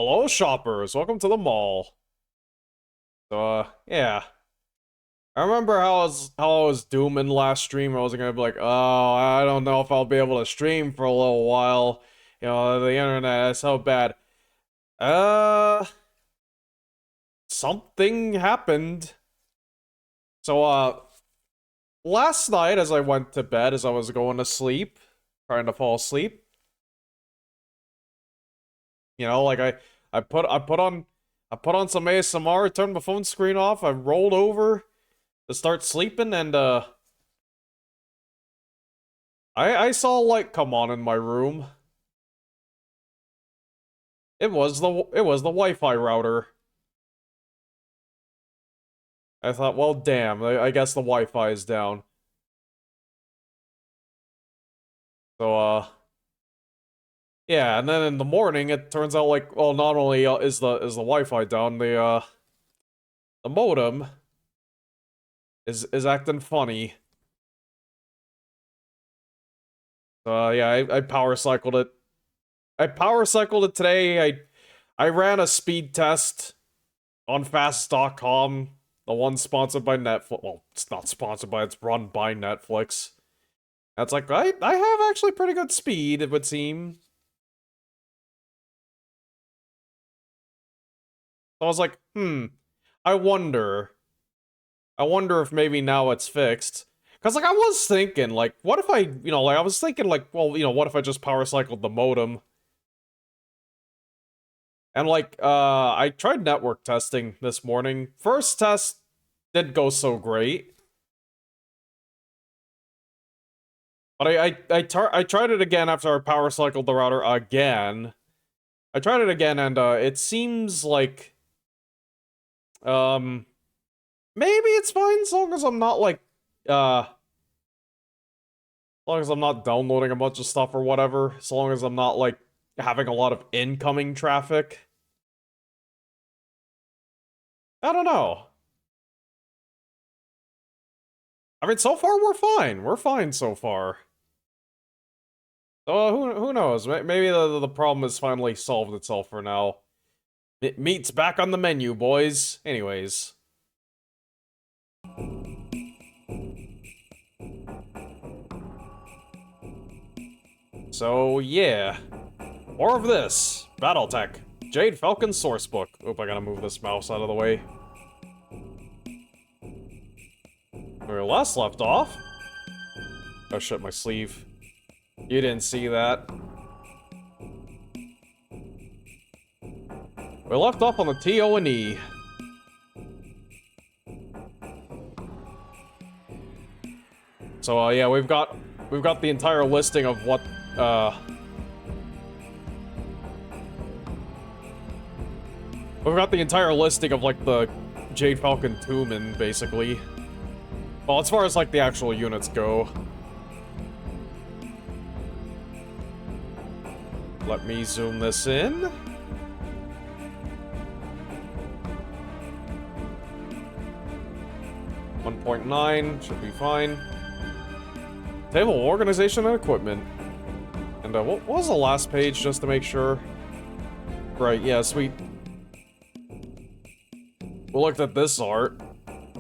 Hello, shoppers. Welcome to the mall. Yeah. I remember how I was dooming last stream. I was gonna be like, oh, I don't know if I'll be able to stream for a little while. You know, the internet is so bad. Uh, Something happened. So, last night as I went to bed, as I was going to sleep, trying to fall asleep, like I put on some ASMR, turned my phone screen off, I rolled over to start sleeping, and I saw a light come on in my room. It was the Wi-Fi router. I thought, well, damn, I guess the Wi-Fi is down. So yeah, and then in the morning it turns out like, well, not only is the Wi-Fi down, the modem is acting funny. Yeah, I power cycled it. I power cycled it today. I ran a speed test on fast.com, the one sponsored by Netflix. Well, it's not sponsored by, it's run by Netflix. That's like, I have actually pretty good speed, it would seem. So I was like, I wonder. I wonder if maybe now it's fixed. Because, like, I was thinking, like, what if I was thinking, like, well, what if I just power cycled the modem? And, like, I tried network testing this morning. First test didn't go so great. But I tried it again after I power cycled the router again. I tried it again, and, it seems like, maybe it's fine as long as I'm not, like, as long as I'm not downloading a bunch of stuff or whatever. As long as I'm not, like, having a lot of incoming traffic. I don't know. I mean, so far we're fine. We're fine so far. So who knows? Maybe the problem has finally solved itself for now. Meat's back on the menu, boys. Anyways. So yeah, more of this. BattleTech. Jade Falcon Sourcebook. Oop, I gotta move this mouse out of the way. Where we last left off. Oh shit, my sleeve. You didn't see that. We left off on the TO&E. So yeah, we've got the entire listing of what we've got the entire listing of like the Jade Falcon Tumen, basically. Well, as far as like the actual units go. Let me zoom this in. .9 should be fine. Table of organization and equipment. And what was the last page, just to make sure? Right, yeah, sweet. We looked at this art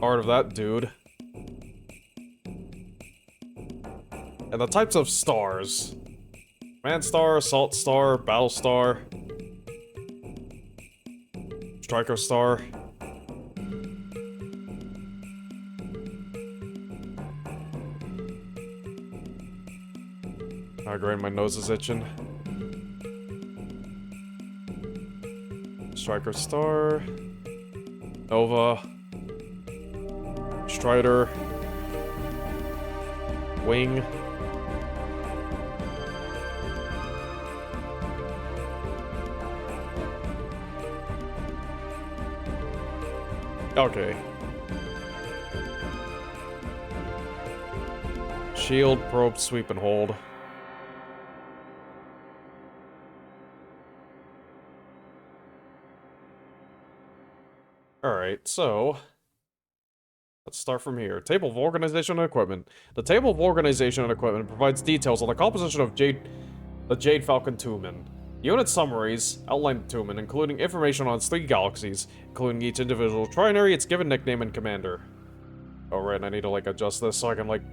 of that dude. And the types of stars. Command Star, Assault Star, Battle Star. Striker Star. Oh, great, my nose is itching. Striker Star. Nova. Strider. Wing. Okay. Shield, probe, sweep, and hold. Alright, so let's start from here. Table of Organization and Equipment. The Table of Organization and Equipment provides details on the composition of the Jade Falcon Tumen. Unit summaries outline the Tumen, including information on its 3 galaxies, including each individual trinary, its given nickname, and commander. Oh, right, I need to, like, adjust this so I can, like,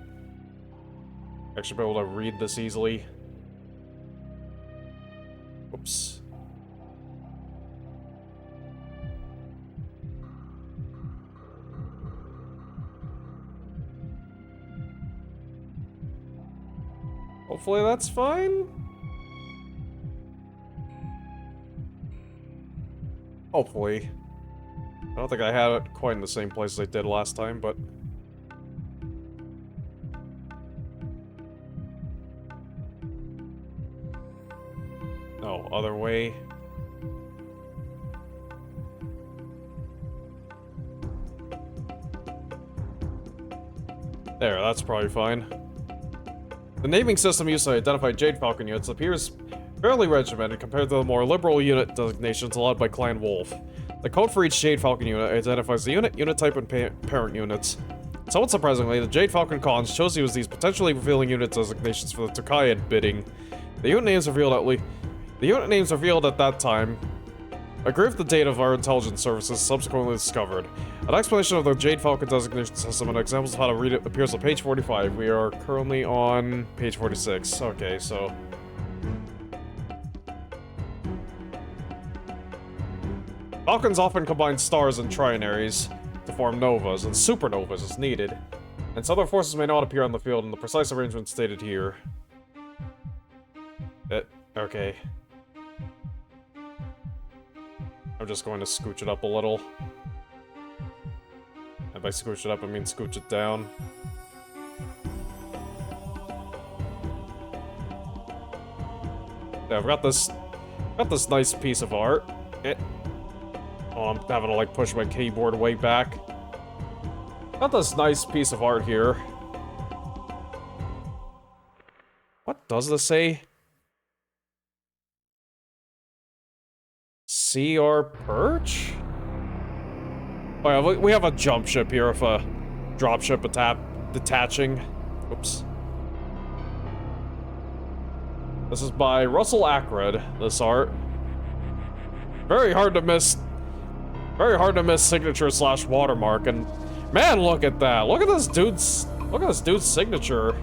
actually be able to read this easily. Oops. Hopefully that's fine. Hopefully. I don't think I had it quite in the same place as I did last time, but... No, other way. There, that's probably fine. The naming system used to identify Jade Falcon units appears fairly regimented compared to the more liberal unit designations allowed by Clan Wolf. The code for each Jade Falcon unit identifies the unit type, and parent units. Somewhat surprisingly, the Jade Falcon cons chose to use these potentially revealing unit designations for the Tokaiad bidding. The unit names revealed at that time agree with the data of our intelligence services subsequently discovered. An explanation of the Jade Falcon designation system and examples of how to read it appears on page 45. We are currently on page 46. Okay, so... Falcons often combine stars and trinaries to form novas and supernovas as needed, and some other forces may not appear on the field in the precise arrangement stated here. Okay. I'm just going to scooch it up a little. And by scooch it up, I mean scooch it down. Yeah, I've got this nice piece of art. Oh, I'm having to, like, push my keyboard way back. Got this nice piece of art here. What does this say? See our perch? Oh yeah, we have a jump ship here with a drop ship detaching. Oops. This is by Russell Ackred, this art. Very hard to miss signature / watermark, and man, look at that. Look at this dude's signature.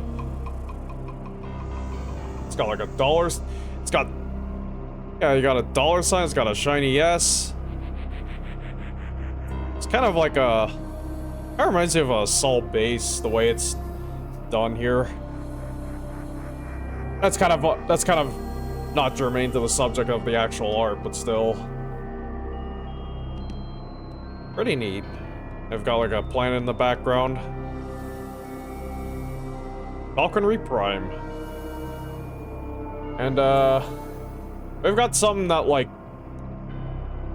It's got like a dollar. It's got, yeah, you got a dollar sign. It's got a shiny S. It's kind of like a, that reminds me of a Salt base, the way it's done here. That's kind of not germane to the subject of the actual art, but still. Pretty neat. I've got like a planet in the background. Falconry Prime. And we've got something that, like,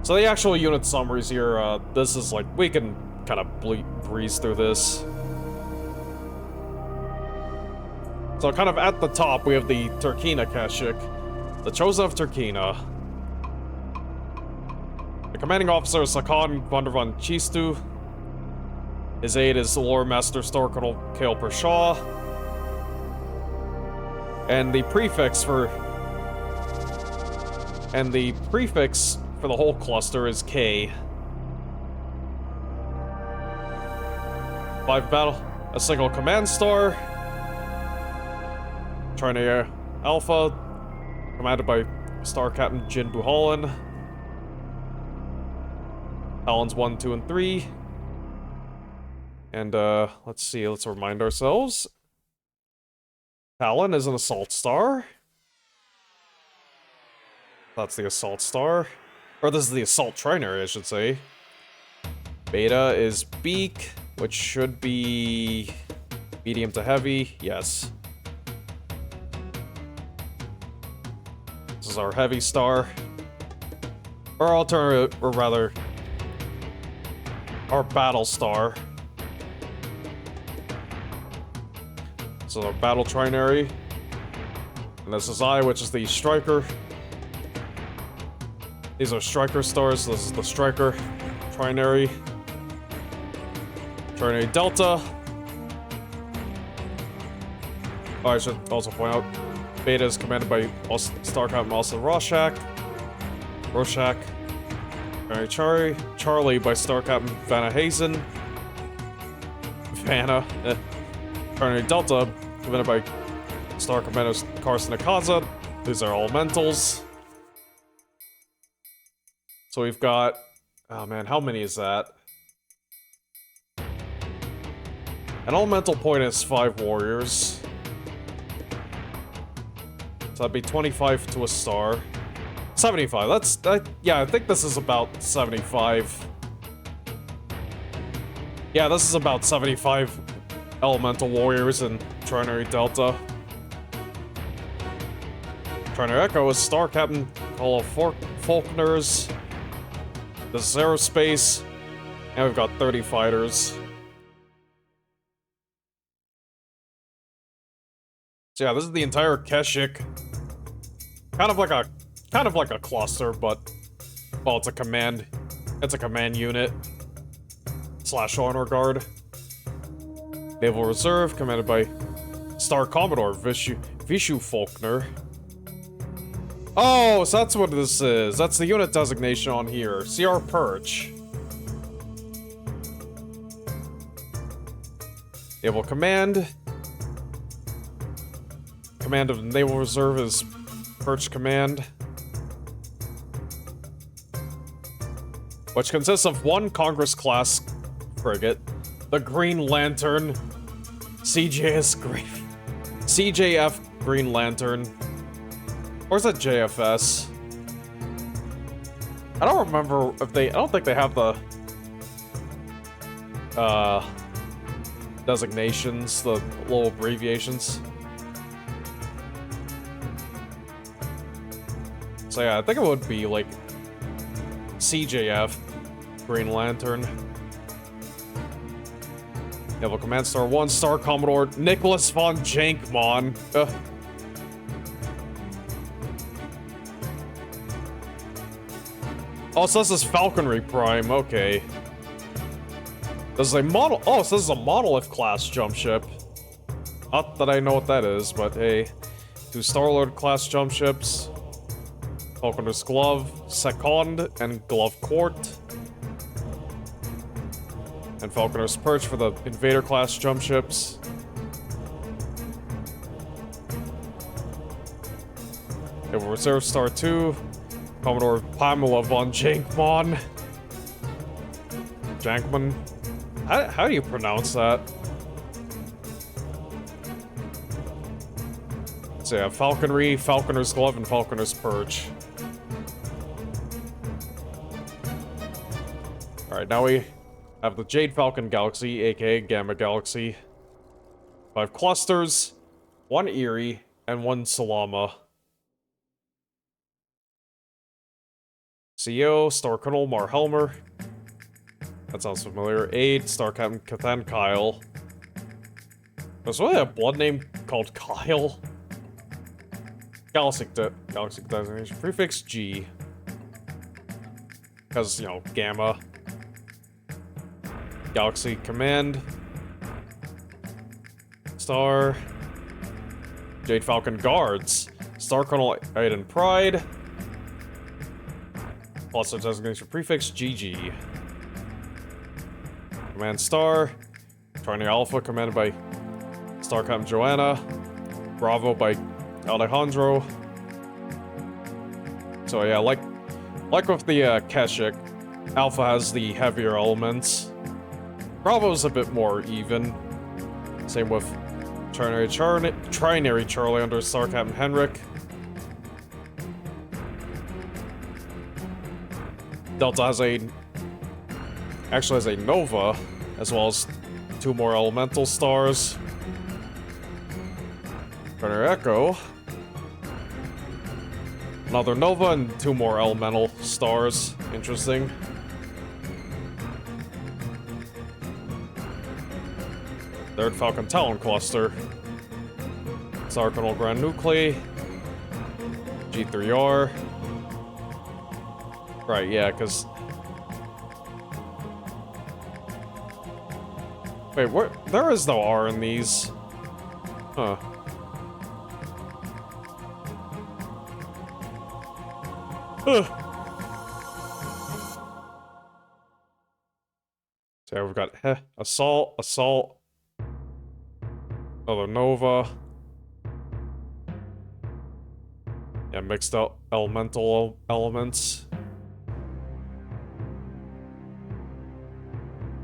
so the actual unit summaries here, this is like, we can kind of breeze through this. So kind of at the top, we have the Turkina Keshik, the Chosen of Turkina. The commanding officer is Sakan Vandervan Chistu. His aide is the Lord Master Store Colonel Kale Pershaw. And the prefix for the whole cluster is K. 5 battle, a single command star. Trinary Alpha, commanded by Star Captain Jin Buhalan. Talons 1, 2, and 3. And, let's see, let's remind ourselves. Talon is an assault star. That's the assault star. Or this is the assault trinary, I should say. Beta is beak, which should be medium to heavy. Yes. This is our heavy star. Or alternative, or rather, our battle star. This is our battle trinary. And this is I, which is the striker. These are striker stars. This is the striker trinary. Trinary Delta. Oh, I should also point out, Beta is commanded by Star Captain Austin Rorschach. Charlie by Star Captain Vanna Hazen. Primary Delta, commanded by Star Commander Carson Akaza. These are elementals. So we've got... Oh man, how many is that? An elemental point is 5 warriors. So that'd be 25 to a star. 75, yeah, I think this is about 75. Yeah, this is about 75 elemental warriors in Trinary Delta. Trinary Echo is Star Captain Call of Faulconers. This is aerospace. And we've got 30 fighters. So yeah, this is the entire Keshik. Kind of like a cluster, but well, it's a command unit / honor guard. Naval Reserve, commanded by Star Commodore Vishu Faulkner. Oh, so that's what this is. That's the unit designation on here. CR Perch. Naval Command. Command of the Naval Reserve is Perch Command. Which consists of 1 Congress-class frigate, the Green Lantern, CJF Green Lantern, or is that JFS? I don't remember if I don't think they have the, designations, the little abbreviations. So yeah, I think it would be, like, CJF Green Lantern. Naval Command Star 1, Star Commodore Nicholas von Jankmon. Oh, so this is Falconry Prime, okay. This is a model. Oh, so this is a Monolith class jump ship. Not that I know what that is, but hey. 2 Star-Lord class jump ships. Falconer's Glove, Second, and Glove Court. And Falconer's Perch for the Invader class jump ships. Naval Reserve Star 2, Commodore Pamela von Jankmon. Jankman? How do you pronounce that? So yeah, Falconry, Falconer's Glove, and Falconer's Perch. Alright, now we have the Jade Falcon Galaxy, aka Gamma Galaxy. 5 clusters, 1 Erie, and 1 Salama. CEO, Star Colonel Mar Helmer. That sounds familiar. Aide, Star Captain Kathan Kyle. There's really a blood name called Kyle. Galaxy designation. Prefix G. Because, you know, Gamma. Galaxy Command. Star. Jade Falcon Guards. Star Colonel Aiden Pride. Also designation prefix GG. Command Star. Trinity Alpha commanded by Star Captain Joanna. Bravo by Alejandro. So yeah, like with the Keshik, Alpha has the heavier elements. Bravo's a bit more even. Same with Trinary Charlie under Star Captain Henrik. Delta has actually has a Nova, as well as 2 more elemental stars. Trinary Echo. Another Nova and 2 more elemental stars. Interesting. Third Falcon Talon Cluster. Star Colonel Grand Nuclei. G3R. Right, yeah, because... Wait, what? There is no R in these. Huh. So we've got Assault, another Nova. Yeah, mixed up elemental elements.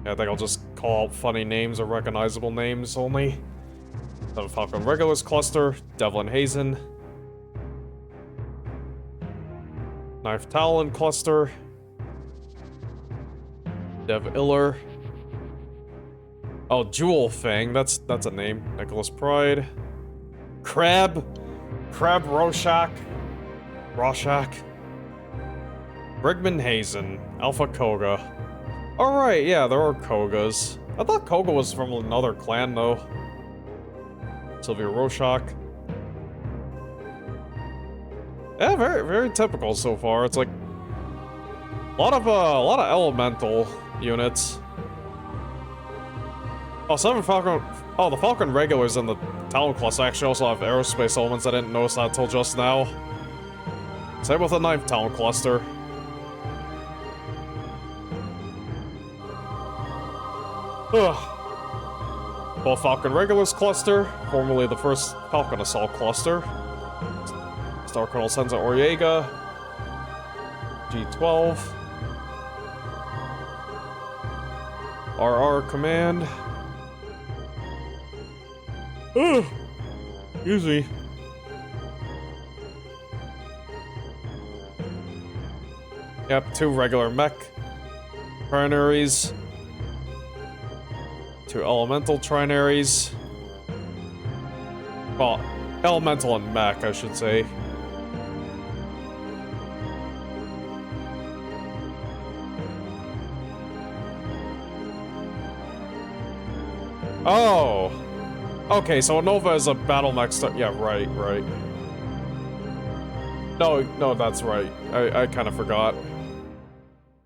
Yeah, I think I'll just call out funny names or recognizable names only. Then Falcon Regulars Cluster, Devlin Hazen. Knife Talon Cluster. Dev Iller. Oh, Jewel Fang, that's a name. Nicholas Pride. Crab Rorschach. Brigman Hazen. Alpha Koga. Alright, yeah, there are Kogas. I thought Koga was from another clan, though. Sylvia Rorschach. Yeah, very typical so far. It's like a lot of elemental units. Oh, 7 Falcon. Oh, the Falcon regulars in the Talon Cluster actually also have aerospace elements. I didn't notice that until just now. Same with the 9th Talon Cluster. Both Falcon Regulars Cluster, formerly the first Falcon Assault Cluster. Star Colonel Senza Oriega. G12. RR Command. Easy. Yep, 2 regular mech trinaries. 2 elemental trinaries. Well, elemental and mech, I should say. Oh! Okay, so Nova is a battle mech yeah, right. No, that's right. I kind of forgot.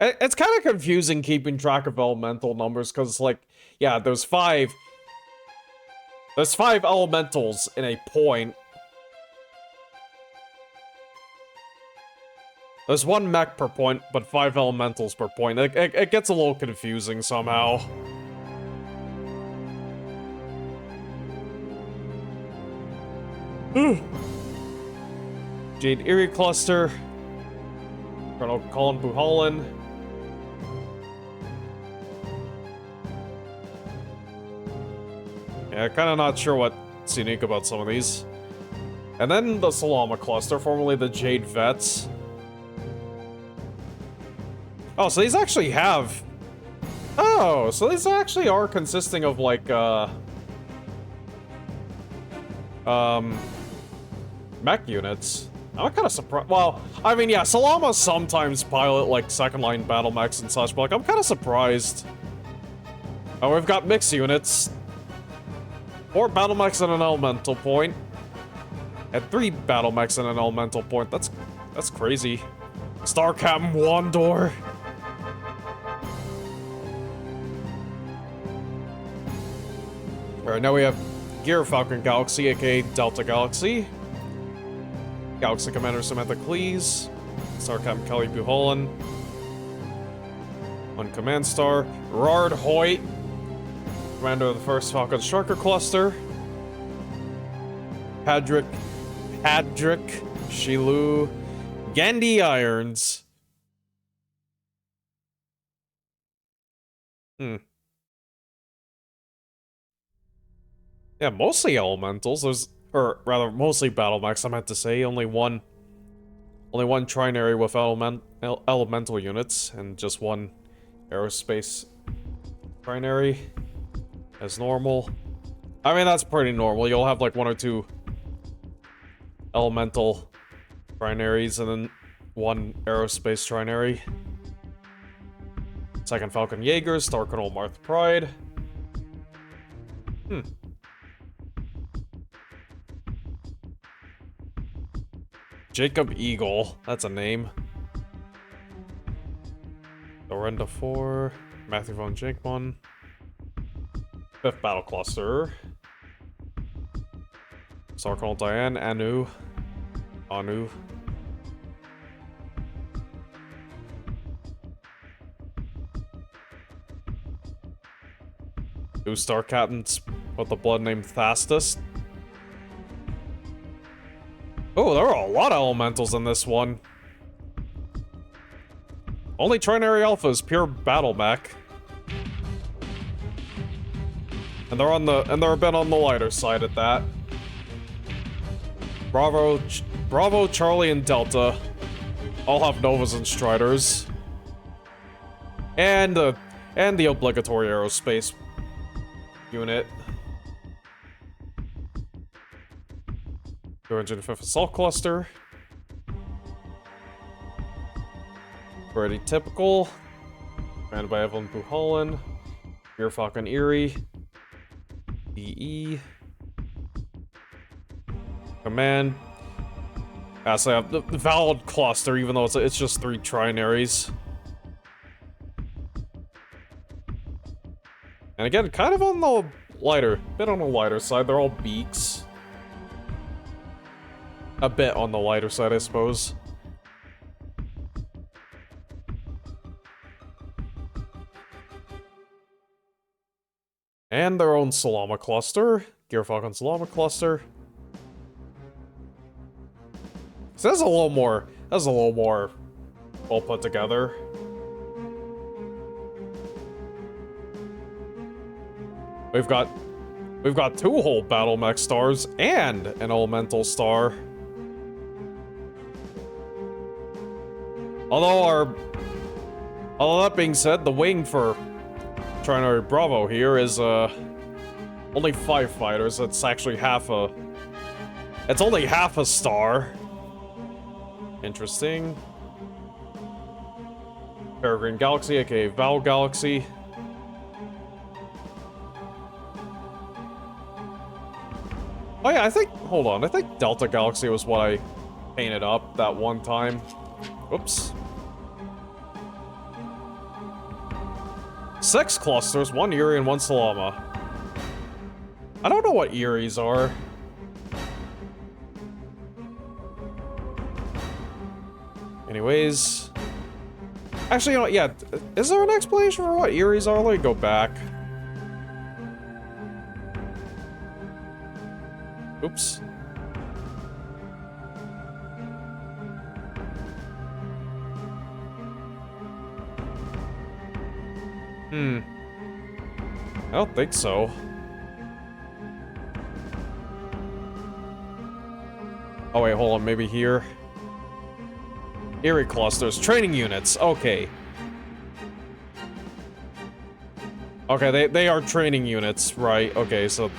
It's kind of confusing keeping track of elemental numbers, because, like, yeah, there's 5 elementals in a point. There's 1 mech per point, but 5 elementals per point. It gets a little confusing somehow. Jade Erie Cluster. Colonel Colin Buholland. Yeah, kind of not sure what's unique about some of these. And then the Salama Cluster, formerly the Jade Vets. Oh, so these actually have... Oh, so these actually are consisting of, like, mech units. I'm kind of surprised. Well, I mean, yeah, Salama sometimes pilot, like, second-line battle mechs and such, but, like, I'm kind of surprised. Oh, we've got mixed units. 4 battle mechs and an elemental point. And 3 battle mechs and an elemental point. That's crazy. Star Captain Wandor. Alright, now we have Gear Falcon Galaxy, aka Delta Galaxy. Galaxy Commander Samantha Cleese. Star Captain Kelly Buholland. 1 Command Star. Rard Hoyt. Commander of the 1st Falcon Striker Cluster. Padrick Shilu. Gandhi Irons. Yeah, mostly elementals. Or rather, mostly battle mechs, I meant to say. Only one trinary with elemental units, and just 1 aerospace trinary as normal. I mean, that's pretty normal. You'll have like 1 or 2 elemental trinaries, and then 1 aerospace trinary. 2nd Falcon Jaegers, Star Colonel Marth Pride. Jacob Eagle, that's a name. Dorinda 4, Matthew von Jankman. 5th Battle Cluster. Star Colonel Diane, Anu. Two star captains with the blood name Thastus. Oh, there are a lot of elementals in this one. Only Trinary Alpha is pure battle mech. And they're a bit on the lighter side at that. Bravo, Charlie, and Delta all have Novas and Striders. And the obligatory aerospace unit. 205th Assault Cluster. Pretty typical. Commanded by Evelyn Buholland. Jade Falcon Erie. DE. Command. So I have the valid cluster, even though it's just 3 trinaries. And again, kind of on the bit on the lighter side. They're all beaks. A bit on the lighter side, I suppose. And their own Salama cluster. Jade Falcon Salama cluster. So that's a little more well put together. We've got 2 whole battle mech stars and an elemental star. Although that being said, the wing for Trinary Bravo here is only 5 fighters. It's actually it's only half a star. Interesting. Peregrine Galaxy, aka Val Galaxy. Oh yeah, I think Delta Galaxy was what I painted up that one time. Oops. 6 clusters, 1 Erie and 1 Salama. I don't know what Eries are. Anyways. Actually, you know what, yeah, is there an explanation for what Eries are? Let me go back. Oops. I don't think so. Oh wait, hold on, maybe here. Erie clusters, training units, okay. Okay, they are training units, right, okay, so...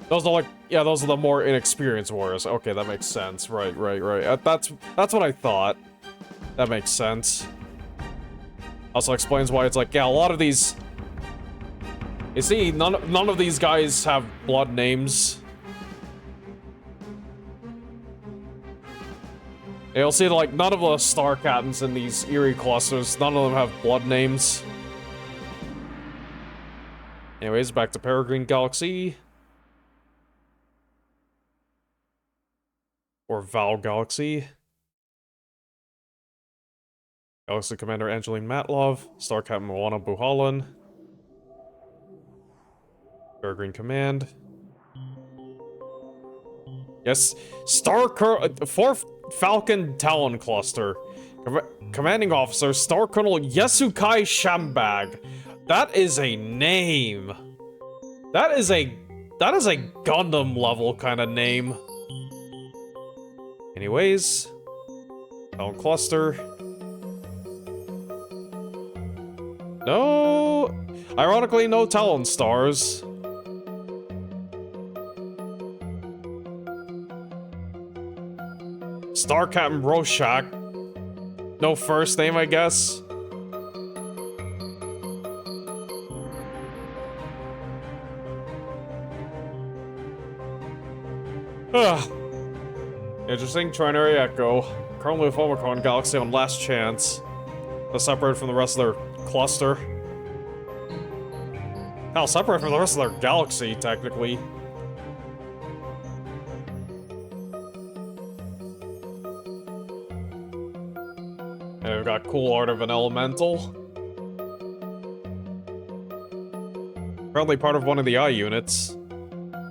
Those are like, yeah, those are the more inexperienced warriors. Okay, that makes sense, right. That's what I thought. That makes sense. Also explains why it's like, yeah, a lot of these... You see, none of these guys have blood names. You'll see, like, none of the star captains in these Erie clusters, none of them have blood names. Anyways, back to Peregrine Galaxy. Or Val Galaxy. Galaxy Commander Angeline Matlov. Star Captain Moana Buholland. Peregrine Command. Yes, 4th Falcon Talon Cluster. Commanding Officer, Star Colonel Yasukai Shambag. That is a name. That is a Gundam level kind of name. Anyways, Talon Cluster. No, ironically, no Talon stars. Star Captain Rorschach. No first name, I guess. Interesting. Trinary Echo. Currently with Omicron Galaxy on last chance. They're separated from the rest of their cluster. Hell, separated from the rest of their galaxy, technically. And we've got cool art of an elemental. Apparently part of one of the I units.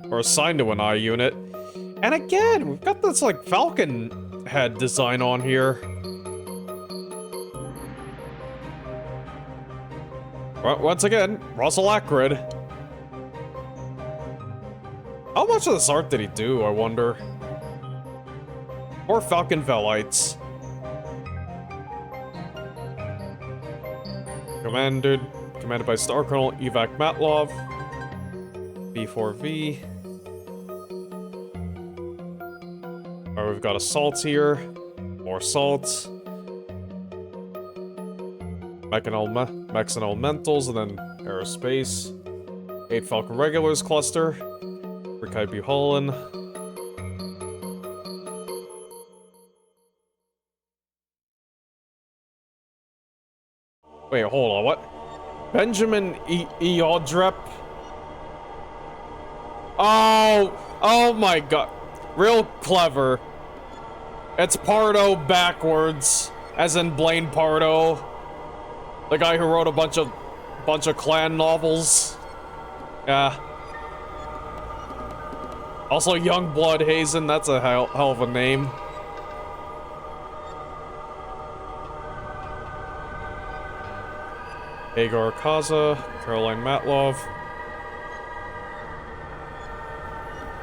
Or assigned to an I unit. And again, we've got this, like, falcon head design on here. Once again, Russell Ackred. How much of this art did he do, I wonder? Or Falcon Velites. Commanded by Star Colonel Evac Matlov. B4V. Alright, we've got assaults here. More assaults. Mechs and Elementals, and then Aerospace. 8 Falcon Regulars cluster. Rikai Buholin. Wait, hold on, what? Benjamin Eodrep? Oh my god. Real clever. It's Pardo backwards. As in Blaine Pardo. The guy who wrote a bunch of clan novels. Yeah. Also Youngblood Hazen, that's a hell of a name. Agar Kaza, Caroline Matlov.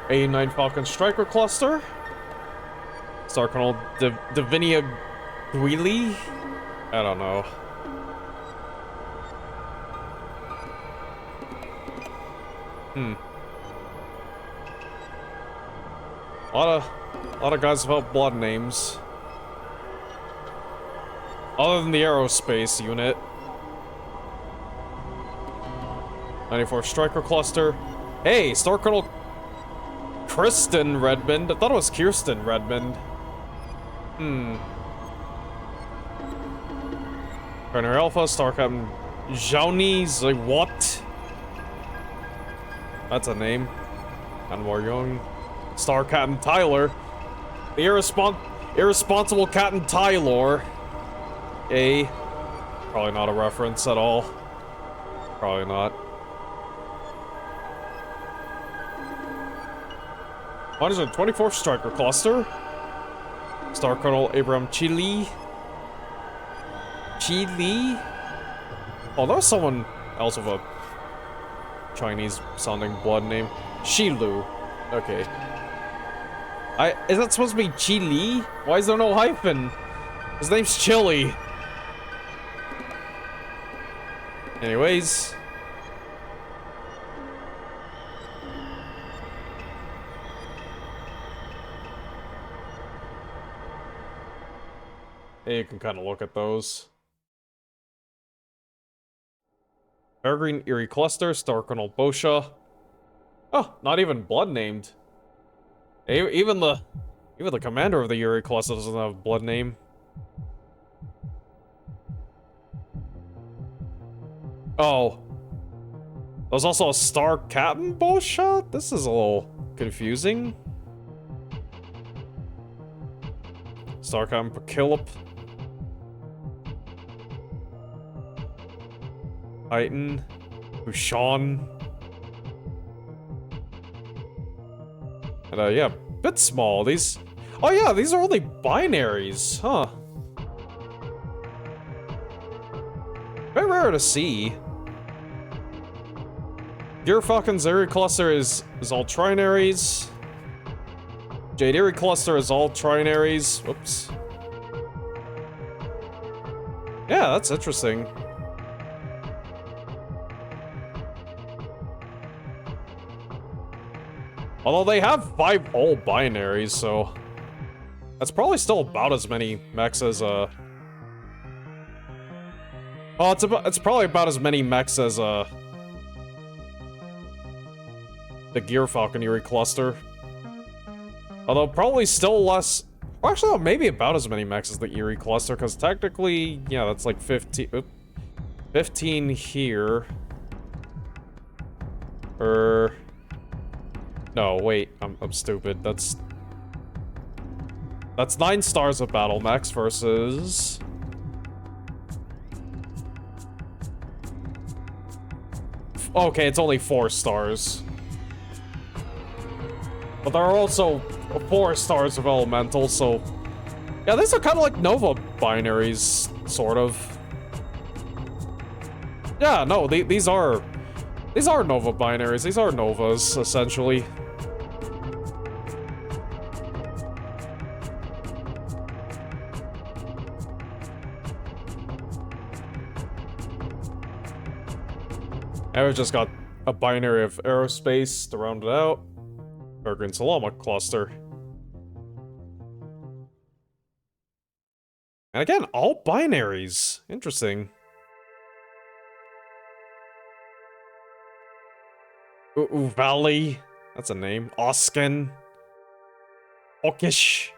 89 Falcon Striker Cluster. Star Colonel Davinia Guili? I don't know. A lot of guys without blood names. Other than the Aerospace unit. 94 Striker Cluster. Hey, Star Colonel Kristen Redmond. I thought it was Kirsten Redmond. Pioneer Alpha, Star Captain Jouni What? That's a name. Anwar Young. Star Captain Tyler. The irresponsible Captain Tyler. Probably not a reference at all. Probably not. 124th Striker Cluster. Star Colonel Abraham Chili. Oh, that was someone else with a Chinese-sounding blood name. Shilu. Okay. Is that supposed to be Chili? Why is there no hyphen? His name's Chili. Anyways. Yeah, you can kind of look at those. Peregrine Eerie Cluster, Star Colonel Bosha. Oh, not even blood named. Even the commander of the Eerie Cluster doesn't have a blood name. Oh. There's also a Star Captain Bosha? This is a little confusing. Star Captain Pakilip. Titan. Bushan. And, yeah, bit small. These... Oh, yeah, these are only binaries. Huh. Very rare to see. Gear Falcon's Eerie Cluster is all trinaries. Jade Eerie Cluster is all trinaries. Whoops. Yeah, that's interesting. Although they have 5 all binaries, so... That's probably still about as many mechs as, Oh, it's probably about as many mechs as, the Gear Falcon Eerie Cluster. Although probably still less... Well, actually, maybe about as many mechs as the Eerie Cluster, because technically, yeah, that's like 15... Oop, 15 here. No, wait, I'm stupid. That's 9 stars of battle mechs versus Okay, it's only 4 stars. But there are also 4 stars of elemental, so... Yeah, these are kind of like Nova binaries, sort of. Yeah, no, these are Nova binaries. These are Novas, essentially. And we've just got a binary of aerospace to round it out. Peregrine Salama cluster. And again, all binaries. Interesting. Valley. That's a name. Oskin. Okish.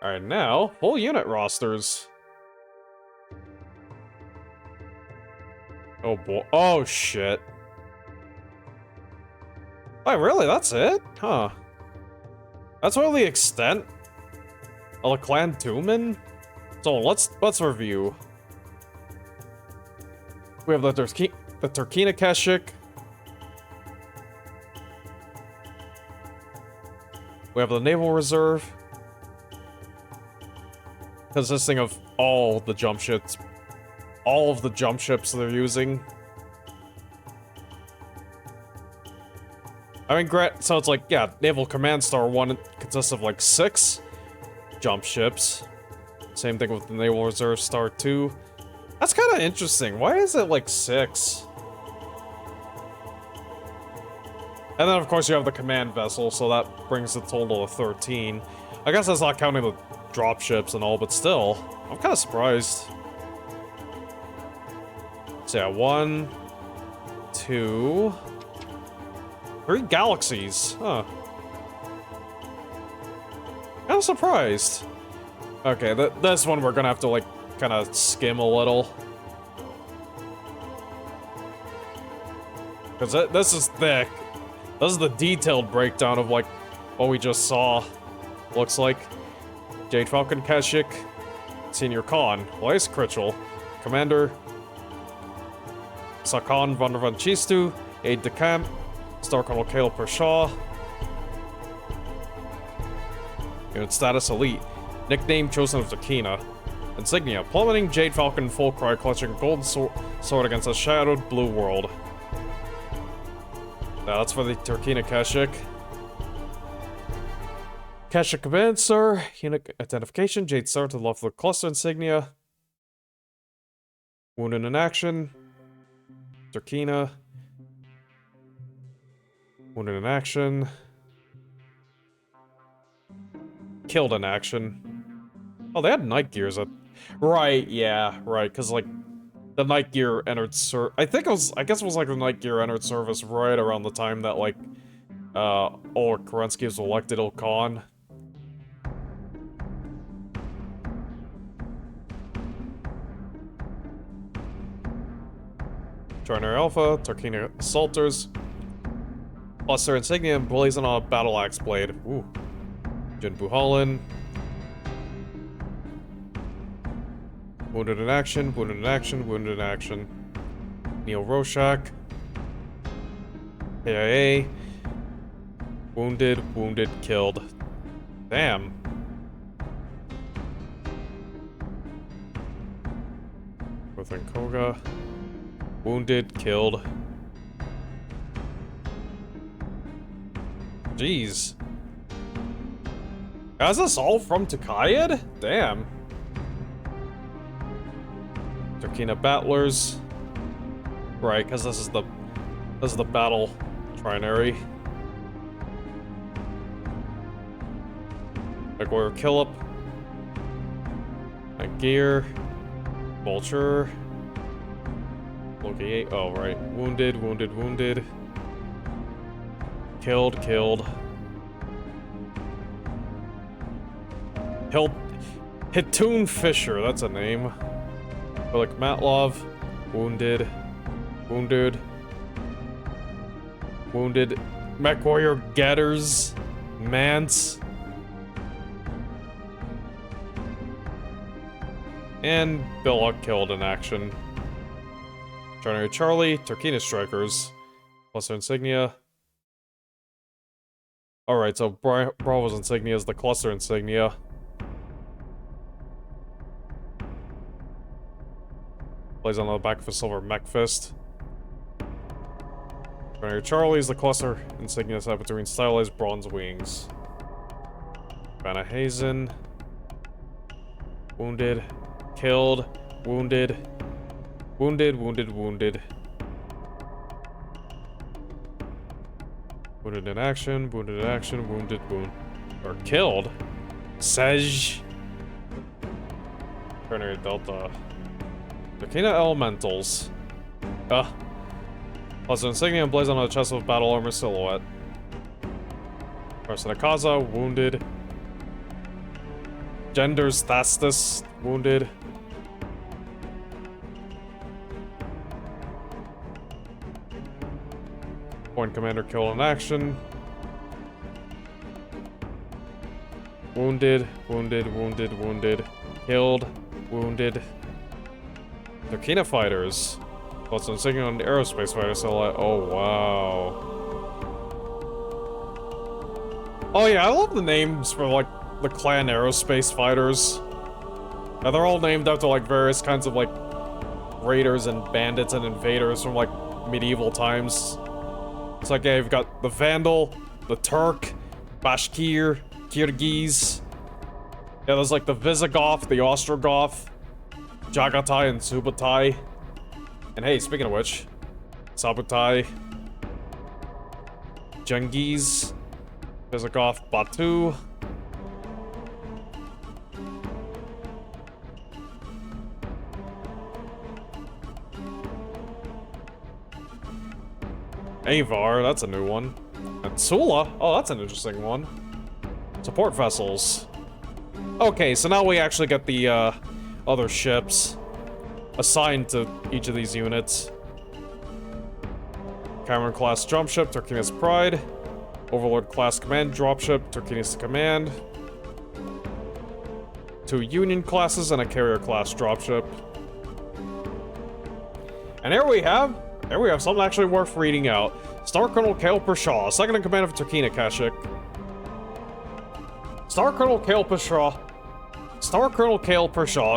Alright, now, full unit rosters. Oh boy. Oh shit. Oh, really? That's it? Huh. That's really the extent of the Clan Tumen? So let's review. We have the Turkina Keshik. We have the Naval Reserve. Consisting of all the jump ships. All of the jump ships they're using. I mean, so it's like, yeah, Naval Command Star 1 consists of like 6 jump ships. Same thing with the Naval Reserve Star 2. That's kind of interesting. Why is it like 6? And then, of course, you have the command vessel, so that brings the total to 13. I guess that's not counting the drop ships and all, but still, I'm kind of surprised. So yeah, 1, 2, 3 galaxies. Huh. Kind of surprised. Okay, this one we're gonna have to, like, kind of skim a little. Because this is thick. This is the detailed breakdown of, like, what we just saw. Looks like. Jade Falcon Keshik. Senior Khan. Elias Critchell. Commander. Sakan Van Chistu. Aide-de-camp. Star Colonel Caleb Pershaw. Unit status Elite. Nickname chosen of Zakina. Insignia. Plummeting Jade Falcon full cry clutching a golden sword against a shadowed blue world. Now that's for the Turkina Keshik. Keshik command, sir. Unit identification. Jade Star to the left of the cluster insignia. Wounded in action. Turkina. Wounded in action. Killed in action. Oh, they had night gears up. Right, yeah, right, because, like, the night gear entered I guess it was, like, the night gear entered service right around the time that, like, Ulrich Kerensky was elected Ilkhan. Joiner Alpha, Turkina Assaulters. Cluster Insignia blazing on a battle axe blade. Ooh. Jin Buhalin. Wounded in action, wounded in action, wounded in action. Neil Rorschach. AIA. Wounded, wounded, killed. Damn. Within Koga. Wounded, killed. Jeez. Is this all from Tukayed? Damn. Turkina Battlers. Right, because this is the battle trinary. McGuire Killip. Gear. Vulture. Loki 8. Oh, right. Wounded, wounded, wounded. Killed, killed. Hitoon Fisher, that's a name. Like Matlov. Wounded. Wounded. Wounded. MechWarrior Getters. Mance. And Billock killed in action. Journey Charlie, Turkina Strikers. Cluster Insignia. Alright, so Bravo's Insignia is the Cluster Insignia. Plays on the back of a silver mech fist. Journey Charlie is the Cluster Insignia set between stylized bronze wings. Vanna Hazen. Wounded. Killed. Wounded. Wounded, wounded, wounded. Wounded in action, wounded in action, wounded, wound. Or killed? Sej. Ternary Delta. Turkina Elementals. Plus an insignia emblazoned on the chest of battle armor silhouette. Arsenakaza, wounded. Genders Thastus, wounded. Point Commander killed in action. Wounded, wounded, wounded, wounded. Killed, wounded. Turkina Fighters. Plus insignia on the Aerospace Fighter silhouette. Oh, wow. Oh yeah, I love the names for, like, the clan Aerospace Fighters. Now, they're all named after, like, various kinds of, like, raiders and bandits and invaders from, like, medieval times. It's like, yeah, you've got the Vandal, the Turk, Bashkir, Kyrgyz. Yeah, there's, like, the Visigoth, the Ostrogoth, Jagatai and Subutai. And hey, speaking of which, Sabutai, Genghis, Visigoth, Batu. Avar, that's a new one. And Sula, oh, that's an interesting one. Support vessels. Okay, so now we actually get the, other ships assigned to each of these units. Cameron-class dropship, Turkina's Pride. Overlord-class command dropship, Turkina's Command. 2 Union classes and a carrier-class dropship. And here we have something actually worth reading out. Star Colonel Kale Pershaw, second in command of Turkina Kashik. Star Colonel Kale Pershaw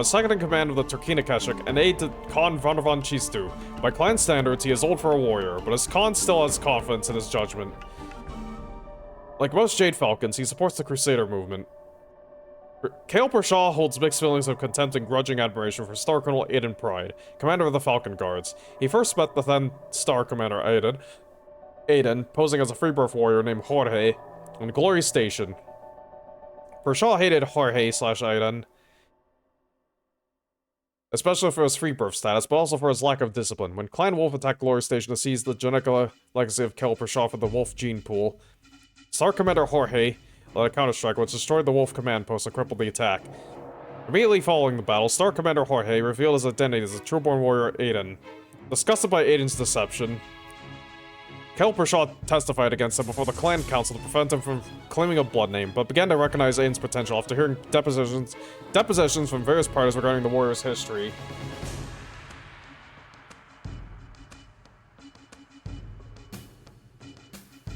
is second in command of the Turkina Kashik and aide to Khan Vandervan Chistu. By clan standards, he is old for a warrior, but his Khan still has confidence in his judgment. Like most Jade Falcons, he supports the Crusader movement. Kale Pershaw holds mixed feelings of contempt and grudging admiration for Star Colonel Aiden Pride, commander of the Falcon Guards. He first met the then Star Commander Aiden, posing as a free birth warrior named Jorge, on Glory Station. Pershaw hated Jorge/Aiden, especially for his free birth status, but also for his lack of discipline. When Clan Wolf attacked Glory Station to seize the genetic legacy of Kale Pershaw from the Wolf gene pool, Star Commander Jorge led a counterstrike which destroyed the Wolf command post and crippled the attack. Immediately following the battle, Star Commander Jorge revealed his identity as the trueborn warrior Aiden. Disgusted by Aiden's deception, Kale Pershaw testified against him before the clan council to prevent him from claiming a blood name, but began to recognize Aiden's potential after hearing depositions from various parties regarding the warrior's history.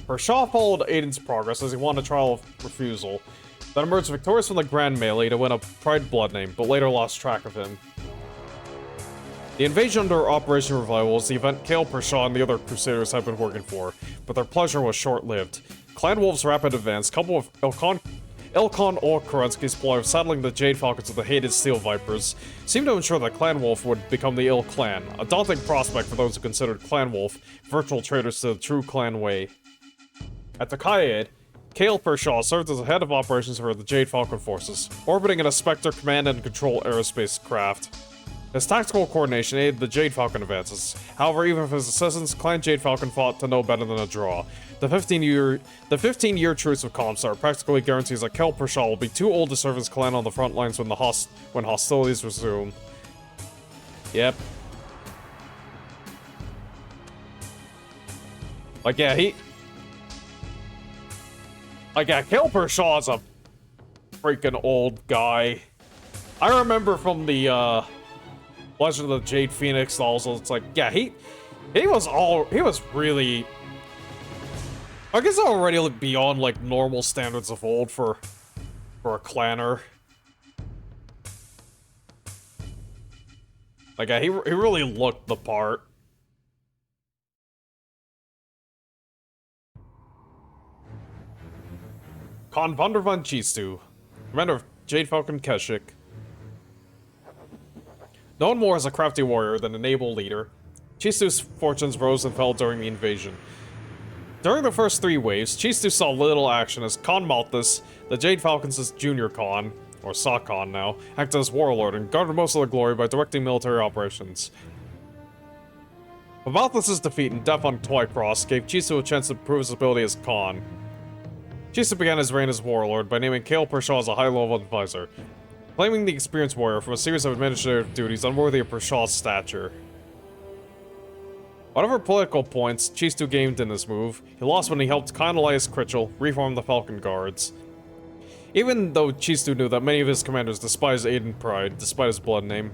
Pershaw followed Aiden's progress as he won a trial of refusal, then emerged victorious from the Grand Melee to win a Pride blood name, but later lost track of him. The invasion under Operation Revival was the event Kale Pershaw and the other Crusaders had been working for, but their pleasure was short-lived. Clan Wolf's rapid advance, coupled with Ilkhan Kerensky's ploy of saddling the Jade Falcons with the hated Steel Vipers, seemed to ensure that Clan Wolf would become the ill clan, a daunting prospect for those who considered Clan Wolf virtual traitors to the true clan way. At the Kayed, Kale Pershaw served as the head of operations for the Jade Falcon forces, orbiting in a Spectre command and control aerospace craft. His tactical coordination aided the Jade Falcon advances. However, even with his assistance, Clan Jade Falcon fought to no better than a draw. The 15-year truce of Comstar practically guarantees that Kale Pershaw will be too old to serve his clan on the front lines when hostilities resume. Yep. Kale Pershaw is a freaking old guy. I remember from the Legend of the Jade Phoenix also, it's like, yeah, he was really, I guess, already beyond like normal standards of old for a clanner. Like, yeah, he really looked the part. Khan Vander van Chistu, commander of Jade Falcon Keshik. Known more as a crafty warrior than an able leader, Chistu's fortunes rose and fell during the invasion. During the first 3 waves, Chistu saw little action as Khan Malthus, the Jade Falcons' junior Khan, or Sa-Khan now, acted as warlord and garnered most of the glory by directing military operations. But Malthus' defeat and death on Twycross gave Chistu a chance to prove his ability as Khan. Chistu began his reign as warlord by naming Kale Pershaw as a high-level advisor, claiming the experienced warrior from a series of administrative duties unworthy of Pershaw's stature. Whatever political points Chistu gained in this move, he lost when he helped Khan Elias Critchell reform the Falcon Guards. Even though Chistu knew that many of his commanders despised Aiden Pride, despite his blood name.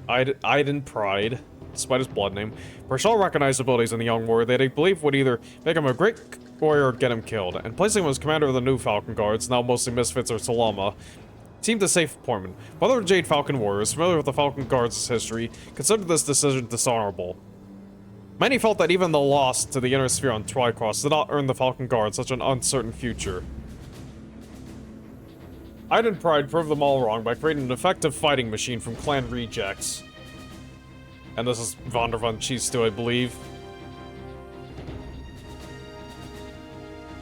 Aiden Pride, despite his blood name, Pershaw recognized abilities in the young warrior that he believed would either make him a great warrior or get him killed, and placing him as commander of the new Falcon Guards, now mostly misfits or Salama, seemed a safe appointment. But other Jade Falcon warriors, familiar with the Falcon Guards' history, considered this decision dishonorable. Many felt that even the loss to the Inner Sphere on Twycross did not earn the Falcon Guard such an uncertain future. Aiden Pride proved them all wrong by creating an effective fighting machine from clan rejects. And this is Vander van Chistu, I believe.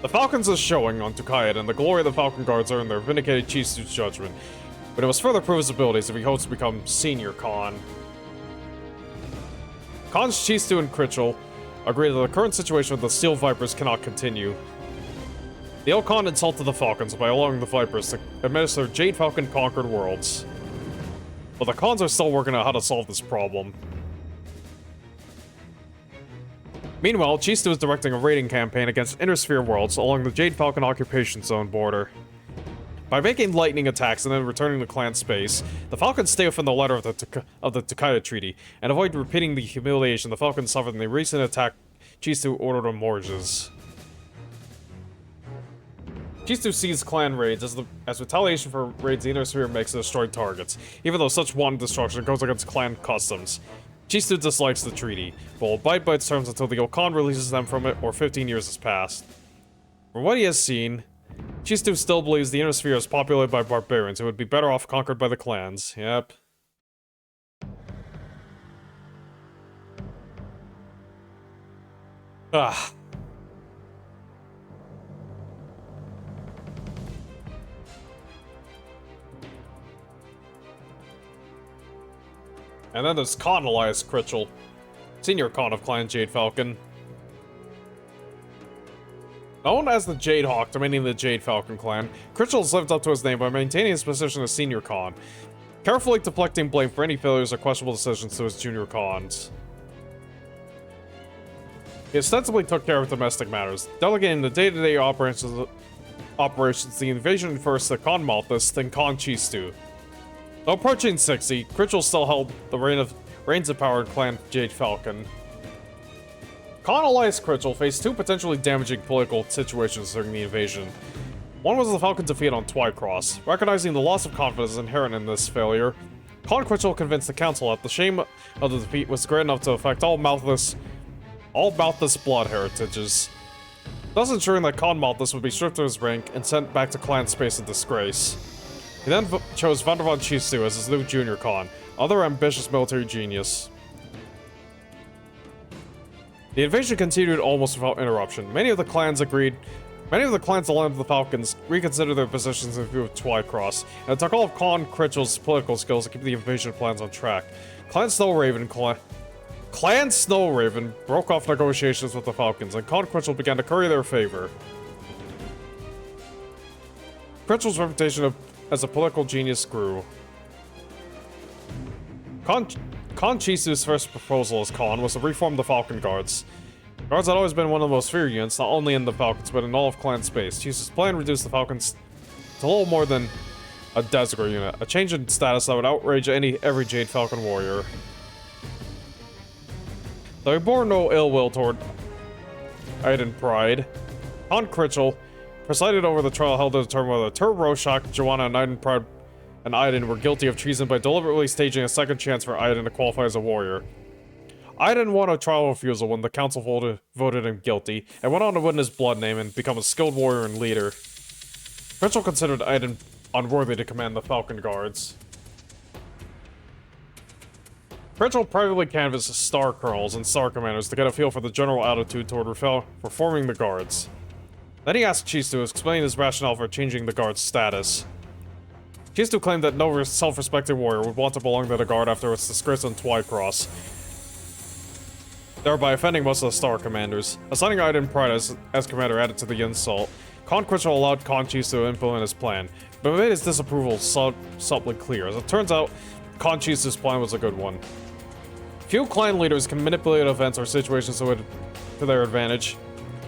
The Falcons is showing on Tukayat, and the glory of the Falcon Guards earned their vindicated Chistu's judgment. But it must further prove his abilities if he hopes to become Senior Khan. Khans Chistu and Critchell agree that the current situation with the Steel Vipers cannot continue. The old Khan insulted the Falcons by allowing the Vipers to administer Jade Falcon conquered worlds. But the Khans are still working out how to solve this problem. Meanwhile, Chistu is directing a raiding campaign against Inner Sphere worlds along the Jade Falcon occupation zone border. By making lightning attacks and then returning to clan space, the Falcons stay within the letter of the Takaya Treaty, and avoid repeating the humiliation the Falcons suffered in the recent attack Chistu ordered on Morges. Chistu sees clan raids as retaliation for raids the Inner Sphere makes to destroy targets, even though such wanton destruction goes against clan customs. Chistu dislikes the treaty, but will abide by its terms until the Okan releases them from it or 15 years has passed. From what he has seen, Chistu still believes the Inner Sphere is populated by barbarians who would be better off conquered by the clans. Yep. Ah. And then there's Khan Elias Critchell, Senior Khan of Clan Jade Falcon. Known as the Jade Hawk, dominion the Jade Falcon clan, Critchell has lived up to his name by maintaining his position as Senior Khan, carefully deflecting blame for any failures or questionable decisions to his junior Khans. He ostensibly took care of domestic matters, delegating the day-to-day operations the invasion first to Khan Malthus, then Khan Chistu. Though approaching 60, Critchell still held the reins of power in Clan Jade Falcon. Khan Elias Critchell faced 2 potentially damaging political situations during the invasion. One was the Falcon's defeat on Twycross. Recognizing the loss of confidence inherent in this failure, Khan Critchell convinced the council that the shame of the defeat was great enough to affect all Malthus blood heritages, thus ensuring that Khan Malthus would be stripped of his rank and sent back to clan space in disgrace. He then chose Vander van Chistu as his new junior Khan, other ambitious military genius. The invasion continued almost without interruption. Many of the clans aligned with the Falcons reconsidered their positions in view of Twycross, and it took all of Khan Critchell's political skills to keep the invasion plans on track. Clan Snowraven broke off negotiations with the Falcons, and Khan Critchell began to curry their favor. Critchell's reputation as a political genius grew. Khan Chistu's first proposal as Khan was to reform the Falcon Guards. Guards had always been one of the most feared units, not only in the Falcons, but in all of clan space. Chistu's plan reduced the Falcons to little more than a Desert unit. A change in status that would outrage every Jade Falcon warrior. Though he bore no ill will toward Iden Pride, Han Critchell presided over the trial held to determine whether Tur Rorschach, Joanna, and Iden were guilty of treason by deliberately staging a second chance for Iden to qualify as a warrior. Iden won a trial refusal when the council voted him guilty, and went on to win his blood name and become a skilled warrior and leader. Critchell considered Iden unworthy to command the Falcon Guards. Critchell privately canvassed Star Colonels and Star Commanders to get a feel for the general attitude toward reforming the Guards. Then he asked Chistu to explain his rationale for changing the Guard's status. Chistu claimed that no self-respecting warrior would want to belong to the Guard after its disgrace on Twycross, thereby offending most of the Star Commanders. Assigning Iden Pride as commander added to the insult. Con Critchell allowed Con Chistu to implement his plan, but made his disapproval subtly clear. As it turns out, Con Chistu's plan was a good one. Few clan leaders can manipulate events or situations to their advantage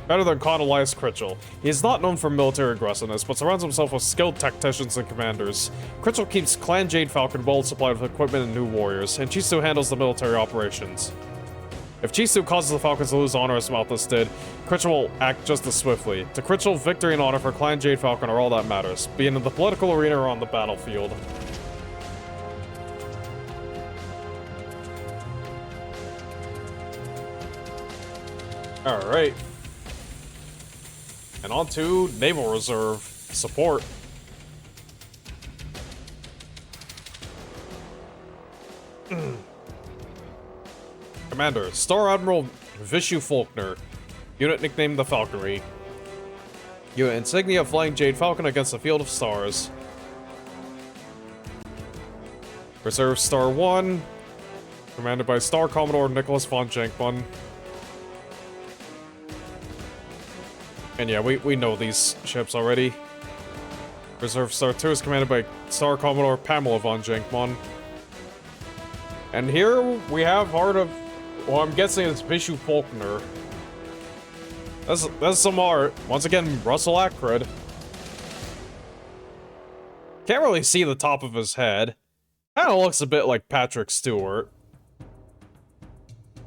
better than Con Elias Critchell. He is not known for military aggressiveness, but surrounds himself with skilled tacticians and commanders. Critchell keeps Clan Jade Falcon well supplied with equipment and new warriors, and Chistu handles the military operations. If Chistu causes the Falcons to lose honor as Malthus did, Critchell will act just as swiftly. To Critchell, victory and honor for Clan Jade Falcon are all that matters, be it in the political arena or on the battlefield. Alright. And on to Naval Reserve support. Commander, Star Admiral Vishu Faulkner. Unit nicknamed the Falconry. Unit insignia flying Jade Falcon against the Field of Stars. Reserve Star 1. Commanded by Star Commodore Nicholas von Jankman. And yeah, we know these ships already. Reserve Star 2 is commanded by Star Commodore Pamela von Jankman. And here we have Heart of... Well, I'm guessing it's Vishu Faulkner. That's some art. Once again, Russell Ackred. Can't really see the top of his head. Kinda looks a bit like Patrick Stewart.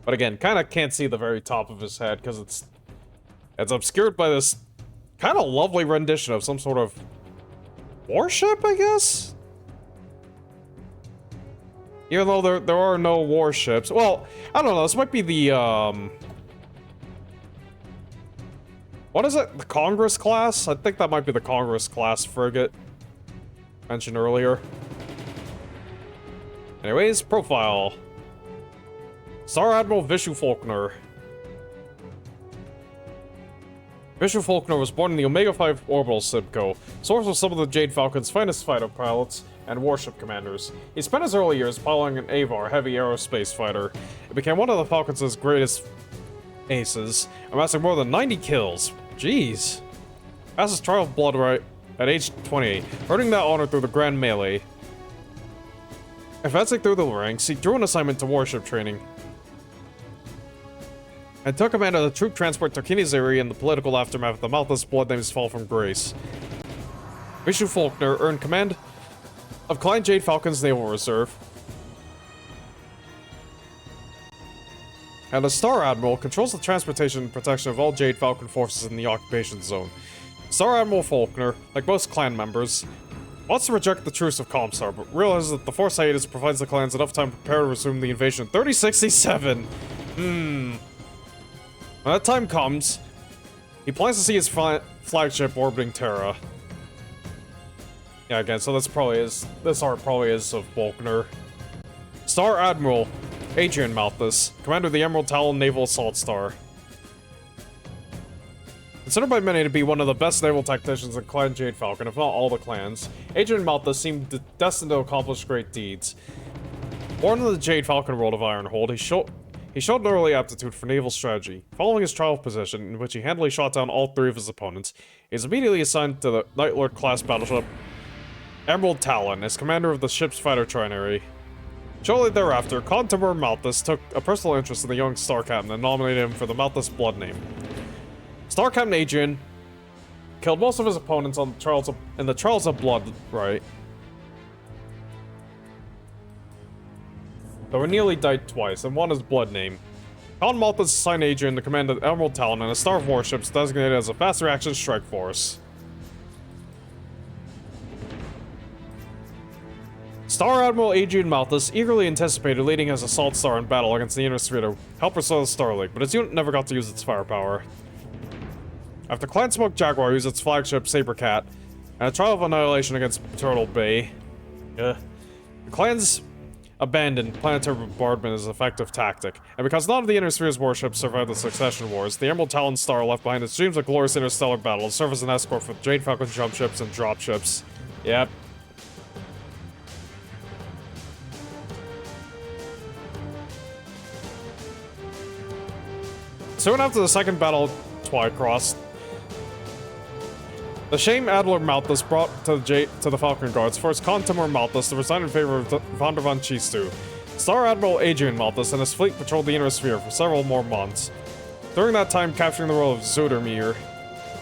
But again, kinda can't see the very top of his head, because it's obscured by this kind of lovely rendition of some sort of warship, I guess? Even though there are no warships. Well, I don't know, this might be the, what is it? The Congress class? I think that might be the Congress class frigate mentioned earlier. Anyways, profile. Star Admiral Vishu Faulkner. Vishu Faulkner was born in the Omega-5 Orbital Simcoe, source of some of the Jade Falcon's finest fighter pilots and warship commanders. He spent his early years piloting an Avar heavy aerospace fighter. It became one of the Falcons' greatest aces, amassing more than 90 kills. Jeez. Passed his trial of blood right at age 28, earning that honor through the Grand Melee. Advancing through the ranks, he drew an assignment to warship training, and took command of the troop transport Tarkini Zeri in the political aftermath of the Malthus blood name's fall from grace. Vishu Faulkner earned command of Clan Jade Falcon's Naval Reserve, and as Star Admiral, controls the transportation and protection of all Jade Falcon forces in the occupation zone. Star Admiral Faulkner, like most clan members, wants to reject the truce of Comstar, but realizes that the Force hiatus provides the clans enough time to prepare to resume the invasion in 3067. When that time comes, he plans to see his flagship orbiting Terra. Yeah, again, so this art probably is of Faulkner. Star Admiral Adrian Malthus, commander of the Emerald Talon Naval Assault Star. Considered by many to be one of the best naval tacticians in Clan Jade Falcon, if not all the clans, Adrian Malthus seemed destined to accomplish great deeds. Born in the Jade Falcon world of Ironhold, he showed an early aptitude for naval strategy. Following his trial position, in which he handily shot down all 3 of his opponents, he was immediately assigned to the Night Lord class battleship Emerald Talon as commander of the ship's fighter trinary. Shortly thereafter, Contemor Malthus took a personal interest in the young Star Captain and nominated him for the Malthus blood name. Star Captain Adrian killed most of his opponents on in the Trials of Blood, right? though he nearly died twice, and won his blood name. Con Malthus assigned Adrian to command the Emerald Talon and a star of warships designated as a fast reaction strike force. Star Admiral Adrian Malthus eagerly anticipated leading his assault star in battle against the Inner Sphere to help restore the Star League, but his unit never got to use its firepower. After Clan Smoke Jaguar used its flagship Sabercat, and a trial of annihilation against Turtle Bay, the clans abandoned planetary bombardment as an effective tactic, and because none of the Inner Sphere's warships survived the Succession Wars, the Emerald Talon Star left behind its dreams of glorious interstellar battle to serve as an escort for Jade Falcon jump ships and drop ships. Yep. Soon after the second battle Twycross, the shame Admiral Malthus brought to the Falcon Guards forced Con Timur Malthus to resign in favor of Von der von Chistu. Star Admiral Adrian Malthus and his fleet patrolled the Inner Sphere for several more months, during that time capturing the role of Zudermere.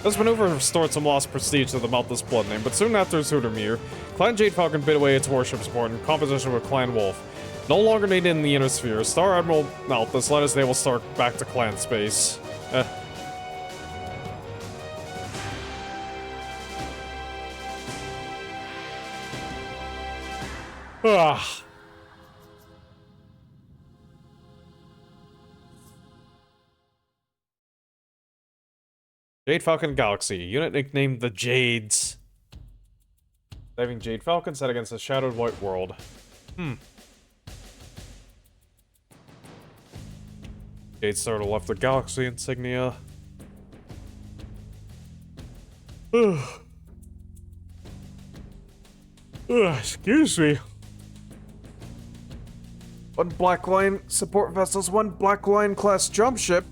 This maneuver restored some lost prestige to the Malthus blood name, but soon after Zudermere, Clan Jade Falcon bid away its warships aboard in competition with Clan Wolf. No longer needed in the Inner Sphere, Star Admiral Malthus led his naval star back to clan space. Jade Falcon Galaxy, unit nicknamed the Jades. Diving Jade Falcon set against a shadowed white world. Jade Star to left the Galaxy insignia. Excuse me. One Black Line support vessels, one Black Line class jump ship.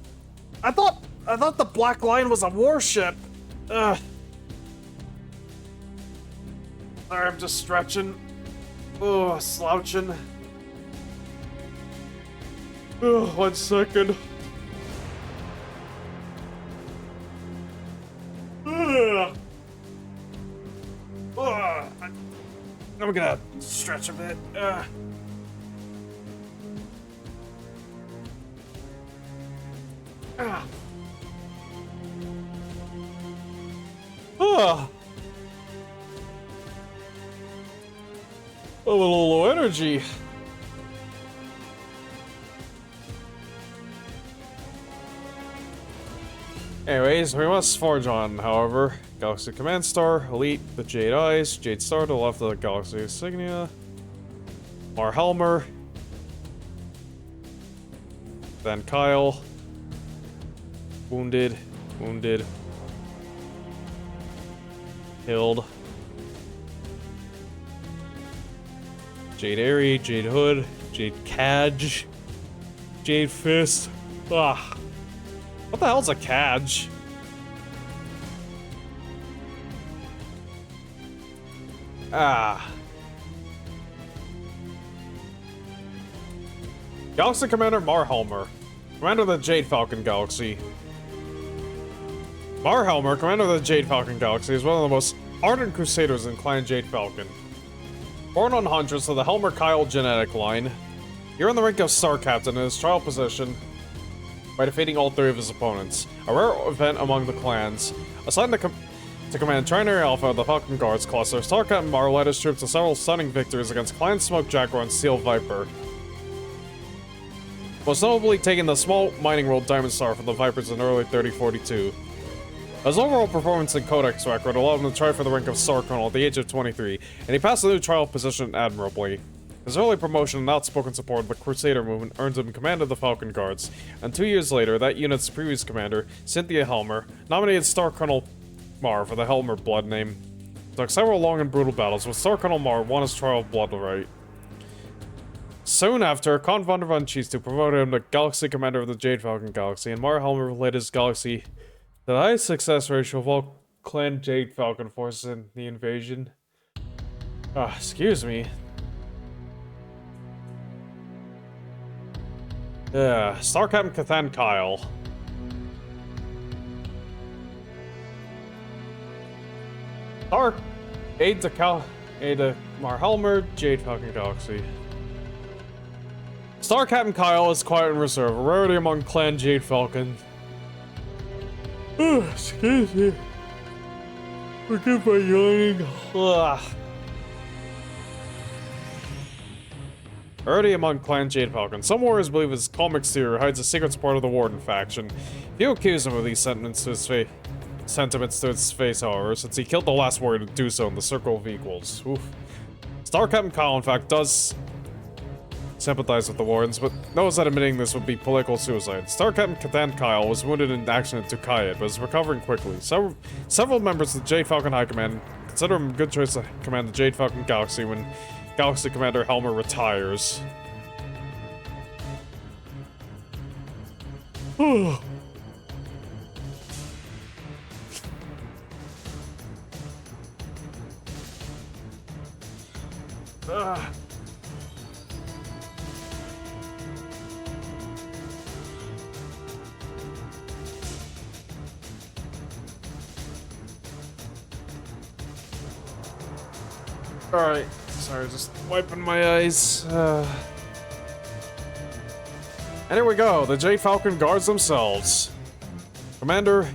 I thought the Black Line was a warship. I'm just stretching. Slouching. 1 second. I'm gonna stretch a bit. A little low energy. Anyways, we must forge on, however. Galaxy Command Star, Elite, the Jade Eyes, Jade Star to the left of the Galaxy insignia, Marhelmer, then Kyle, Wounded, Killed, Jade Airy, Jade Hood, Jade Cadge, Jade Fist. What the hell's a Cadge? Galaxy Commander Marhelmer, Commander of the Jade Falcon Galaxy. Marhelmer, Commander of the Jade Falcon Galaxy, is one of the most ardent crusaders in Clan Jade Falcon. Born on hundreds of the Helmer Kyle genetic line, he earned the rank of Star Captain in his trial position by defeating all 3 of his opponents, a rare event among the clans. Assigned to command Trinary Alpha of the Falcon Guards cluster, Star Captain Mar led his troops to several stunning victories against Clan Smoke Jaguar and Steel Viper, most notably taking the small mining world Diamond Star from the Vipers in early 3042. His overall performance and codex record allowed him to try for the rank of Star Colonel at the age of 23, and he passed the new trial position admirably. His early promotion and outspoken support of the Crusader movement earned him command of the Falcon Guards, and 2 years later, that unit's previous commander, Cynthia Helmer, nominated Star Colonel Mar for the Helmer blood name. It took several long and brutal battles, with Star Colonel Mar won his trial of blood right. Soon after, Con von der von Chistu promoted him to Galaxy Commander of the Jade Falcon Galaxy, and Mar Helmer led his galaxy to the highest success ratio of all Clan Jade Falcon forces in the invasion. Excuse me. Star Captain Cathan Kyle. Star Aide to Marhelmer, Jade Falcon Galaxy. Star Captain Kyle is quiet and reserved, a rarity among Clan Jade Falcon. Excuse me. Forgive my yawning. Ugh. Rarity among Clan Jade Falcon. Some warriors believe his calm exterior hides a secret support of the Warden faction. Few accuse him of these sentiments to his face, however, since he killed the last warrior to do so in the Circle of Equals. Oof. Star Captain Kyle, in fact, does sympathize with the Wardens, but knows that admitting this would be political suicide. Star Captain Kyle was wounded in action at Tukayet, but is recovering quickly. Several members of the Jade Falcon High Command consider him a good choice to command the Jade Falcon Galaxy when Galaxy Commander Helmer retires. Alright, sorry, just wiping my eyes. And here we go, the Jade Falcon guards themselves. Commander,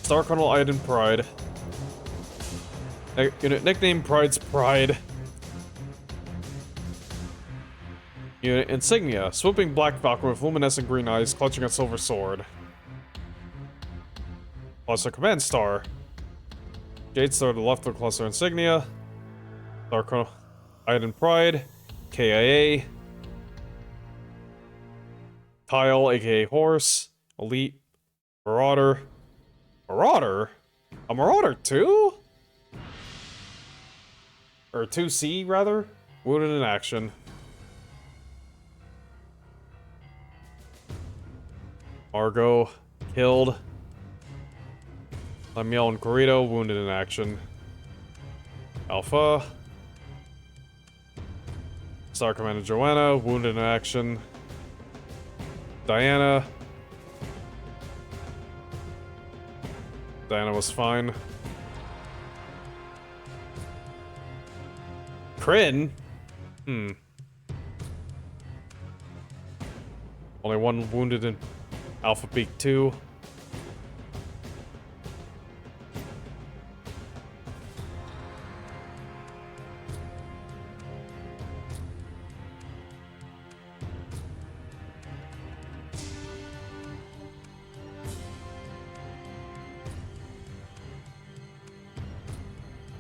Star Colonel Iden Pride. Unit nickname Pride's Pride. Unit insignia, swooping black falcon with luminescent green eyes, clutching a silver sword. Cluster command star. Jade Star to the left of the cluster insignia. Star Colonel Iden Pride. KIA. Kyle, aka Horse. Elite. Marauder. Marauder? A Marauder 2? Or 2C, rather? Wounded in action. Margot, killed. Lemuel and Corrito, wounded in action. Alpha. Star Commander Joanna, wounded in action. Diana. Diana was fine. Kryn? Only one wounded in Alpha Peak 2.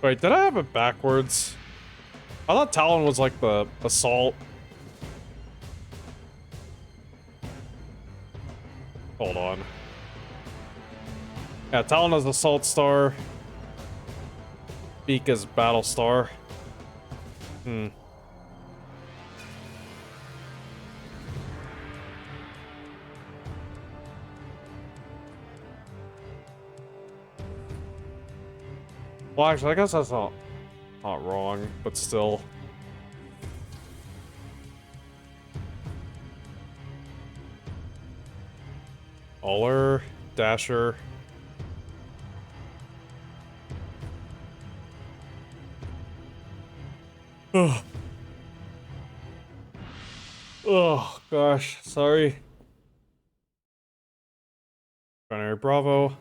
Wait, did I have it backwards? I thought Talon was like the assault. Hold on. Yeah, Talon is Assault Star. Beak is Battle Star. Well, actually, I guess that's not wrong, but still. Uller, Dasher. Ugh. Oh, gosh, sorry. Binary Bravo.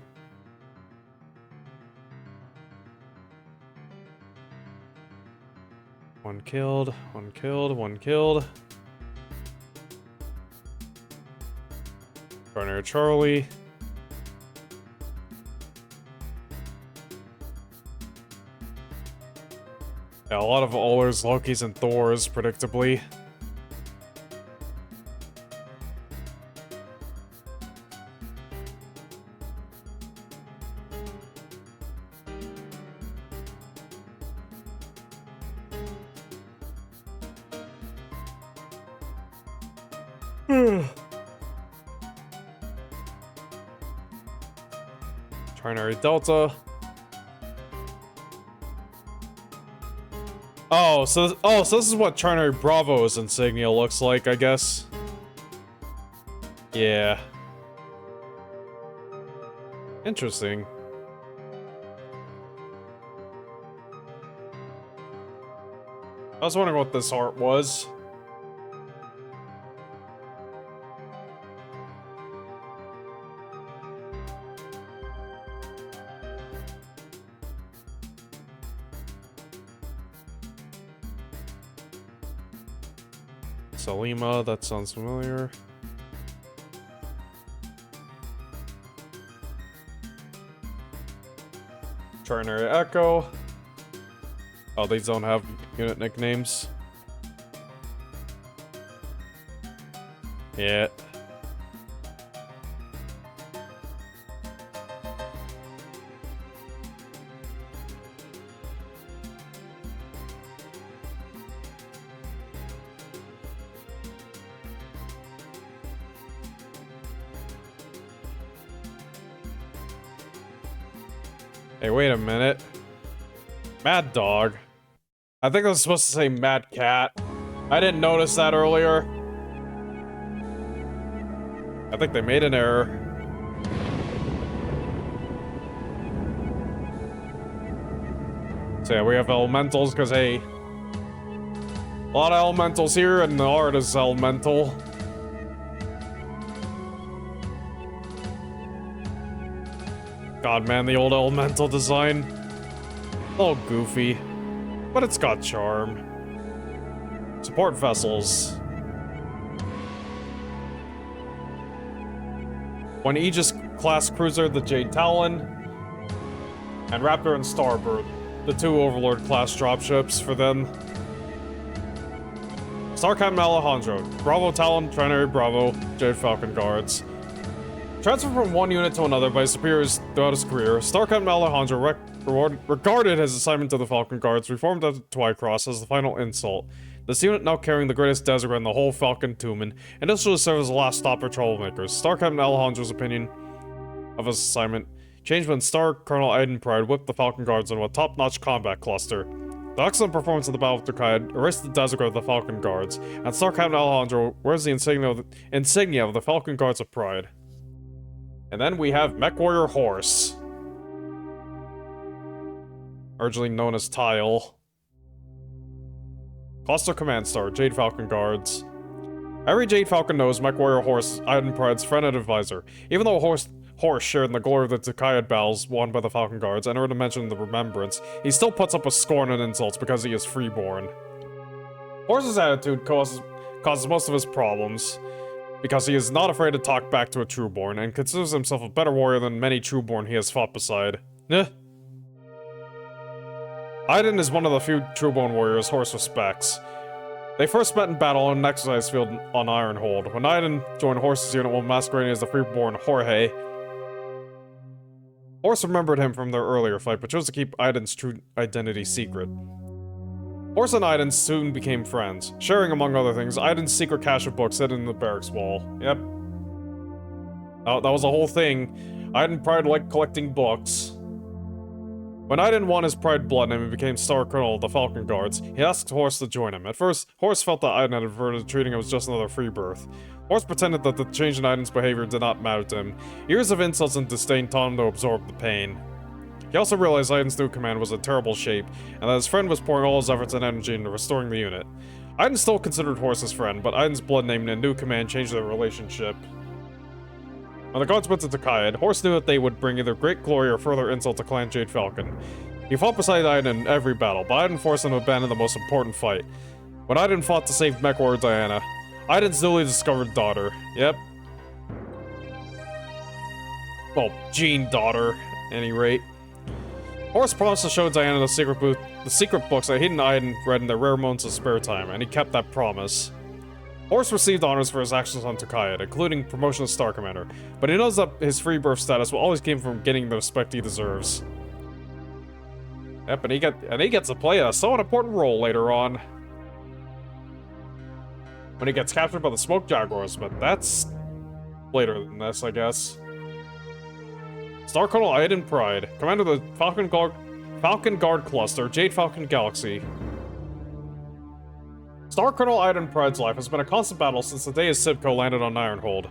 One killed, one killed, one killed. Binary Charlie. Yeah, a lot of Ullers, Lokis, and Thors, predictably. Trinary Delta. So this is what Trinary Bravo's insignia looks like, I guess. Yeah. Interesting. I was wondering what this art was. Salima, that sounds familiar. Trinary Echo. Oh, these don't have unit nicknames. Yeah. Hey, wait a minute. Mad Dog. I think I was supposed to say Mad Cat. I didn't notice that earlier. I think they made an error. So yeah, we have elementals, because hey, a lot of elementals here, and the art is elemental. God, man, the old elemental design. A little goofy, but it's got charm. Support vessels. One Aegis-class cruiser, the Jade Talon, and Raptor and Starbird, the two Overlord-class dropships for them. Star Captain Alejandro, Bravo Talon, Trinary Bravo, Jade Falcon Guards. Transferred from one unit to another by superiors throughout his career, Star Captain Alejandro regarded his assignment to the Falcon Guards, reformed at the Twycross, as the final insult. This unit, now carrying the greatest desert in the whole Falcon Tumen, initially served as the last stop for troublemakers. Star Captain Alejandro's opinion of his assignment changed when Star Colonel Aiden Pride whipped the Falcon Guards into a top-notch combat cluster. The excellent performance of the Battle of Tokayed erased the desert of the Falcon Guards, and Star Captain Alejandro wears the insignia of the Falcon Guards of Pride. And then we have Mech Warrior Horse, originally known as Tile. Cluster Command Star, Jade Falcon Guards. Every Jade Falcon knows Mech Warrior Horse is Aiden Pride's friend and advisor. Even though Horse shared in the glory of the Tokayed battles won by the Falcon Guards and earned a mention in the Remembrance, he still puts up with scorn and insults because he is freeborn. Horse's attitude causes most of his problems, because he is not afraid to talk back to a Trueborn, and considers himself a better warrior than many Trueborn he has fought beside. Aiden is one of the few Trueborn warriors Horse respects. They first met in battle on an exercise field on Ironhold, when Aiden joined Horse's unit while masquerading as the freeborn Jorge. Horse remembered him from their earlier fight, but chose to keep Aiden's true identity secret. Horse and Aiden soon became friends, sharing, among other things, Aiden's secret cache of books hidden in the barracks wall. Yep. That was a whole thing. Aiden Pride liked collecting books. When Aiden won his Pride blood name and became Star Colonel of the Falcon Guards, he asked Horse to join him. At first, Horse felt that Aiden had averted to treating him as just another free birth. Horse pretended that the change in Aiden's behavior did not matter to him. Years of insults and disdain taught him to absorb the pain. He also realized Aiden's new command was in terrible shape, and that his friend was pouring all his efforts and energy into restoring the unit. Aiden still considered Horse his friend, but Aiden's blood name and new command changed their relationship. When the guards went to Tokayed, Horse knew that they would bring either great glory or further insult to Clan Jade Falcon. He fought beside Aiden in every battle, but Aiden forced him to abandon the most important fight. When Aiden fought to save Mech Warrior Diana, Aiden's newly discovered daughter. Yep. Well, Gene daughter, at any rate. Horse promised to show Diana the secret books that he and Aiden read in their rare moments of spare time, and he kept that promise. Horse received honors for his actions on Tokayed, including promotion to Star Commander, but he knows that his free birth status will always come from getting the respect he deserves. Yep, and he gets to play a somewhat important role later on, when he gets captured by the Smoke Jaguars, but that's later than this, I guess. Star Colonel Aiden Pride, commander of the Falcon Guard Cluster, Jade Falcon Galaxy. Star Colonel Aiden Pride's life has been a constant battle since the day his Sibco landed on Ironhold.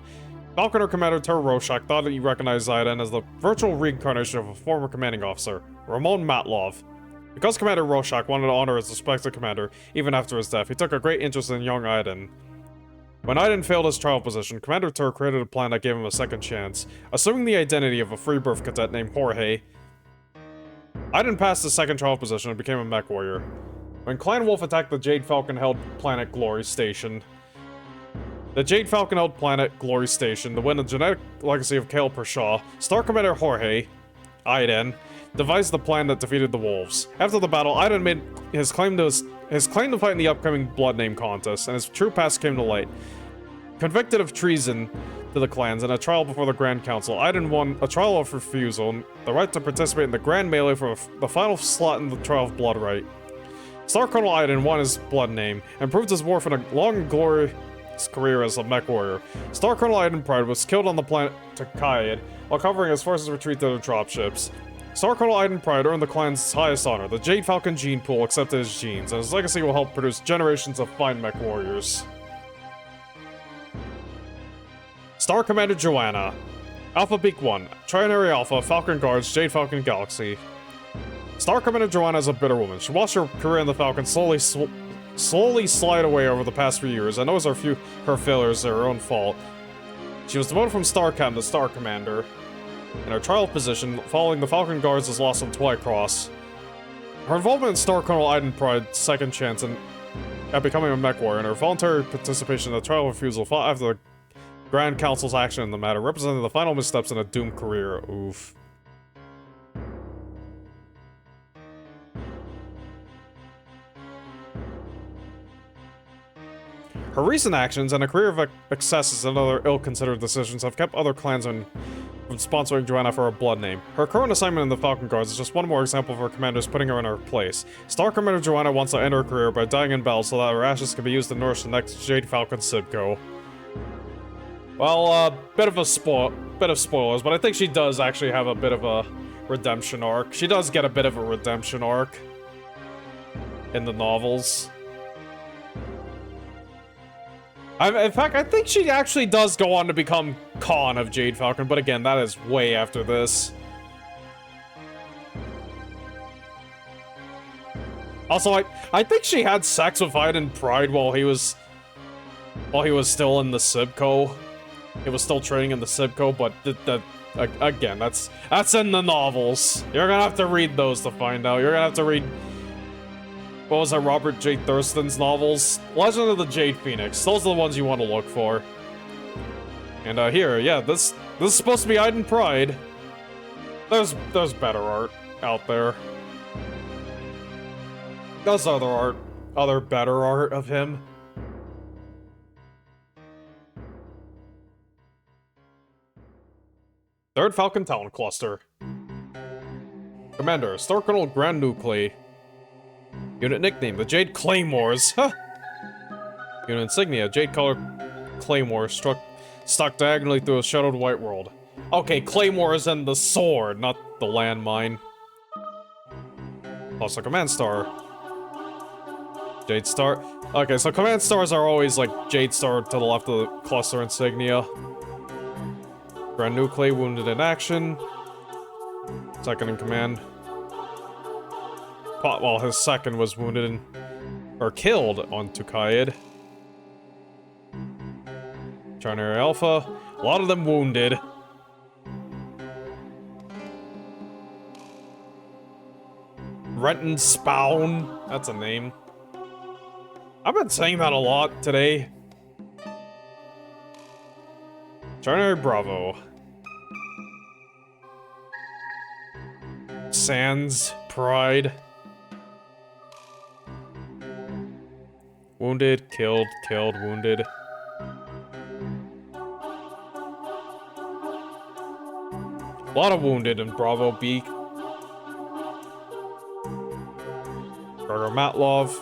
Falconer Commander Ter Rorschach thought that he recognized Aiden as the virtual reincarnation of a former commanding officer, Ramon Matlov. Because Commander Rorschach wanted to honor his respected commander, even after his death, he took a great interest in young Aiden. When Aiden failed his trial position, Commander Ter created a plan that gave him a second chance, assuming the identity of a free birth cadet named Jorge. Aiden passed his second trial position and became a mech warrior. When Clan Wolf attacked the Jade Falcon-held planet Glory Station, The Jade Falcon held planet Glory Station to win the genetic legacy of Kale Pershaw. Star Commander Jorge Aiden devised the plan that defeated the wolves. After the battle, Aiden made his claim to fight in the upcoming Blood Name contest, and his true past came to light. Convicted of treason to the clans in a trial before the Grand Council, Aiden won a trial of refusal and the right to participate in the Grand Melee for the final slot in the Trial of Blood Right. Star Colonel Aiden won his blood name and proved his worth in a long and glorious career as a mech warrior. Star Colonel Aiden Pride was killed on the planet Takayid while covering his forces' retreat to the dropships. Star Colonel Aiden Pride earned the clan's highest honor. The Jade Falcon gene pool accepted his genes, and his legacy will help produce generations of fine mech warriors. Star Commander Joanna. Alpha Beak 1. Trinary Alpha, Falcon Guards, Jade Falcon Galaxy. Star Commander Joanna is a bitter woman. She watched her career in the Falcon slowly slide away over the past few years, and knows her failures are her own fault. She was demoted from Star Captain to Star Commander. In her trial position, following the Falcon Guards is lost on Twycross. Her involvement in Star Colonel Aiden Pride's second chance at becoming a mech warrior, and her voluntary participation in the trial refusal fought after the Grand Council's action in the matter, represented the final missteps in a doomed career. Oof. Her recent actions and a career of excesses and other ill-considered decisions have kept other clansmen from sponsoring Joanna for her blood name. Her current assignment in the Falcon Guards is just one more example of her commanders putting her in her place. Star Commander Joanna wants to end her career by dying in battle so that her ashes can be used to nourish the next Jade Falcon Sourcebook. Well, bit of spoilers, but I think she does actually have a bit of a redemption arc. She does get a bit of a redemption arc in the novels. In fact, I think she actually does go on to become Khan of Jade Falcon, but again, that is way after this. Also, I think she had sex with Aiden Pride while he was still in the Sibco. He was still training in the Sibco, but again, that's in the novels. You're gonna have to read those to find out. You're gonna have to read, what was that, Robert J. Thurston's novels? Legend of the Jade Phoenix. Those are the ones you want to look for. And here, yeah, this is supposed to be Aiden Pride. There's better art out there. There's other better art of him. Third Falcon Talent Cluster. Commander, Star Colonel Grand Nuclei. Unit nickname, the Jade Claymores. Huh. Unit insignia, Jade Colored Claymore stuck diagonally through a shadowed white world. Okay, Claymore is in the sword, not the landmine. Also, Command Star. Jade Star. Okay, so Command Stars are always like Jade Star to the left of the cluster insignia. Grand Nuclei wounded in action. Second in command. While his second was wounded or killed on Takayid. Trinary Alpha, a lot of them wounded. Renton Spawn, that's a name. I've been saying that a lot today. Trinary Bravo. Sans Pride. Wounded, killed, wounded. A lot of wounded in Bravo Beak. Gregor Matlov.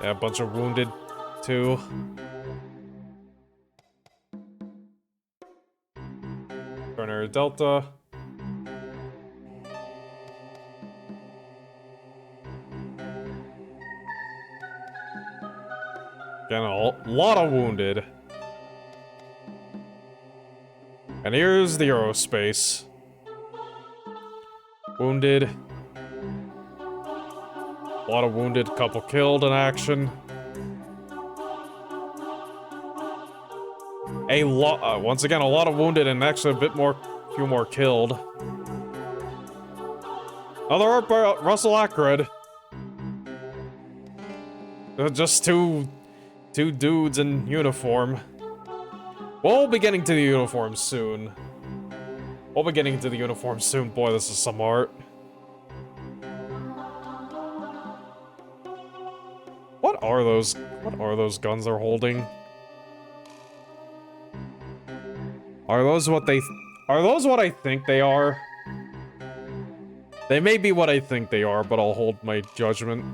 Yeah, a bunch of wounded, too. Trinary Delta. Again, a lot of wounded. And here's the aerospace. Wounded. A lot of wounded, couple killed in action. Once again, a lot of wounded and actually few more killed. Another art by Russell Ackred. They're just two dudes in uniform. We'll be getting to the uniform soon. We'll be getting to the uniform soon. Boy, this is some art. What are those guns they're holding? Are those what I think they are? They may be what I think they are, but I'll hold my judgment.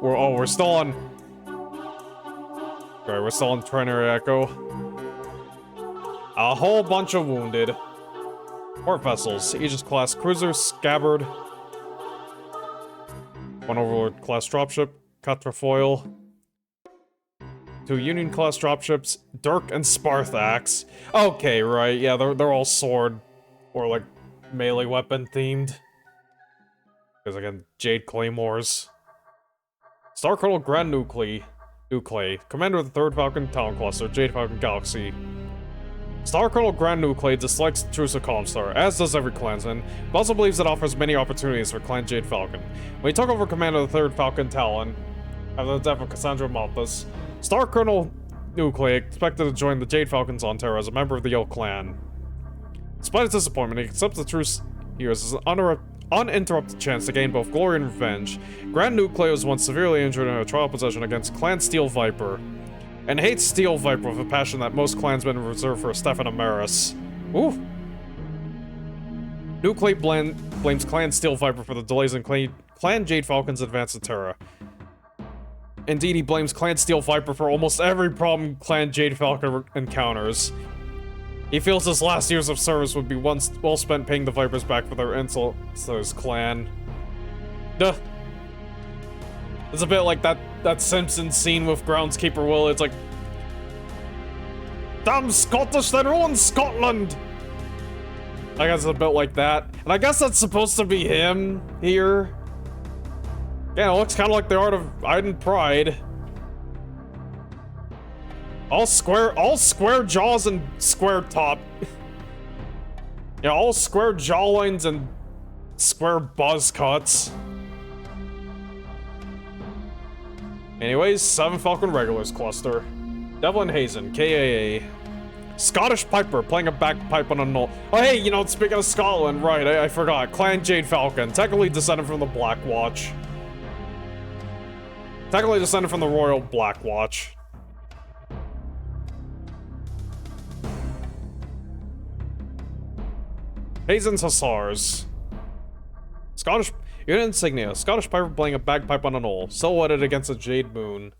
We're still on... Right, we're still on Trinary Echo. A whole bunch of wounded. Port vessels, Aegis-class cruiser, Scabbard. One Overlord-class dropship, Quatrefoil. 2 Union-class dropships, Dirk and Sparthax. Okay, right, yeah, they're all sword or like melee weapon themed. Because again, Jade Claymores. Star Colonel Grand Nuclei, commander of the 3rd Falcon Town Cluster, Jade Falcon Galaxy. Star Colonel Grand Nuclei dislikes the truce of Comstar, as does every clansman, but also believes it offers many opportunities for Clan Jade Falcon. When he took over command of the 3rd Falcon Talon, after the death of Cassandra Malthus, Star Colonel Nuclei expected to join the Jade Falcons on Terra as a member of the Yoke clan. Despite his disappointment, he accepts the truce here as an uninterrupted chance to gain both glory and revenge. Grand Nuclei was once severely injured in a trial possession against Clan Steel Viper, and hates Steel Viper with a passion that most clansmen reserve for Stefan Amaris. Ooh. Nuclei blames Clan Steel Viper for the delays in Clan Jade Falcon's advance to Terra. Indeed, he blames Clan Steel Viper for almost every problem Clan Jade Falcon encounters. He feels his last years of service would be well spent paying the Vipers back for their insults to his clan. Duh. It's a bit like that Simpsons scene with Groundskeeper Will. It's like, damn Scottish, they ruined Scotland! I guess it's a bit like that. And I guess that's supposed to be him here. Yeah, it looks kind of like the art of Iden Pride. All square jaws and square top. Yeah, all square jawlines and square buzz cuts. Anyways, 7 Falcon Regulars cluster. Devlin Hazen, KAA. Scottish Piper playing a bagpipe on a knoll. Oh hey, you know, speaking of Scotland, right, I forgot. Clan Jade Falcon, technically descended from the Black Watch. Technically descended from the Royal Black Watch. Hazen's Hussars. Scottish unit insignia. Scottish Piper playing a bagpipe on a knoll. Silhouetted against a jade moon.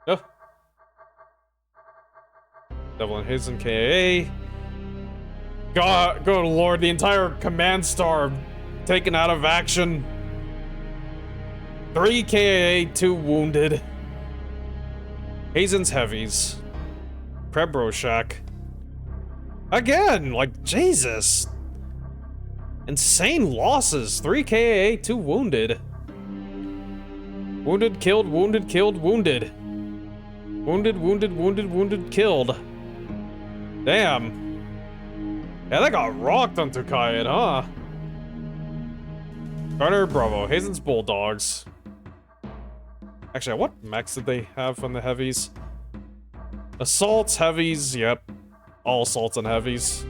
Ugh. Devlin Hazen KAA. God, good lord, the entire command star taken out of action. 3 KAA, 2 wounded. Hazen's Heavies. Krebroshak. Again, like, Jesus. Insane losses. 3 KAA, 2 wounded. Wounded, killed, wounded, killed, wounded. Wounded, wounded, wounded, wounded, killed. Damn. Yeah, that got rocked on Tukayat, huh? Garner Bravo, Hazen's Bulldogs. Actually, what mechs did they have on the heavies? Assaults, heavies, yep. All assaults and heavies.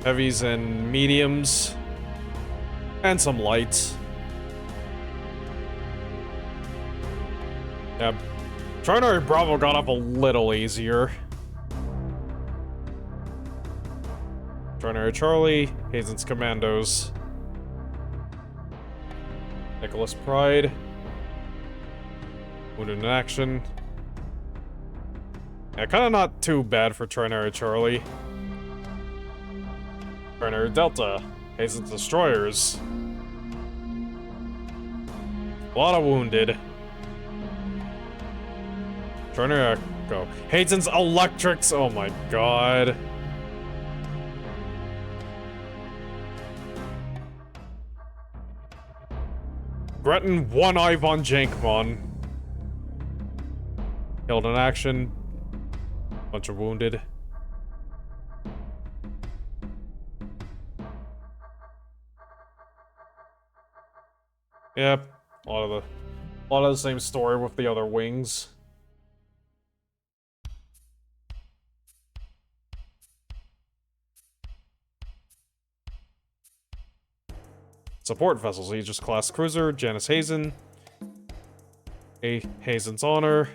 Heavies and mediums. And some lights. Yep. Trinary Bravo got up a little easier. Trinary Charlie, Hazen's Commandos. Nicholas Pride. Wounded in action. Yeah, kinda not too bad for Trinary Charlie. Trinary Delta, Hazen's Destroyers. A lot of wounded. Trinary Echo. Hazen's Electrics, oh my god. Gretton, 1 Ivan Jankmon. Killed in action. Bunch of wounded. Yep, a lot of the same story with the other wings. Support vessels: Aegis class cruiser, Janice Hazen, A. Hazen's Honor,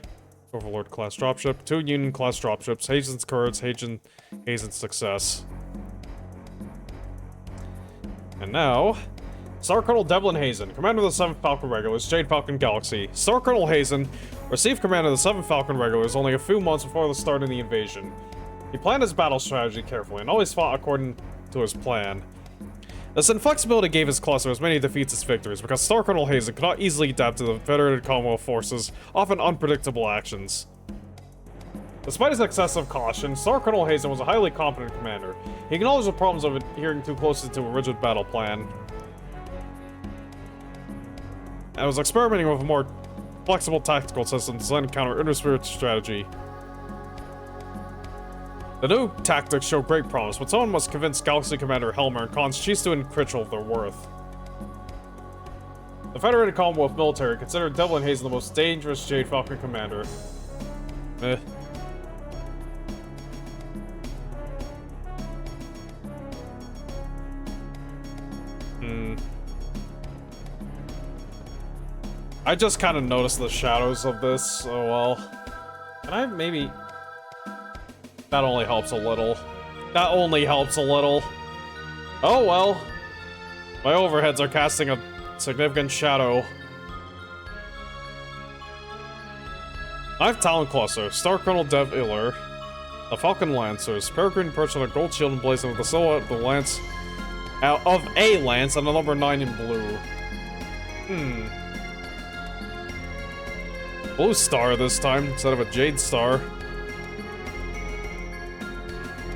Overlord class dropship, 2 Union class dropships, Hazen's Courage, Hazen's Success. And now, Star Colonel Devlin Hazen, commander of the 7th Falcon Regulars, Jade Falcon Galaxy. Star Colonel Hazen received command of the 7th Falcon Regulars only a few months before the start of the invasion. He planned his battle strategy carefully and always fought according to his plan. This inflexibility gave his cluster as many defeats as victories, because Star Colonel Hazen could not easily adapt to the Federated Commonwealth forces' often unpredictable actions. Despite his excessive caution, Star Colonel Hazen was a highly competent commander. He acknowledged the problems of adhering too closely to a rigid battle plan, and was experimenting with a more flexible tactical system designed to counter inter-spirit strategy. The new tactics show great promise, but someone must convince Galaxy Commander Helmer and Khan's chiefs to Critchell of their worth. The Federated Commonwealth military considered Devlin Hazen the most dangerous Jade Falcon commander. I just kind of noticed the shadows of this, oh well. Can I maybe... That only helps a little. That only helps a little. Oh well. My overheads are casting a significant shadow. Knife Talon Cluster, Star Colonel Dev Iller, the Falcon Lancers, Peregrine perched on a gold shield emblazoned with the silhouette of the lance, of a lance and the number 9 in blue. Blue star this time, instead of a jade star.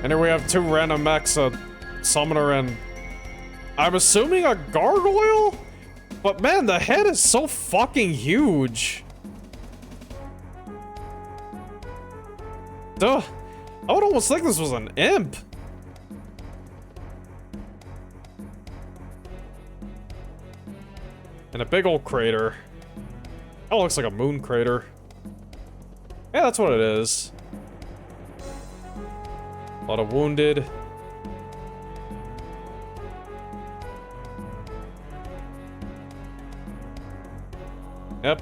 And here we have 2 random mechs, a summoner and... I'm assuming a gargoyle? But man, the head is so fucking huge. Duh. I would almost think this was an imp. And a big old crater. That looks like a moon crater. Yeah, that's what it is. A lot of wounded. Yep,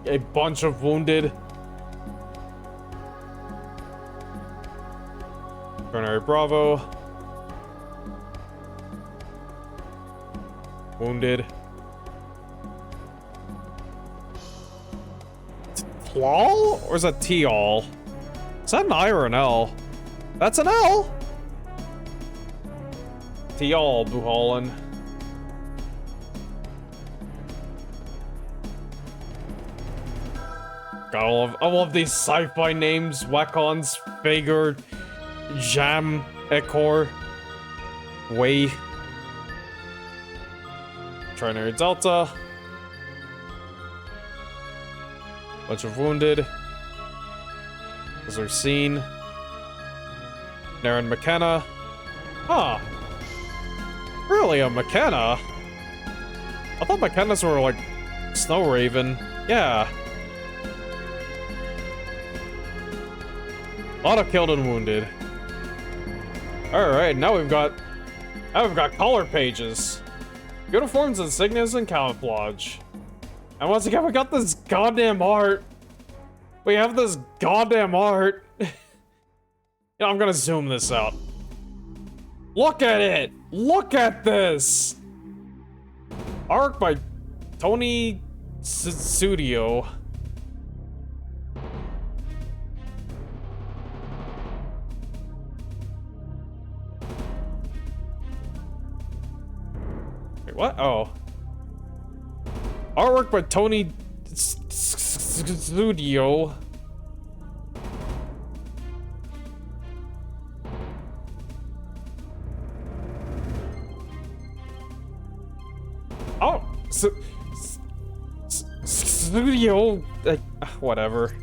a bunch of wounded. Coronary Bravo. Wounded. Tlal? Or is that T-all? Is that an I or an L? That's an L! T-all, Buholin. God, I love these sci-fi names. Wakons, Fager, Jam, Ekor, Wei. Trinary Delta. Bunch of wounded. Those are seen. Naren McKenna. Huh. Really, a McKenna? I thought McKennas were like Snow Raven. Yeah. A lot of killed and wounded. Alright, now we've got color pages. Uniforms, insignias, and camouflage. And once again, we got this goddamn art. We have this goddamn art. Yeah, I'm gonna zoom this out. Look at it! Look at this! Art by Tony Studio. Wait, what? Oh. Artwork by Tony Studio. Oh, studio, whatever.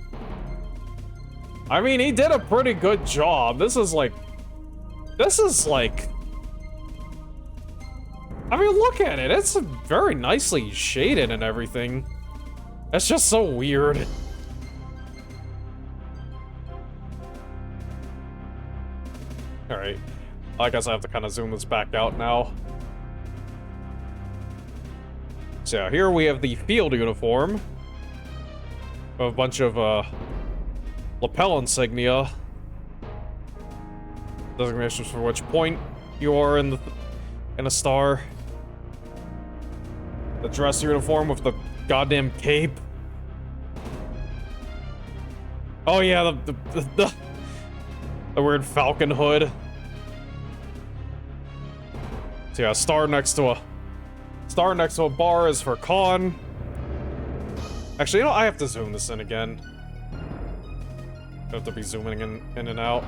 I mean, he did a pretty good job. This is like... I mean, look at it. It's very nicely shaded and everything. It's just so weird. Alright. I guess I have to kind of zoom this back out now. So yeah, here we have the field uniform. A bunch of, lapel insignia. Designations for which point you are in a star. The dress uniform with the goddamn cape. Oh yeah, the weird falcon hood. So yeah, star next to a bar is for con. Actually, you know, I have to zoom this in again. I have to be zooming in and out.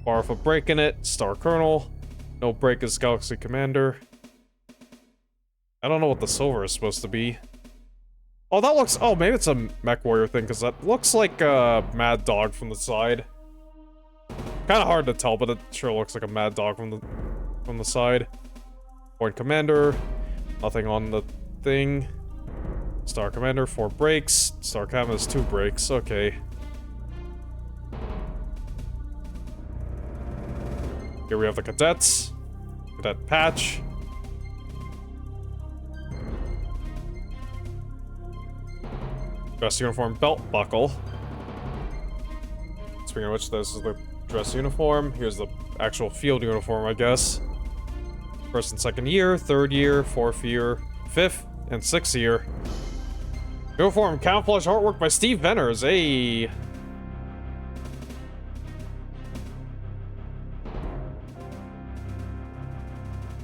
Bar for break in it, Star Colonel. No break is Galaxy Commander. I don't know what the silver is supposed to be. Oh, that looks... Oh, maybe it's a Mech Warrior thing, because that looks like a Mad Dog from the side. Kind of hard to tell, but it sure looks like a Mad Dog from the side. Point Commander. Nothing on the thing. Star Commander, 4 breaks. Star Cam has 2 breaks. Okay. Here we have the cadets. Cadet patch. Dress uniform belt buckle. Speaking of which, this is the dress uniform. Here's the actual field uniform, I guess. First and second year, third year, fourth year, fifth, and sixth year. Uniform camouflage artwork by Steve Venners. Hey.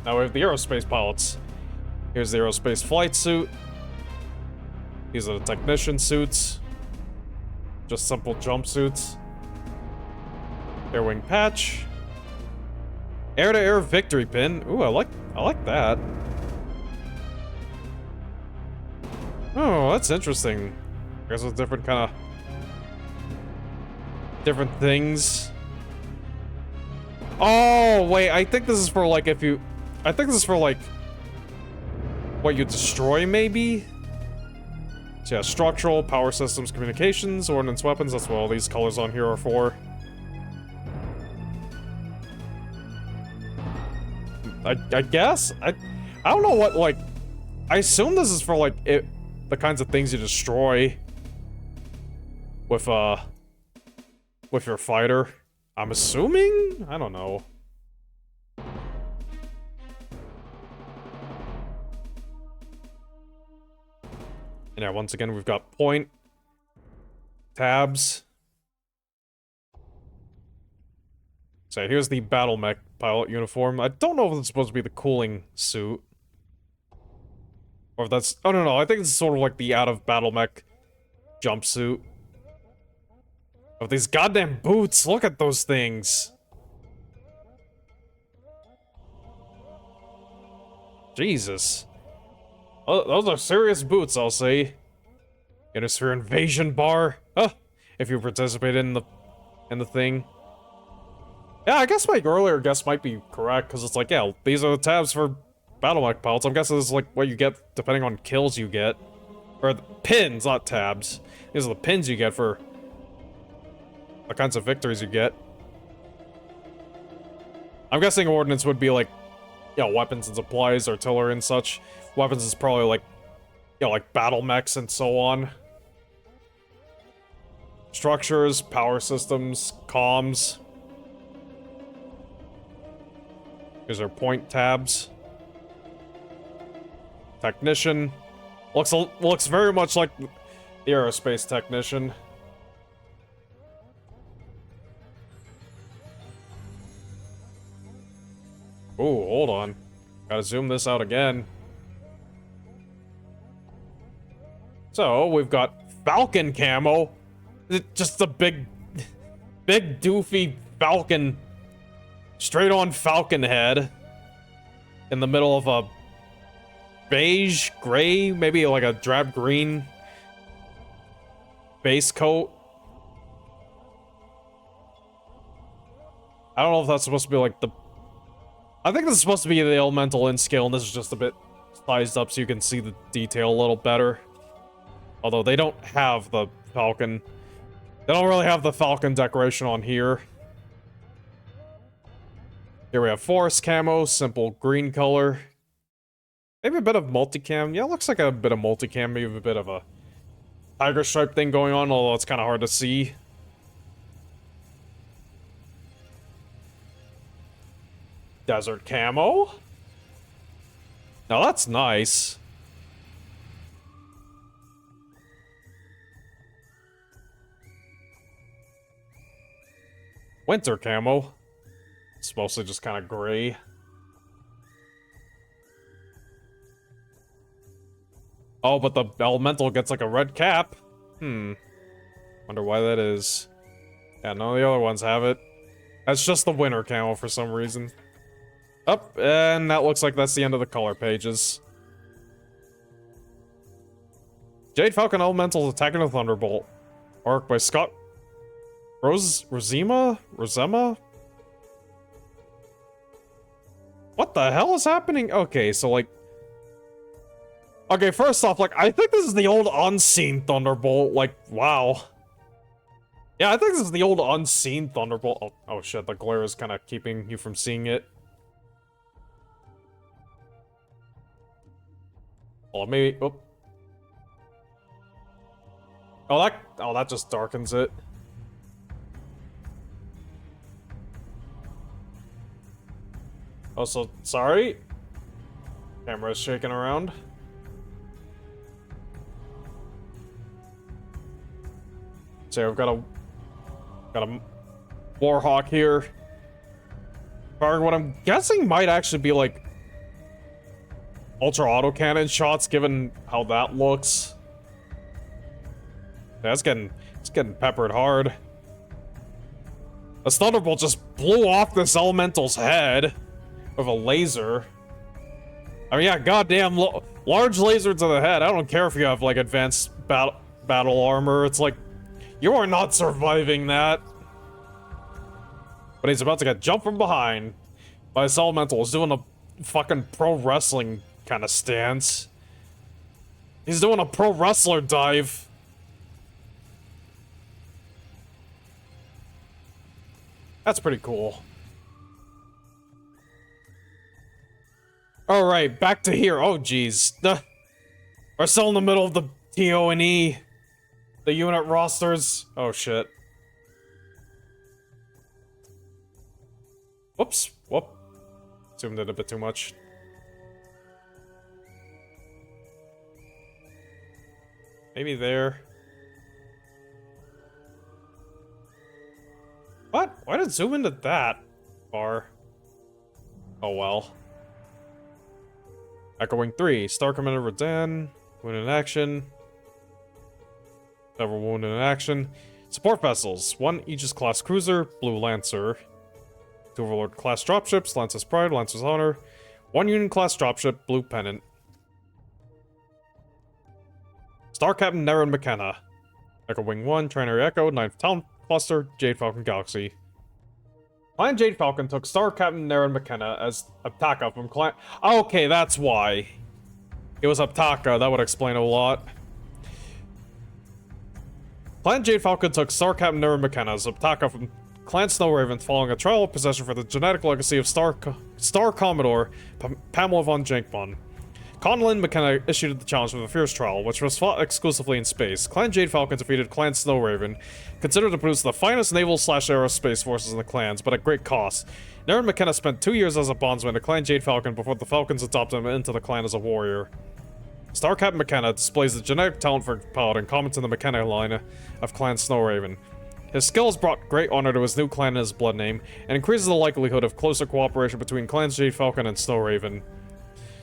Now we have the aerospace pilots. Here's the aerospace flight suit. These are the technician suits. Just simple jumpsuits. Air wing patch. Air-to-air victory pin. Ooh, I like that. Oh, that's interesting. I guess it's different kind of... different things. Oh, wait, I think this is for, like, if you... I think this is for, like... what you destroy, maybe? So yeah, structural, power systems, communications, ordnance weapons, that's what all these colors on here are for. I guess? I don't know what, like... I assume this is for, like, the kinds of things you destroy with your fighter. I'm assuming? I don't know. And yeah, once again, we've got point, tabs. So here's the battle mech pilot uniform. I don't know if it's supposed to be the cooling suit. Or if that's... Oh, no, I think it's sort of like the out of battle mech jumpsuit. Of these goddamn boots, look at those things. Jesus. Oh, those are serious boots, I'll say. Inosphere invasion bar. Huh. If you participate in the thing. Yeah, I guess my earlier guess might be correct, because it's like, yeah, these are the tabs for battle mech pilots. I'm guessing this is like what you get depending on kills you get. Or the pins, not tabs. These are the pins you get for the kinds of victories you get. I'm guessing ordnance would be like, you know, weapons and supplies, artillery and such. Weapons is probably like, you know, like battle mechs and so on. Structures, power systems, comms. Here's our point tabs. Technician. Looks very much like the aerospace technician. Ooh, hold on. Gotta zoom this out again. So, we've got Falcon camo. Just a big doofy Falcon Straight on Falcon head. In the middle of a beige, gray, maybe like a drab green base coat. I don't know if that's supposed to be like the... I think this is supposed to be the elemental in scale, and this is just a bit sized up so you can see the detail a little better. Although they don't have the Falcon. They don't really have the Falcon decoration on here. Here we have forest camo, simple green color. Maybe a bit of multicam. Yeah, it looks like a bit of multicam, maybe a bit of a tiger stripe thing going on, although it's kind of hard to see. Desert camo. Now that's nice. Winter camo. It's mostly just kind of gray. Oh, but the elemental gets like a red cap. Wonder why that is. Yeah, none of the other ones have it. That's just the winter camo for some reason. Up, and that looks like that's the end of the color pages. Jade Falcon Elementals attacking a Thunderbolt. Arc by Scott Rosema? What the hell is happening? Okay, so like... Okay, first off, like, I think this is the old Unseen Thunderbolt. Like, wow. Yeah, I think this is the old Unseen Thunderbolt. Oh shit, the glare is kind of keeping you from seeing it. Oh, maybe... Oh. Oh, that just darkens it. Oh, so, sorry. Camera's shaking around. So I've got a Warhawk here. Firing what I'm guessing might actually be like ultra autocannon shots, given how that looks. Yeah, it's getting peppered hard. This Thunderbolt just blew off this elemental's head with a laser. I mean, yeah, goddamn large laser to the head. I don't care if you have like advanced battle armor. It's like, you are not surviving that. But he's about to get jumped from behind by this elemental. He's doing a fucking pro wrestling kind of stance. He's doing a pro wrestler dive. That's pretty cool. Alright, back to here. Oh, jeez. We're still in the middle of the TO&E. The unit rosters. Oh, shit. Whoops. Whoop. Zoomed in a bit too much. Maybe there. What? Why did it zoom into that far? Oh, well. Echoing 3. Star Commander Radan. Wounded in action. Several wounded in action. Support vessels. 1 Aegis class cruiser. Blue Lancer. 2 Overlord class dropships. Lancer's Pride. Lancer's Honor. 1 Union class dropship. Blue Pennant. Star Captain Naren McKenna. Echo Wing 1. Trinary Echo. 9th Town Cluster. Jade Falcon Galaxy. Clan Jade Falcon took Star Captain Naren McKenna as Aptaka from Clan... Okay, that's why. It was Aptaka. That would explain a lot. Clan Jade Falcon took Star Captain Naren McKenna as Aptaka from Clan Snow Raven following a trial of possession for the genetic legacy of Star Commodore Pamela von Jankbon. Conlin McKenna issued the challenge for the Fierce Trial, which was fought exclusively in space. Clan Jade Falcon defeated Clan Snow Raven, considered to produce the finest naval/aerospace forces in the clans, but at great cost. Naren McKenna spent 2 years as a bondsman to Clan Jade Falcon before the Falcons adopted him into the clan as a warrior. Star Captain McKenna displays the genetic talent for Paladin common to the McKenna line of Clan Snow Raven. His skills brought great honor to his new clan and his blood name, and increases the likelihood of closer cooperation between Clans Jade Falcon and Snow Raven.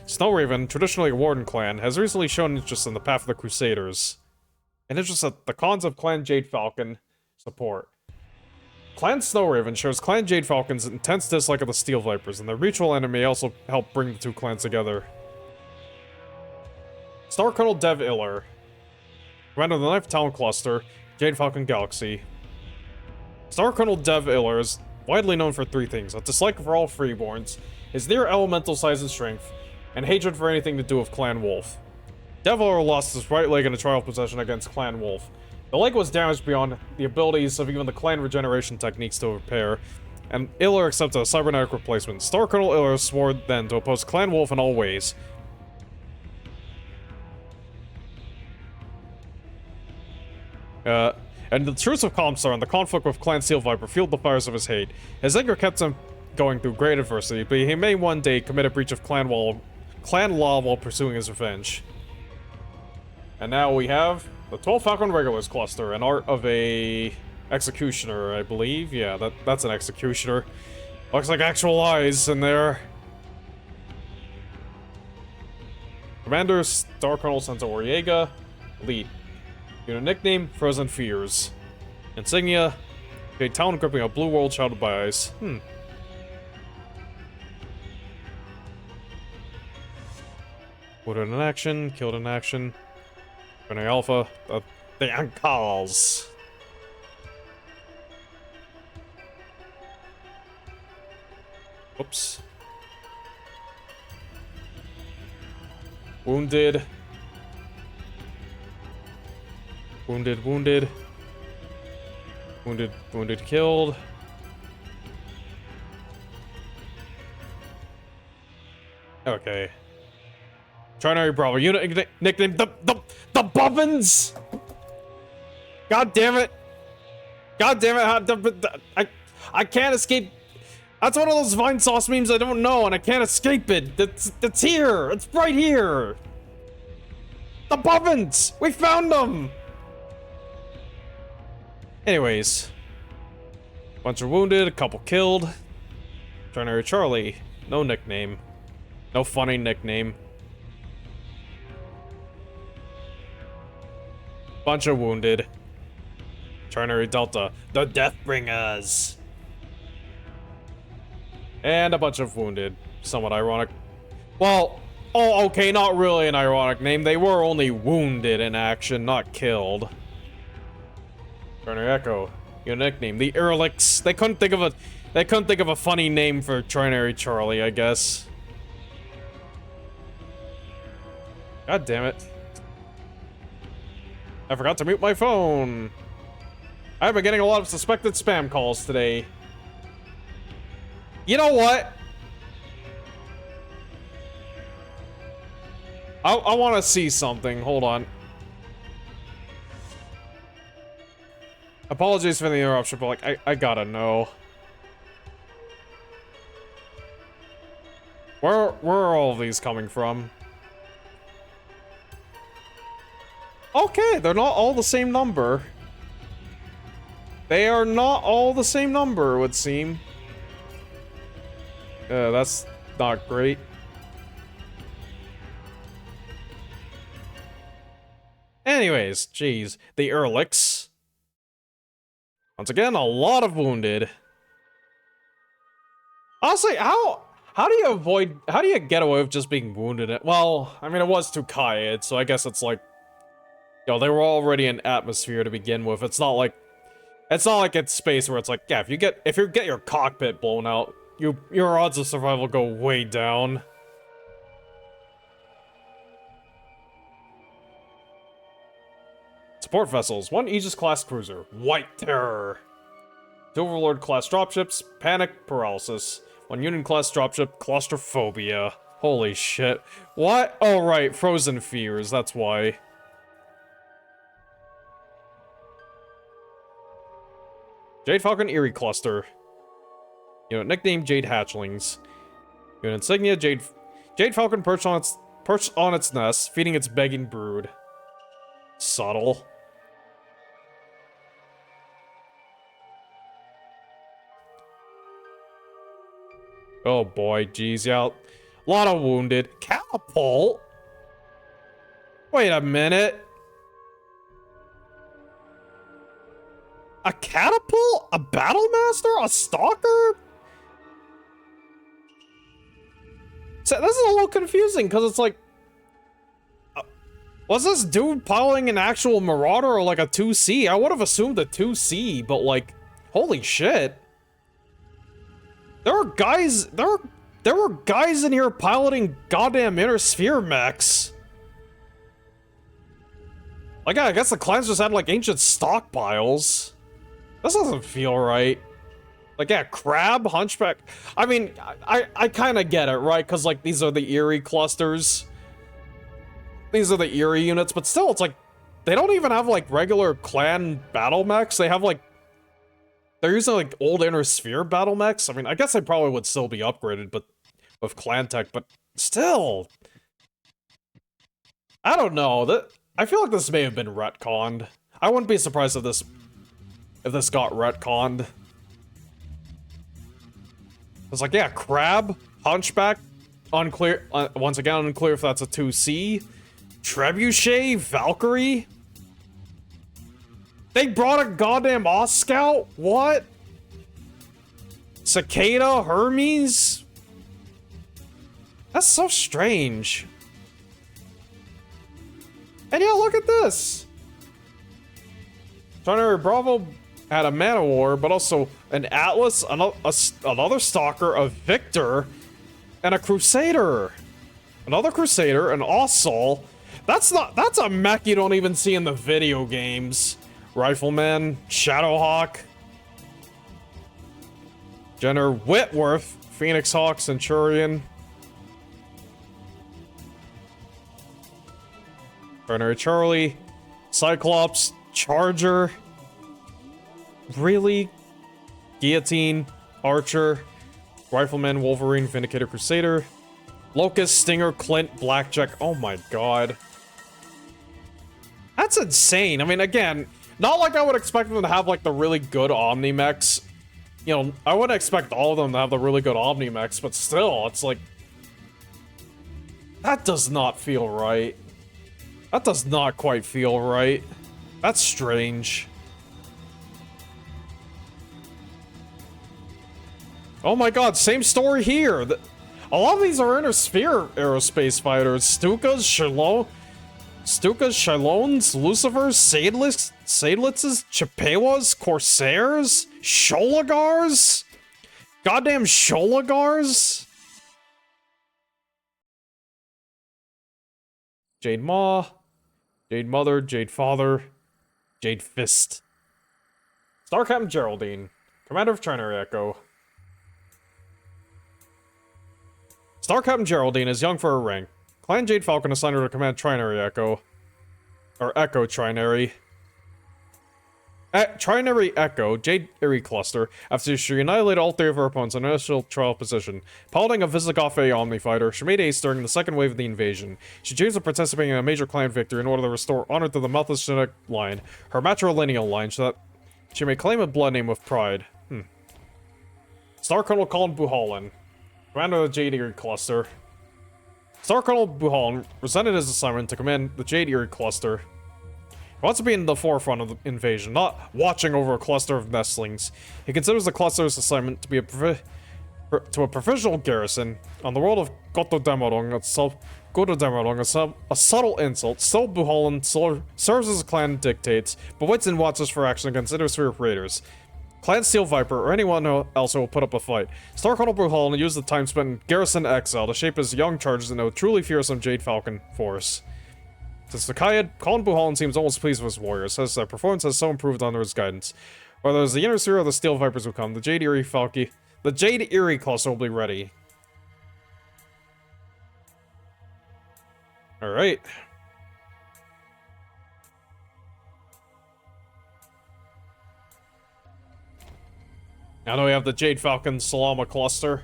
Snow Raven, traditionally a warden clan, has recently shown interest in the path of the Crusaders. An interest that the cons of Clan Jade Falcon support. Clan Snow Raven shares Clan Jade Falcon's intense dislike of the Steel Vipers, and their mutual enemy also helped bring the two clans together. Star Colonel Dev Iller, commander of the 9th Town Cluster, Jade Falcon Galaxy. Star Colonel Dev Iller is widely known for three things: a dislike for all freeborns, his near elemental size and strength, and hatred for anything to do with Clan Wolf. Dev Iller lost his right leg in a trial possession against Clan Wolf. The leg was damaged beyond the abilities of even the clan regeneration techniques to repair, and Iller accepted a cybernetic replacement. Star Colonel Iller swore then to oppose Clan Wolf in all ways. And the Truce of Comstar and the conflict with Clan Steel Viper fueled the fires of his hate. His anger kept him going through great adversity, but he may one day commit a breach of clan law while pursuing his revenge. And now we have the 12 Falcon Regulars Cluster, an art of a executioner, I believe. Yeah, that's an executioner. Looks like actual eyes in there. Commander Star Colonel Santa Oriega. Elite. Unit nickname, Frozen Fears. Insignia, a town gripping a blue world shrouded by ice. Wounded in action, killed in action. Winning Alpha, the Ankals. Oops. Wounded. Wounded, wounded. Wounded, wounded, killed. Okay. Trinary Bravo. Unit nickname the Bobbins! God damn it! God damn it! I can't escape. That's one of those Vine Sauce memes I don't know, and I can't escape it. It's here. It's right here. The Bobbins! We found them! Anyways. Bunch of wounded, a couple killed. Trinary Charlie. No nickname. No funny nickname. Bunch of wounded. Trinary Delta. The Deathbringers. And a bunch of wounded. Somewhat ironic. Well, oh, okay, not really an ironic name. They were only wounded in action, not killed. Trinary Echo. Your nickname, the Ehrlichs. They couldn't think of a funny name for Trinary Charlie, I guess. God damn it. I forgot to mute my phone. I've been getting a lot of suspected spam calls today. You know what? I want to see something. Hold on. Apologies for the interruption, but like, I gotta know. Where are all of these coming from? Okay, they're not all the same number. They are not all the same number, it would seem. That's not great. Anyways, geez. The Ehrlichs. Once again, a lot of wounded. Honestly, how do you get away with just being wounded? Well, I mean, it was Tukayed, so I guess it's like, you know, they were already in atmosphere to begin with. It's not like it's space where it's like, yeah, if you get your cockpit blown out, your odds of survival go way down. Support vessels. 1 Aegis-class cruiser. White Terror. 2 Overlord-class dropships. Panic Paralysis. 1 Union-class dropship. Claustrophobia. Holy shit. What? Oh, right. Frozen Fears. That's why. Jade Falcon Eerie Cluster. Unit nickname Jade Hatchlings. Unit insignia Jade Falcon perched on its nest, feeding its begging brood. Subtle. Oh boy, geez, yeah. A lot of wounded. Catapult? Wait a minute. A catapult? A battle master? A stalker? So this is a little confusing because it's like, was this dude piloting an actual Marauder or like a 2C? I would have assumed a 2C, but like, holy shit. There were guys in here piloting goddamn Inner Sphere mechs. Like, I guess the clans just had like ancient stockpiles. This doesn't feel right. Like, yeah, Crab, Hunchback. I mean, I kind of get it, right? Because, like, these are the Eerie clusters. These are the Eerie units, but still, it's like, they don't even have, like, regular clan battle mechs. They have, like, they're using, like, old Inner Sphere battle mechs. I mean, I guess they probably would still be upgraded, but with clan tech, but still. I don't know. I feel like this may have been retconned. I wouldn't be surprised if this got retconned. It's like, yeah, Crab, Hunchback, unclear, once again, unclear if that's a 2C. Trebuchet, Valkyrie? They brought a goddamn Oscout? What? Cicada, Hermes? That's so strange. And yeah, look at this! Trinary Bravo had a Man of War, but also an Atlas, another Stalker, a Victor, and a Crusader. Another Crusader, an Ossol. That's a mech you don't even see in the video games. Rifleman, Shadowhawk. Jenner Whitworth, Phoenix Hawk, Centurion. Trinary Charlie, Cyclops, Charger. Really? Guillotine, Archer, Rifleman, Wolverine, Vindicator, Crusader, Locust, Stinger, Clint, Blackjack. Oh my god. That's insane. I mean, again, not like I would expect them to have, like, the really good Omni-Mechs. You know, I wouldn't expect all of them to have the really good Omni-Mechs, but still, it's like... That does not feel right. That does not quite feel right. That's strange. Oh my god, same story here. A lot of these are Inner Sphere aerospace fighters. Stukas, Shilones, Lucifers, Sadelitzes, Chippewas, Corsairs, Sholagars? Goddamn Sholagars? Jade Maw, Jade Mother, Jade Father, Jade Fist. Star Captain Geraldine, Commander of Trinary Echo. Star Captain Geraldine is young for her rank. Clan Jade Falcon assigned her to command Trinary Echo. Or Echo Trinary. Trinary Echo, Jade Eerie Cluster, after she annihilated all three of her opponents in initial trial position. Piloting a Visigoth Omni Fighter, she made ace during the second wave of the invasion. She chose to participate in a major clan victory in order to restore honor to the Melchizedek line, her matrilineal line, so that she may claim a blood name with pride. Star Colonel Colin Buholin, commander of the Jade Eerie Cluster. Star Colonel Buholin resented his assignment to command the Jade Eerie Cluster. He wants to be in the forefront of the invasion, not watching over a cluster of nestlings. He considers the cluster's assignment to be a provisional garrison on the world of Gotodemarong itself. A subtle insult. Still, Buholin serves as a clan dictates, but waits and watches for action against Inner Sphere raiders. Clan Steel Viper, or anyone else who will put up a fight. Star Colonel Buholin used the time spent in Garrison Exile to shape his young charges into a truly fearsome Jade Falcon force. Since the Kayad, Colin Buholin seems almost pleased with his warriors, says their performance has so improved under his guidance. Whether it's the Inner Sphere or the Steel Vipers who come, the Jade Eerie cluster will be ready. Alright. Now that we have the Jade Falcon Salama cluster.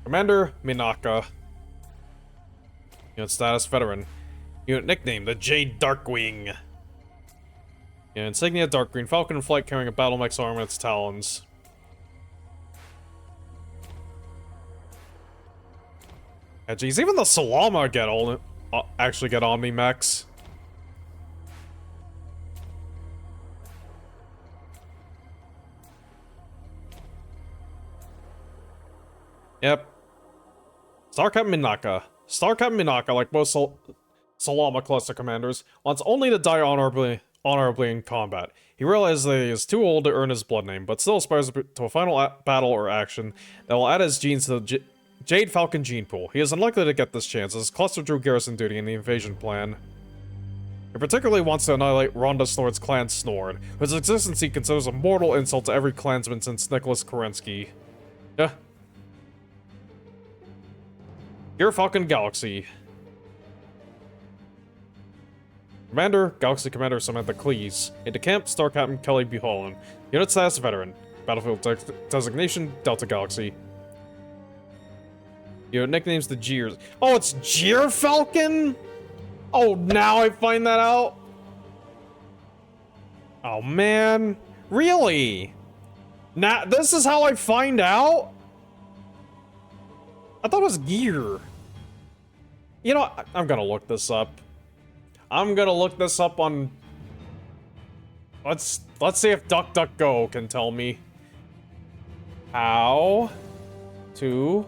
Commander Minaka. Unit status veteran. Unit nickname the Jade Darkwing. Unit insignia dark green falcon in flight carrying a battle mech's arm in its talons. Yeah, geez, even the Salama actually get Omni mechs. Yep. Star Captain Minaka. Star Captain Minaka, like most Salama cluster commanders, wants only to die honorably in combat. He realizes that he is too old to earn his blood name, but still aspires to a final battle or action that will add his genes to the Jade Falcon gene pool. He is unlikely to get this chance, as cluster drew garrison duty in the invasion plan. He particularly wants to annihilate Rhonda Snored's clan Snord, whose existence he considers a mortal insult to every clansman since Nicholas Kerensky. Dear Falcon Galaxy. Commander, Galaxy Commander Samantha Cleese. Into camp, Star Captain Kelly Buholland. Unit status, Veteran. Battlefield designation, Delta Galaxy. Unit nicknames, the Jeers. Oh, it's Jade Falcon? Oh, now I find that out? Oh, man. Really? Now, this is how I find out? I thought it was Gear. You know, I'm gonna look this up. I'm gonna look this up on... Let's see if DuckDuckGo can tell me. How to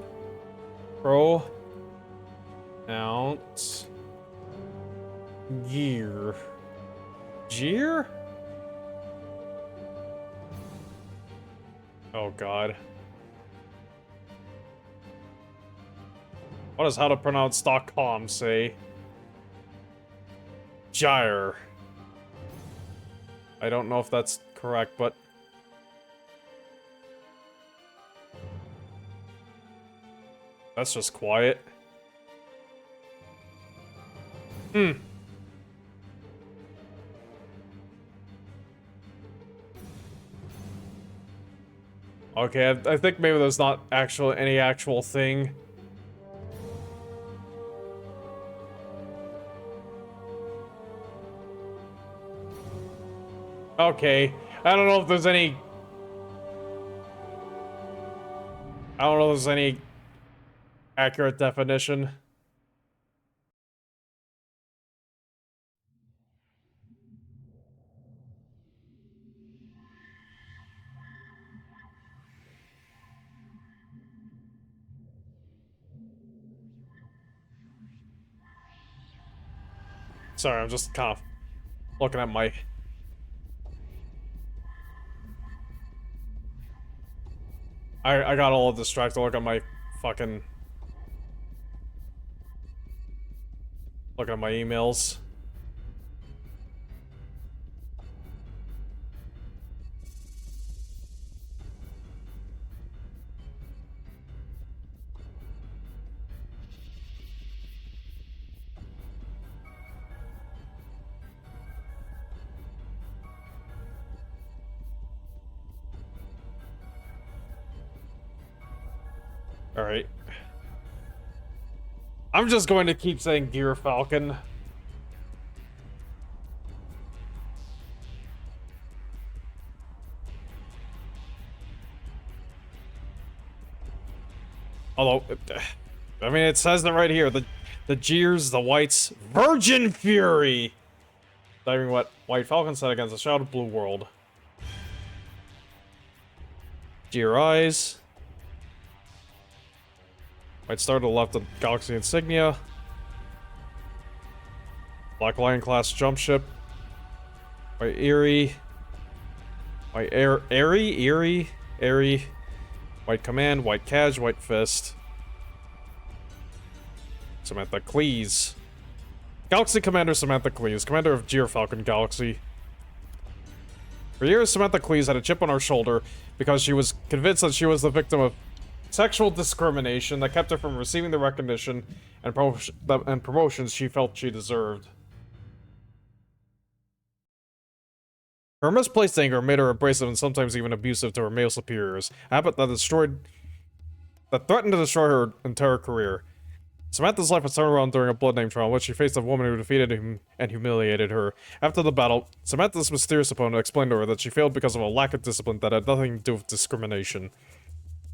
pronounce Gear. Gear? Oh god. What does how to pronounce.com say? Gyre. I don't know if that's correct, but... That's just quiet. Okay, I think maybe there's not any actual thing. Okay, I don't know if there's any... I don't know if there's any accurate definition. Sorry, I'm just kind of looking at my... I got all distracted looking at my fucking... Looking at my emails. Alright. I'm just going to keep saying Gear Falcon. Although, I mean, it says that right here. The Jeers, the Whites, Virgin Fury! Diving what White Falcon said against a shrouded blue world. Jeer Eyes. White Star to the left of Galaxy Insignia. Black Lion class jump ship. White Eerie. White Eerie. White Command, White Kaj, White Fist. Samantha Cleese. Galaxy Commander Samantha Cleese, commander of Jade Falcon Galaxy. For years, Samantha Cleese had a chip on her shoulder because she was convinced that she was the victim of sexual discrimination that kept her from receiving the recognition and promotions she felt she deserved. Her misplaced anger made her abrasive and sometimes even abusive to her male superiors, a habit that threatened to destroy her entire career. Samantha's life was turned around during a blood name trial in which she faced a woman who defeated him and humiliated her. After the battle, Samantha's mysterious opponent explained to her that she failed because of a lack of discipline that had nothing to do with discrimination.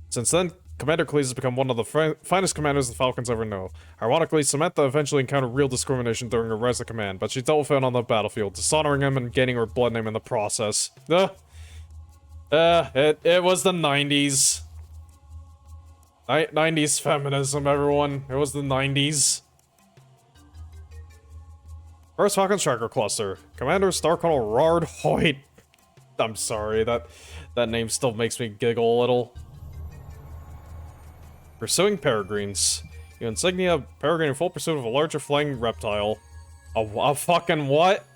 Since then, Commander Cleese has become one of the finest commanders the Falcons ever know. Ironically, Samantha eventually encountered real discrimination during her rise to command, but she dealt with it on the battlefield, dishonoring him and gaining her blood name in the process. It was the 90s. 90s feminism, everyone. It was the 90s. First Falcon Striker Cluster. Commander Star Colonel Rard Hoyt. I'm sorry, that name still makes me giggle a little. Pursuing Peregrines. You insignia Peregrine in full pursuit of a larger flying reptile. A fucking what?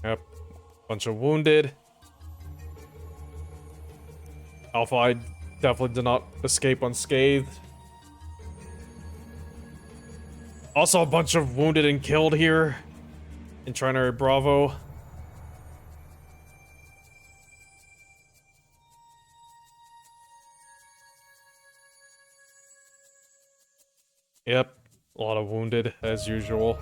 Yep. Bunch of wounded. Alpha, I definitely did not escape unscathed. Also a bunch of wounded and killed here in Trinary Bravo. Yep, a lot of wounded as usual.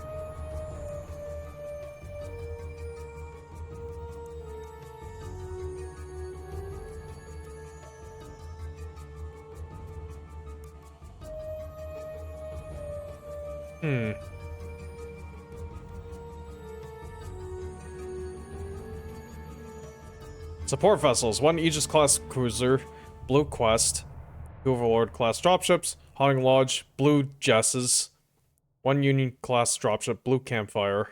Support vessels. 1 Aegis-class cruiser, Blue Quest. 2 Overlord-class dropships, Haunting Lodge, Blue Jesses. 1 Union-class dropship, Blue Campfire.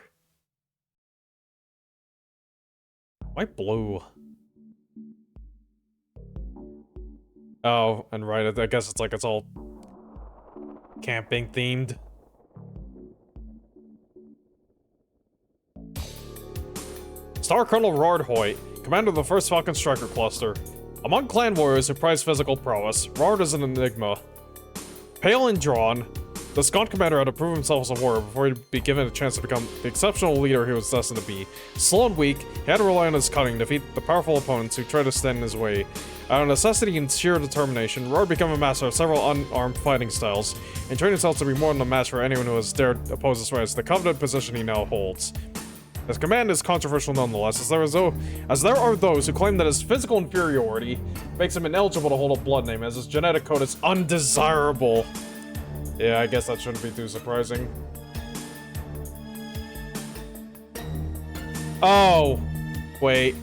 Why blue? Oh, and right, I guess it's like it's all camping themed. Star Colonel Rard Hoyt, commander of the 1st Falcon Striker Cluster. Among clan warriors who prize physical prowess, Rard is an enigma. Pale and drawn, the Scott commander had to prove himself as a warrior before he'd be given a chance to become the exceptional leader he was destined to be. Slow and weak, he had to rely on his cunning to defeat the powerful opponents who tried to stand in his way. Out of necessity and sheer determination, Rard became a master of several unarmed fighting styles, and trained himself to be more than a match for anyone who has dared oppose his rise to the coveted position he now holds. His command is controversial nonetheless, as there are those who claim that his physical inferiority makes him ineligible to hold a blood name, as his genetic code is undesirable. Yeah, I guess that shouldn't be too surprising. Oh, wait.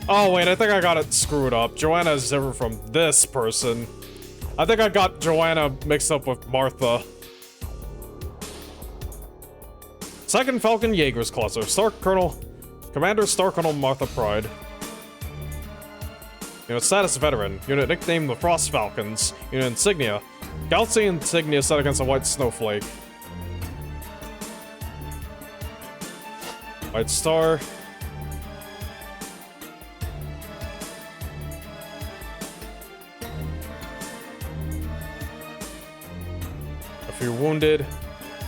Oh, wait, I think I got it screwed up. Joanna is different from this person. I think I got Joanna mixed up with Martha. 2nd Falcon Jaegers Cluster, Commander Star Colonel Martha Pride. Unit status veteran. Unit nicknamed the Frost Falcons. Unit insignia. Galaxy insignia set against a white snowflake. White star. A few wounded.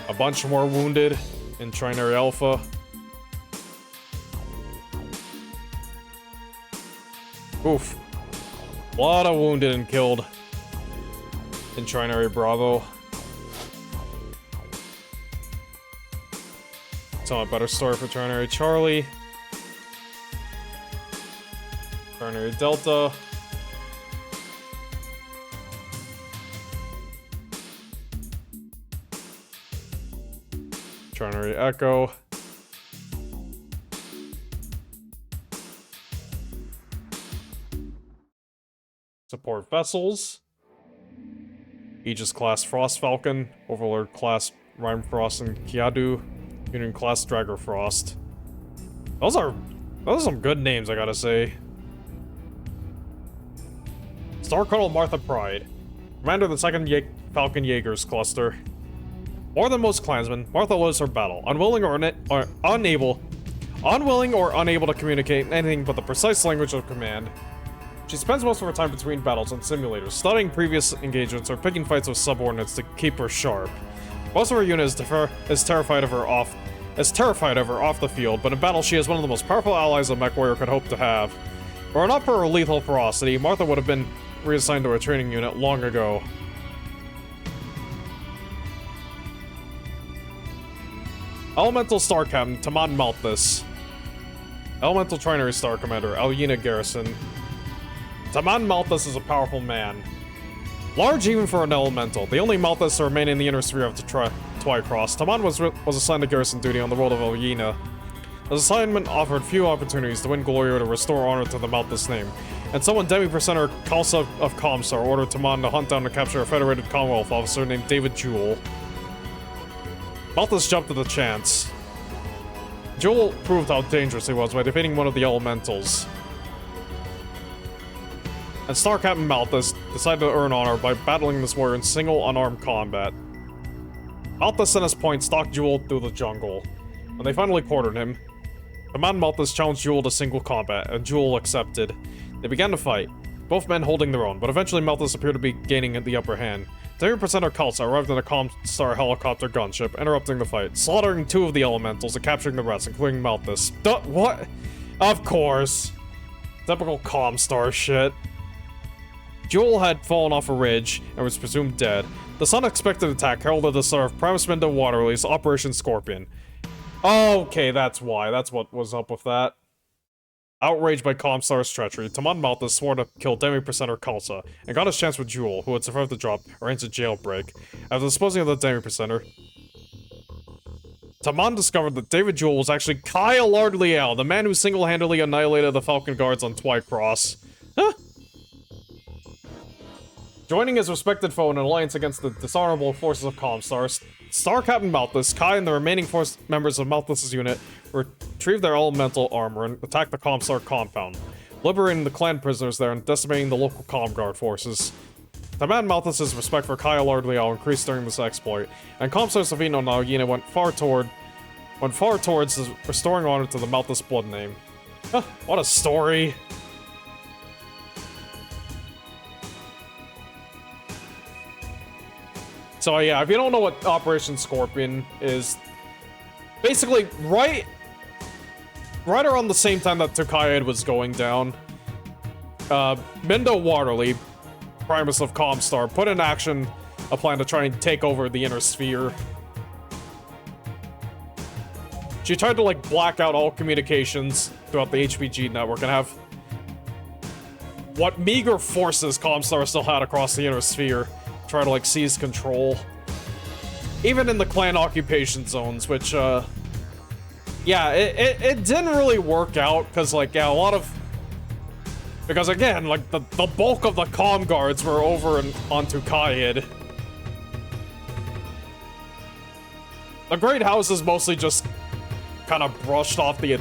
A bunch more wounded. In Trinary Alpha. Oof. A lot of wounded and killed in Trinary Bravo. Tell a better story for Trinary Charlie. Trinary Delta. Trinary Echo. Support vessels. Aegis class Frost Falcon, Overlord class Rime Frost and Kiadu, Union class Dragger Frost. Those are some good names, I gotta say. Star Colonel Martha Pride, commander of the 2nd Falcon Jaegers Cluster. More than most clansmen, Martha lives her battle, unwilling or unable to communicate anything but the precise language of command. She spends most of her time between battles and simulators, studying previous engagements or picking fights with subordinates to keep her sharp. Most of her unit is terrified of her off the field, but in battle she is one of the most powerful allies a mech warrior could hope to have. Were it not for her lethal ferocity, Martha would have been reassigned to a training unit long ago. Elemental Star Captain Taman Malthus. Elemental Trinary Star Commander Alyena Garrison. Taman Malthus is a powerful man. Large even for an elemental, the only Malthus to remain in the inner sphere of the Twycross, Taman was assigned to garrison duty on the world of Elgina. His assignment offered few opportunities to win glory or to restore honor to the Malthus name, and someone Demi-Percenter Khalsa of Comstar ordered Taman to hunt down and capture a Federated Commonwealth officer named David Jewell. Malthus jumped at the chance. Jewell proved how dangerous he was by defeating one of the elementals. And Star Captain Malthus decided to earn honor by battling this warrior in single, unarmed combat. Malthus and his point stalked Jewell through the jungle. When they finally cornered him, Command Malthus challenged Jewell to single combat, and Jewell accepted. They began to fight, both men holding their own, but eventually Malthus appeared to be gaining the upper hand. 30% of Khalsa arrived in a Comstar helicopter gunship, interrupting the fight, slaughtering 2 of the elementals and capturing the rest, including Malthus. What? Of course. Typical Comstar shit. Jewell had fallen off a ridge and was presumed dead. This unexpected attack heralded the start of Primus Minda Waterley's Operation Scorpion. Okay, that's why. That's what was up with that. Outraged by Comstar's treachery, Taman Malthus swore to kill Demi-Percenter Khalsa, and got his chance with Jewell, who had survived the drop, arranged a jailbreak. After disposing of the Demi-Percenter, Taman discovered that David Jewell was actually Kyle Lardliel, the man who single-handedly annihilated the Falcon Guards on Twycross. Huh? Joining his respected foe in an alliance against the dishonorable forces of Comstar, Star Captain Malthus, Kai, and the remaining force members of Malthus' unit retrieved their elemental armor and attacked the Comstar compound, liberating the clan prisoners there and decimating the local Comguard forces. Taman Malthus' respect for Kyle Lardliel increased during this exploit, and Comstar Savino and Nalgina went far towards restoring honor to the Malthus blood name. Huh, what a story! So yeah, if you don't know what Operation Scorpion is, basically right around the same time that Tokayed was going down, Minda Waterley, Primus of Comstar, put in action a plan to try and take over the inner sphere. She tried to like black out all communications throughout the HPG network and have what meager forces Comstar still had across the inner sphere try to like seize control, even in the clan occupation zones, which yeah, it didn't really work out because like yeah, because again, like the bulk of the comm guards were over and onto Kaid. The Great Houses mostly just kind of brushed off the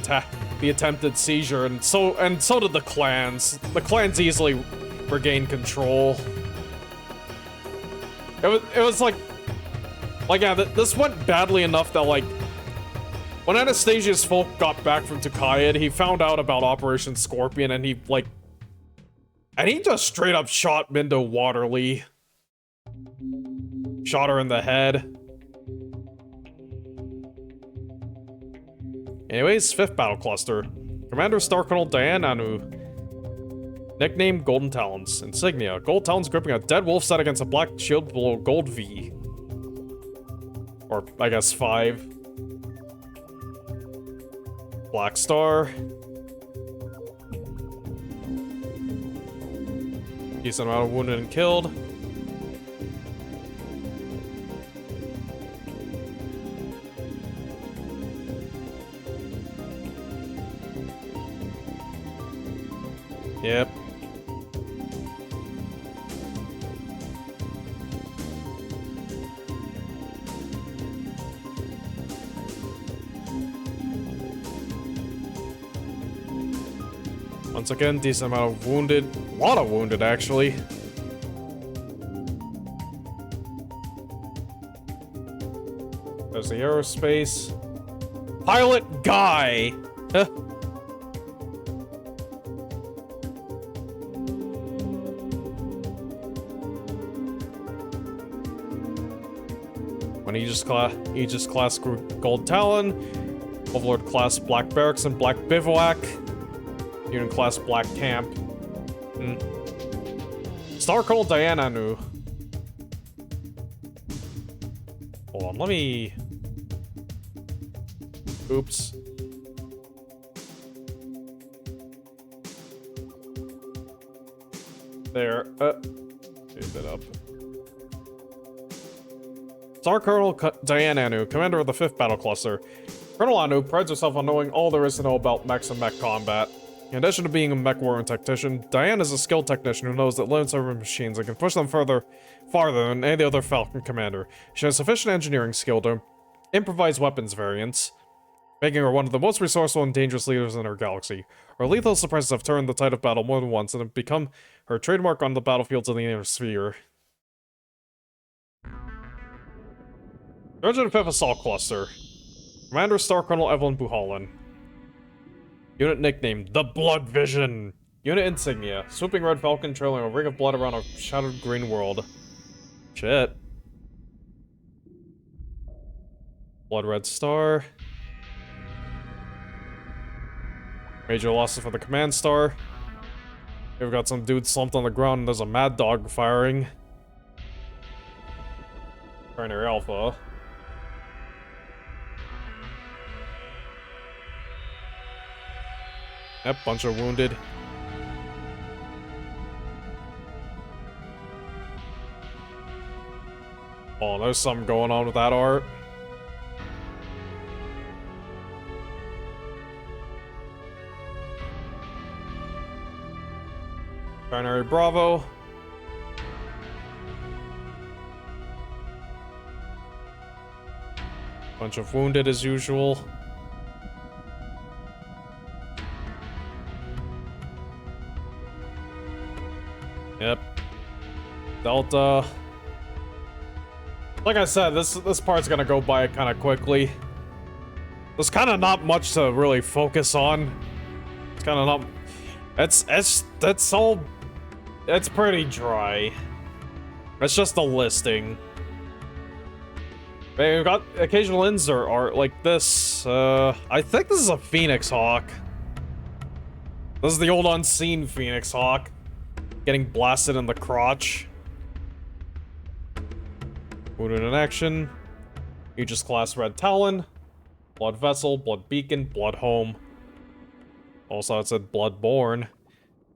attempted seizure, and so did the clans. The clans easily regained control. It was like yeah, this went badly enough that like when Anastasia's folk got back from Tokayed, he found out about Operation Scorpion, and he just straight up shot Minda Waterley. Shot her in the head. Anyways, 5th Battle Cluster. Commander Star Colonel Diane Anu. Nickname Golden Talons. Insignia. Gold Talons gripping a dead wolf set against a black shield below gold V. Or, I guess, 5. Black Star. Decent amount of wounded and killed. Yep. Once again, decent amount of wounded. A lot of wounded, actually. There's the aerospace. Pilot Guy! Huh. When Aegis class Gold Talon, Overlord class Black Barracks and Black Bivouac, Union class Black Camp. Star Colonel Diana Anu. Hold on, let me... Oops. There, Save that up. Star Colonel Diane Anu, commander of the 5th Battle Cluster. Colonel Anu prides herself on knowing all there is to know about mechs and mech combat. In addition to being a mech warrior technician, Diane is a skilled technician who knows that limits over machines and can push them farther than any other Falcon commander. She has sufficient engineering skill to improvise weapons variants, making her one of the most resourceful and dangerous leaders in our galaxy. Her lethal suppressors have turned the tide of battle more than once and have become her trademark on the battlefields of the inner sphere. 305th Assault Cluster. Commander Star Colonel Evelyn Buhalan. Unit nickname, The Blood Vision. Unit insignia, swooping red falcon trailing a ring of blood around a shattered green world. Shit. Blood red star. Major losses for the command star. We've got some dude slumped on the ground and there's a mad dog firing. Primary Alpha. Yep, bunch of wounded. Oh, there's something going on with that art. Binary Bravo. Bunch of wounded as usual. Yep. Delta. Like I said, this part's gonna go by kind of quickly. There's kind of not much to really focus on. It's kind of not. That's all. It's pretty dry. It's just a listing. We've got occasional insert art like this. I think this is a Phoenix Hawk. This is the old unseen Phoenix Hawk. Getting blasted in the crotch. Wounded in action. Aegis class Red Talon. Blood Vessel, Blood Beacon, Blood Home. Also, it said Bloodborne.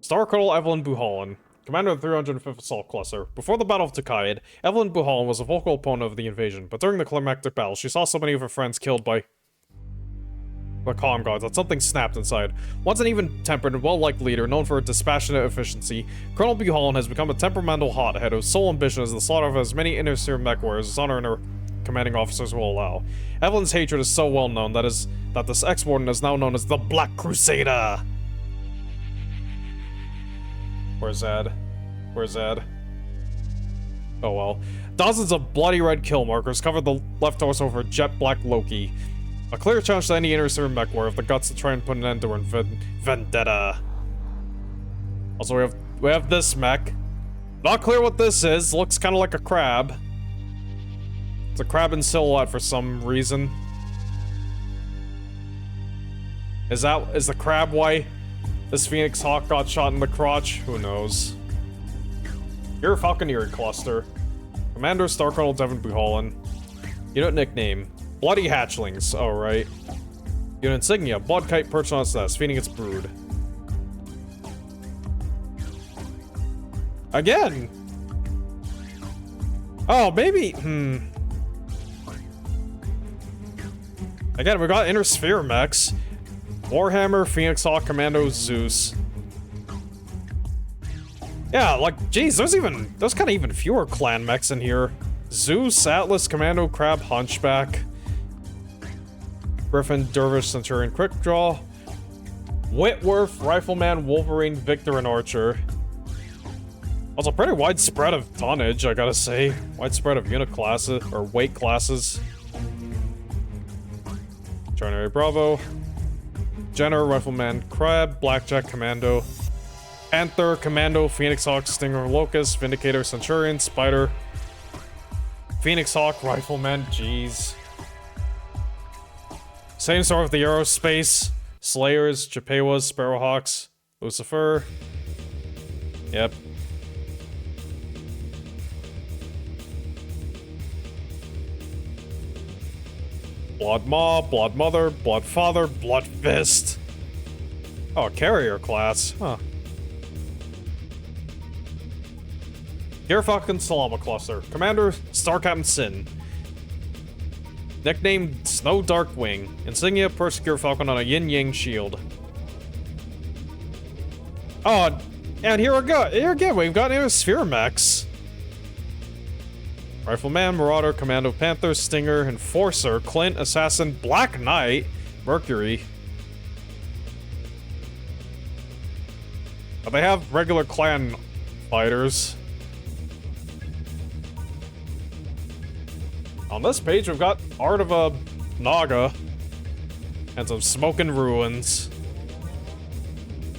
Star Colonel Evelyn Buhalan, commander of the 305th Assault Cluster. Before the Battle of Takaid, Evelyn Buhalan was a vocal opponent of the invasion, but during the climactic battle, she saw so many of her friends killed by the Calm Gods that something snapped inside. Once an even-tempered and well-liked leader known for her dispassionate efficiency, Colonel Buhalan has become a temperamental hothead whose sole ambition is the slaughter of as many inner-sphere mech warriors as honor and her commanding officers will allow. Evelyn's hatred is so well known that this ex-warden is now known as the Black Crusader. Where's Ed? Where's Ed? Oh well. Dozens of bloody red kill markers cover the left torso of her jet black Loki. A clear challenge to any inner-sphere mech warrior of the guts to try and put an end to her vendetta. Also, we have this mech. Not clear what this is. Looks kind of like a crab. It's a crab in silhouette for some reason. Is the crab why this Phoenix Hawk got shot in the crotch? Who knows? Your Falconeer Cluster. Commander Star Colonel Devin Buhalan. Unit nickname, Bloody Hatchlings. Oh, right. Unit insignia, Blood Kite perched on its nest, feeding its brood. Again! Oh, maybe, Again, we got Inner Sphere mechs. Warhammer, Phoenix Hawk, Commando, Zeus. Yeah, like, geez, there's kind of even fewer clan mechs in here. Zeus, Atlas, Commando, Crab, Hunchback. Griffin, Dervish, Centurion, Quickdraw. Whitworth, Rifleman, Wolverine, Victor, and Archer. Also, pretty widespread of tonnage, I gotta say. Widespread of unit classes, or weight classes. Trinary Bravo. Jenner, Rifleman, Crab, Blackjack, Commando. Panther, Commando, Phoenix Hawk, Stinger, Locust, Vindicator, Centurion, Spider. Phoenix Hawk, Rifleman, jeez. Same sort of the Aerospace. Slayers, Chippewas, Sparrowhawks, Lucifer. Yep. Blood Maw, Blood Mother, Blood Father, Blood Fist. Oh, carrier class, huh. Jade Falcon Sourcebook Cluster. Commander, Star Captain Sin. Nicknamed Snow Darkwing. Insignia Persecute Falcon on a yin-yang shield. Oh, and here we go. Here again, we've got new Sphere Mechs. Rifleman, Marauder, Commando, Panther, Stinger, Enforcer, Clint, Assassin, Black Knight, Mercury. But they have regular clan fighters. On this page, we've got Art of a Naga and some smoking ruins.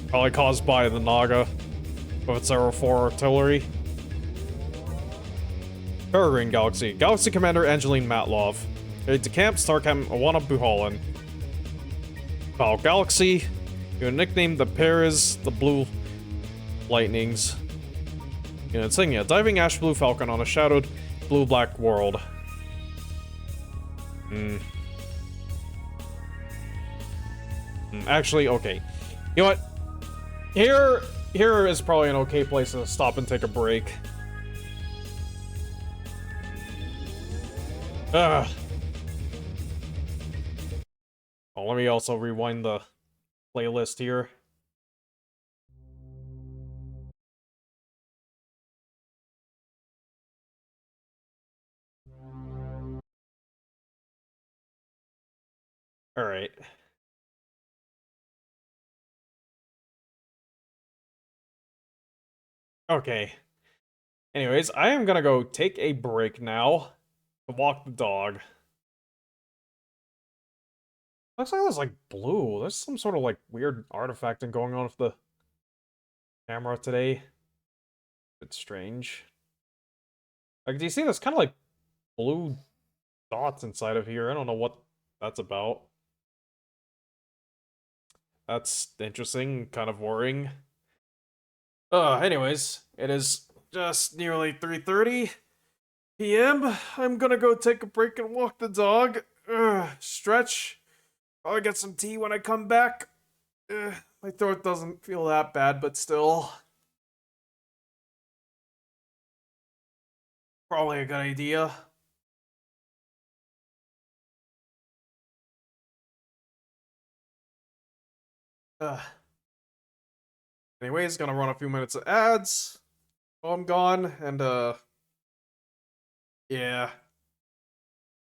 Probably caused by the Naga with its Arrow 4 artillery. Peregrine Galaxy. Galaxy Commander Angeline Matlov. Aide de Camp Starcam Awana Buhalan. Val Galaxy. Your nickname the Paris, the Blue Lightnings. Your insignia. Diving Ash Blue Falcon on a shadowed blue-black world. Actually, okay. You know what? Here is probably an okay place to stop and take a break. Ugh. Oh, let me also rewind the playlist here. All right. Okay. Anyways, I am gonna go take a break now to walk the dog. Looks like there's like blue. There's some sort of like weird artifacting going on with the camera today. It's strange. Like, do you see this kind of like blue dots inside of here? I don't know what that's about. That's interesting, kind of worrying. Anyways, it is just nearly 3:30 p.m. I'm gonna go take a break and walk the dog. Stretch. I'll get some tea when I come back. My throat doesn't feel that bad, but still. Probably a good idea. Anyways, gonna run a few minutes of ads while I'm gone, and yeah.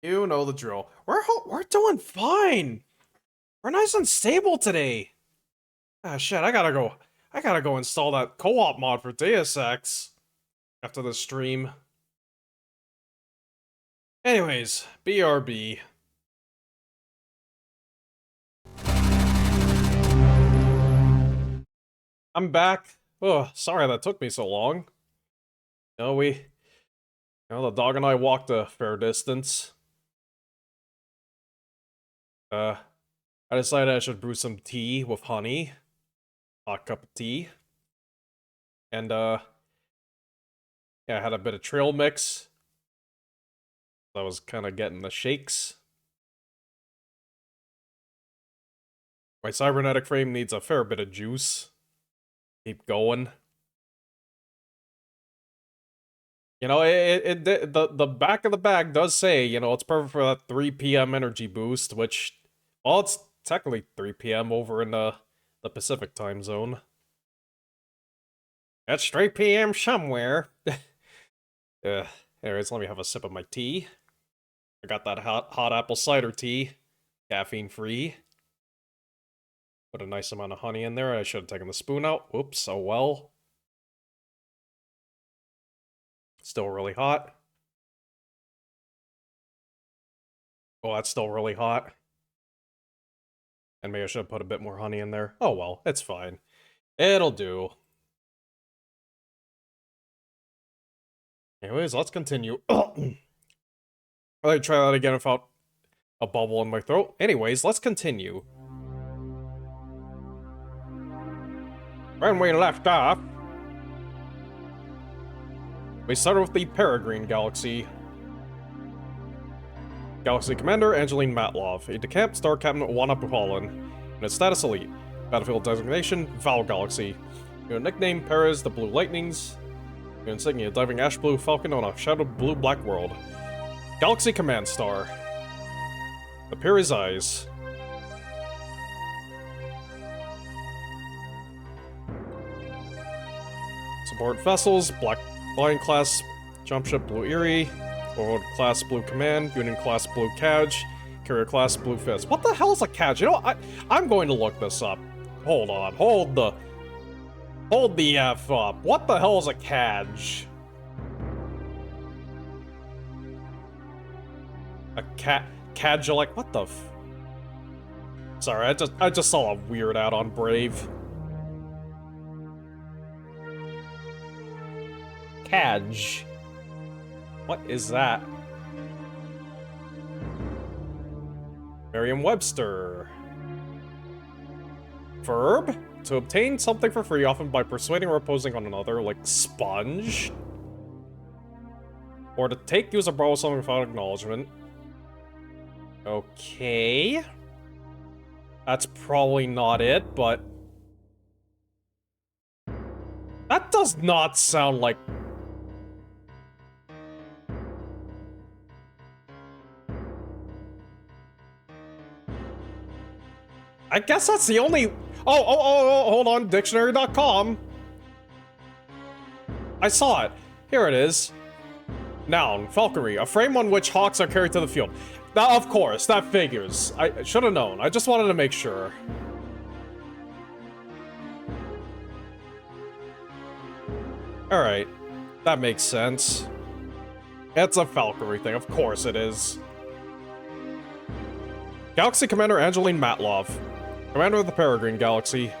You know the drill. We're doing fine. We're nice and stable today. Ah, shit, I gotta go install that co-op mod for Deus Ex after the stream. Anyways, BRB. I'm back. Oh, sorry that took me so long. The dog and I walked a fair distance. I decided I should brew some tea with honey. Hot cup of tea. And, yeah, I had a bit of trail mix. I was kind of getting the shakes. My cybernetic frame needs a fair bit of juice. Keep going. You know, the back of the bag does say, you know, it's perfect for that 3 p.m. energy boost, which, well, it's technically 3 p.m. over in the Pacific time zone. It's 3 p.m. somewhere. Anyways, let me have a sip of my tea. I got that hot apple cider tea, caffeine-free. Put a nice amount of honey in there. I should have taken the spoon out. Whoops, oh well. Still really hot. Oh, that's still really hot. And maybe I should have put a bit more honey in there. Oh well, it's fine. It'll do. Anyways, let's continue. I'll try that again without a bubble in my throat. Anyways, let's continue. When we left off, we started with the Peregrine Galaxy. Galaxy Commander Angeline Matlov. Aide de Camp Star Captain Wana Buhalan. And its status Elite. Battlefield designation Val Galaxy. Your nickname Paris the Blue Lightnings. Your insignia Diving Ash Blue Falcon on a shadowed blue-black world. Galaxy Command Star. Appear his eyes. Support vessels, Black Lion class, Jump Ship Blue Erie, Overlord class Blue Command, Union class Blue Cadge, Carrier class Blue Fist. What the hell is a Cadge? You know, I'm going to look this up. Hold on, hold the F up. What the hell is a Cadge? A Cadge, like, what the f... Sorry, I just saw a weird ad on Brave. Cadge. What is that? Merriam-Webster. Verb? To obtain something for free, often by persuading or opposing on another, like sponge. Or to take, use, or borrow something without acknowledgement. Okay. That's probably not it, but... That does not sound like... I guess that's the only... Oh, hold on, dictionary.com. I saw it. Here it is. Noun, falconry, a frame on which hawks are carried to the field. Now, of course, that figures. I should have known. I just wanted to make sure. Alright. That makes sense. It's a falconry thing, of course it is. Galaxy Commander Angeline Matlov. Commander of the Peregrine Galaxy.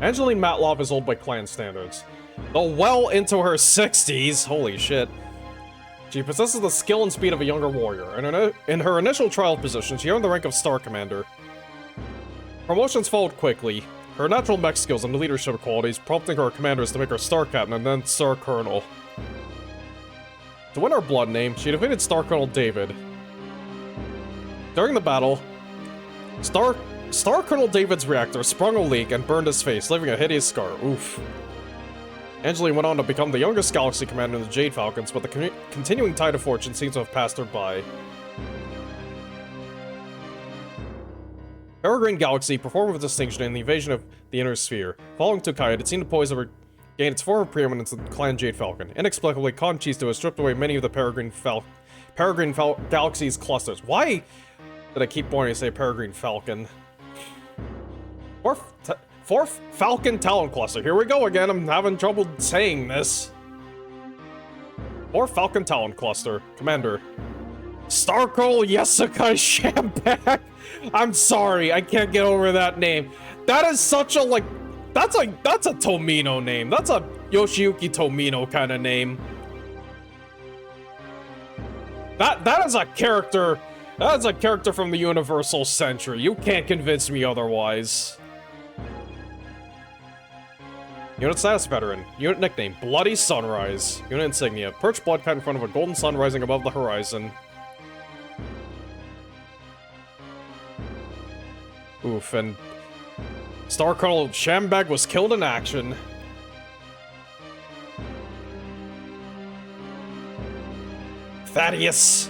Angeline Matlov is old by clan standards. Though well into her 60s, holy shit. She possesses the skill and speed of a younger warrior, and in her initial trial position, she earned the rank of Star Commander. Promotions followed quickly, her natural mech skills and leadership qualities prompting her commanders to make her Star Captain and then Star Colonel. To win her blood name, she defeated Star Colonel David. During the battle, Star Colonel David's reactor sprung a leak and burned his face, leaving a hideous scar. Oof. Angeline went on to become the youngest Galaxy Commander in the Jade Falcons, but the continuing tide of fortune seems to have passed her by. Peregrine Galaxy performed with distinction in the invasion of the Inner Sphere. Following Tokayat, it seemed to poise to regain its former preeminence in Clan Jade Falcon. Inexplicably, Conchisto has stripped away many of the Peregrine Galaxy's clusters. Why did I keep wanting to say Peregrine Falcon? Fourth Falcon Talon Cluster. Here we go again. I'm having trouble saying this. Fourth Falcon Talon Cluster. Commander. Star Colonel Jessica Shambach. I'm sorry. I can't get over that name. That is such a, like... That's a Tomino name. That's a Yoshiyuki Tomino kind of name. That is a character... That is a character from the Universal Century. You can't convince me otherwise. Unit status veteran. Unit nickname, Bloody Sunrise. Unit insignia, perch blood kite in front of a golden sun rising above the horizon. Oof, and Star Colonel Shambag was killed in action. Thaddeus.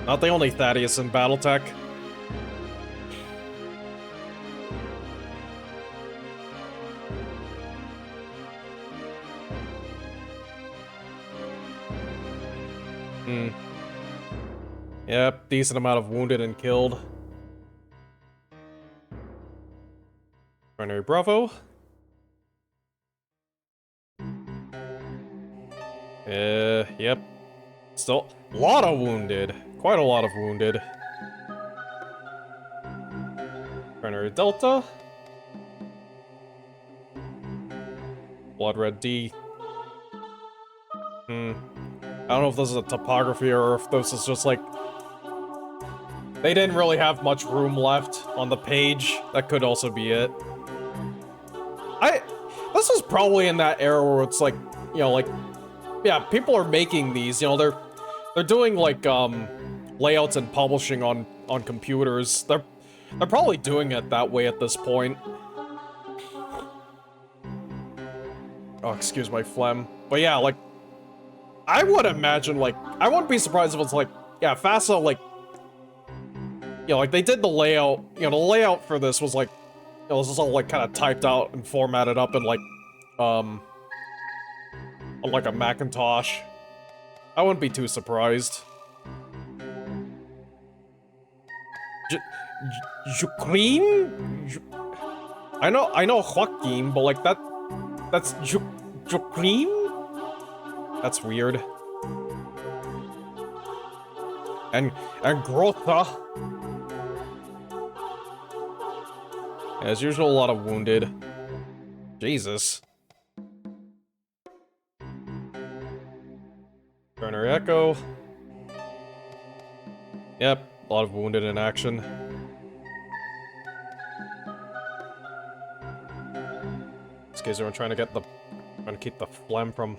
Not the only Thaddeus in BattleTech. Yep, decent amount of wounded and killed. Binary Bravo. Yep. Still, a lot of wounded. Quite a lot of wounded. Binary Delta. Blood Red D. I don't know if this is a topography or if this is just like... They didn't really have much room left on the page. That could also be it. This is probably in that era where it's like, you know, like... Yeah, people are making these, you know, they're doing like, layouts and publishing on computers. They're probably doing it that way at this point. Oh, excuse my phlegm. But yeah, like... I would imagine, like, I wouldn't be surprised if it's like yeah, FASA, like, you know, like, they did the layout, you know, the layout for this was, like, you know, this was all, like, kind of typed out and formatted up in, like, on, like, a Macintosh. I wouldn't be too surprised. Ukraine? I know Joaquin, but, like, that's Ukraine? That's weird. And Grota. As usual, a lot of wounded. Jesus. Turner Echo. Yep, a lot of wounded in action. These guys are trying to keep the phlegm from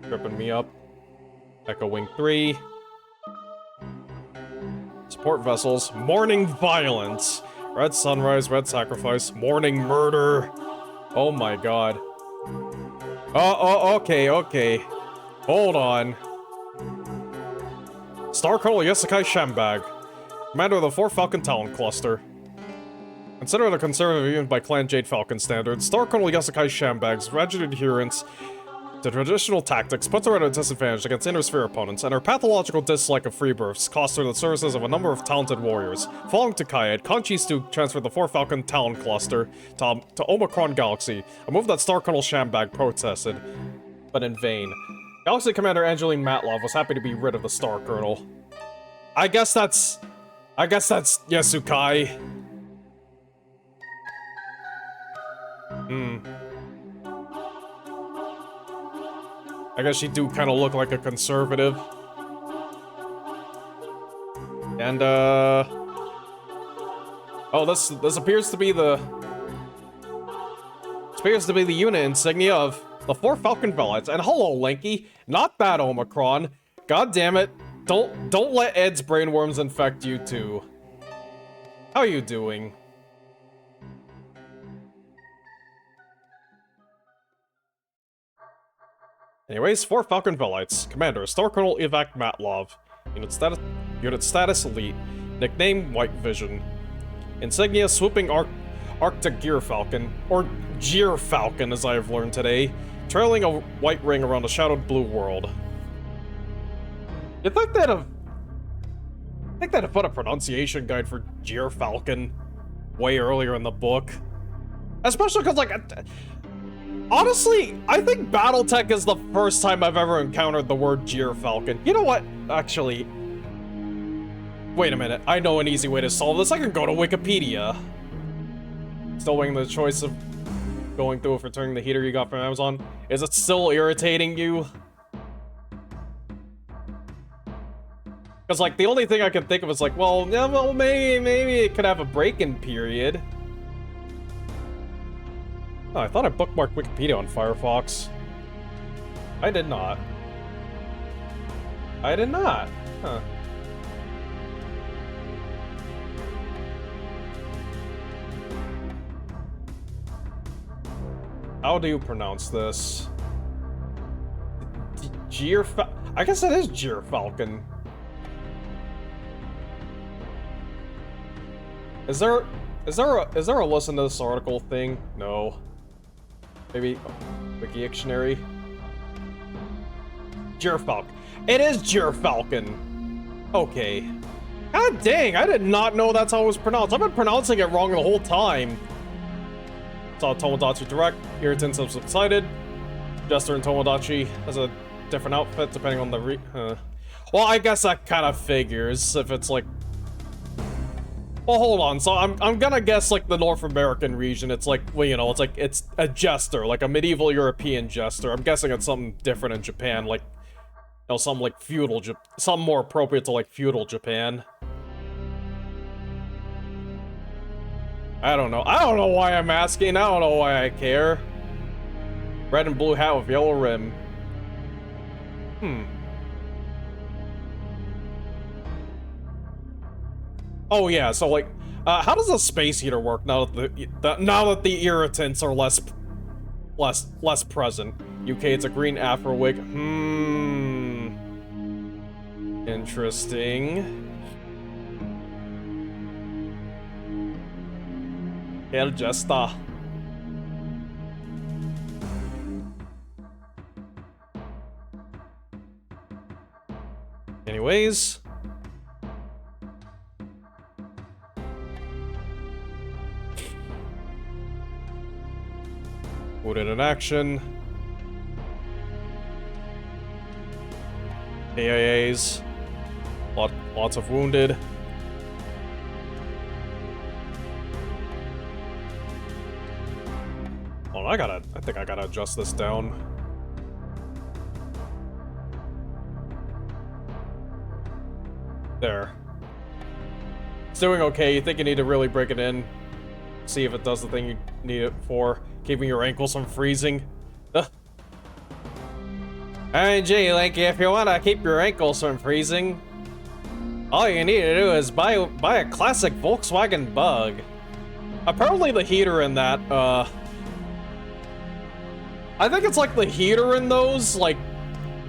tripping me up. Echo Wing 3. Support vessels. Morning violence. Red sunrise, red sacrifice, morning murder. Oh my god. Okay. Hold on. Star Colonel Yosukai Shambag, commander of the 4 Falcon Talon Cluster. Considered a conservative even by Clan Jade Falcon standards, Star Colonel Yosukai Shambag's rigid adherence to traditional tactics puts her at a disadvantage against inner-sphere opponents, and her pathological dislike of free births cost her the services of a number of talented warriors. Following Takayed, Conchi Stu transferred the 4 Falcon Talon Cluster to Omicron Galaxy, a move that Star Colonel Shambag protested, but in vain. Galaxy Commander Angeline Matlov was happy to be rid of the Star Colonel. I guess that's Yasukai. I guess she do kind of look like a conservative. And, oh, this appears to be the... unit insignia of the 4 Falcon Velites. And hello, Linky. Not that Omicron. God damn it. Don't let Ed's brainworms infect you, too. How are you doing? Anyways, 4 Falcon Velites. Commander, Star Colonel Ivak Matlov. Unit status Elite. Nickname White Vision. Insignia Swooping Arctic Gear Falcon. Or Gear Falcon, as I have learned today. Trailing a white ring around a shadowed blue world. You'd think they'd have put a pronunciation guide for Gear Falcon way earlier in the book. Especially because, like... honestly, I think BattleTech is the first time I've ever encountered the word Gear Falcon. You know what? Actually... wait a minute. I know an easy way to solve this. I can go to Wikipedia. Still weighing the choice of going through with returning the heater you got from Amazon. Is it still irritating you? Because, like, the only thing I can think of is, like, well, yeah, well, maybe it could have a break-in period. Oh, I thought I bookmarked Wikipedia on Firefox. I did not. I did not. Huh. How do you pronounce this? I guess it is Gear Falcon. Is there a listen to this article thing? No. Maybe Wikidictionary. Gear Falcon. It is Gear Falcon. Okay. God dang, I did not know that's how it was pronounced. I've been pronouncing it wrong the whole time. Saw Tomodachi Direct. Irritants have subsided. Jester and Tomodachi has a different outfit depending on the well, I guess that kind of figures if it's like... well, hold on. So I'm gonna guess like the North American region. It's like, well, you know, it's like it's a jester, like a medieval European jester. I'm guessing it's something different in Japan, like, you know, something like feudal, something more appropriate to like feudal Japan. I don't know. I don't know why I'm asking. I don't know why I care. Red and blue hat with yellow rim. Oh yeah, so like, how does a space heater work now that the irritants are less present? UK, it's a green afro wig. Interesting. El Jesta. Anyways. Wounded in action. AIAs. Lots of wounded. Oh, I think I gotta adjust this down. There. It's doing okay. You think you need to really break it in. See if it does the thing you need it for. Keeping your ankles from freezing. Alright, gee, like, if you want to keep your ankles from freezing, all you need to do is buy a classic Volkswagen Bug. Apparently the heater in that, I think it's like the heater in those, like,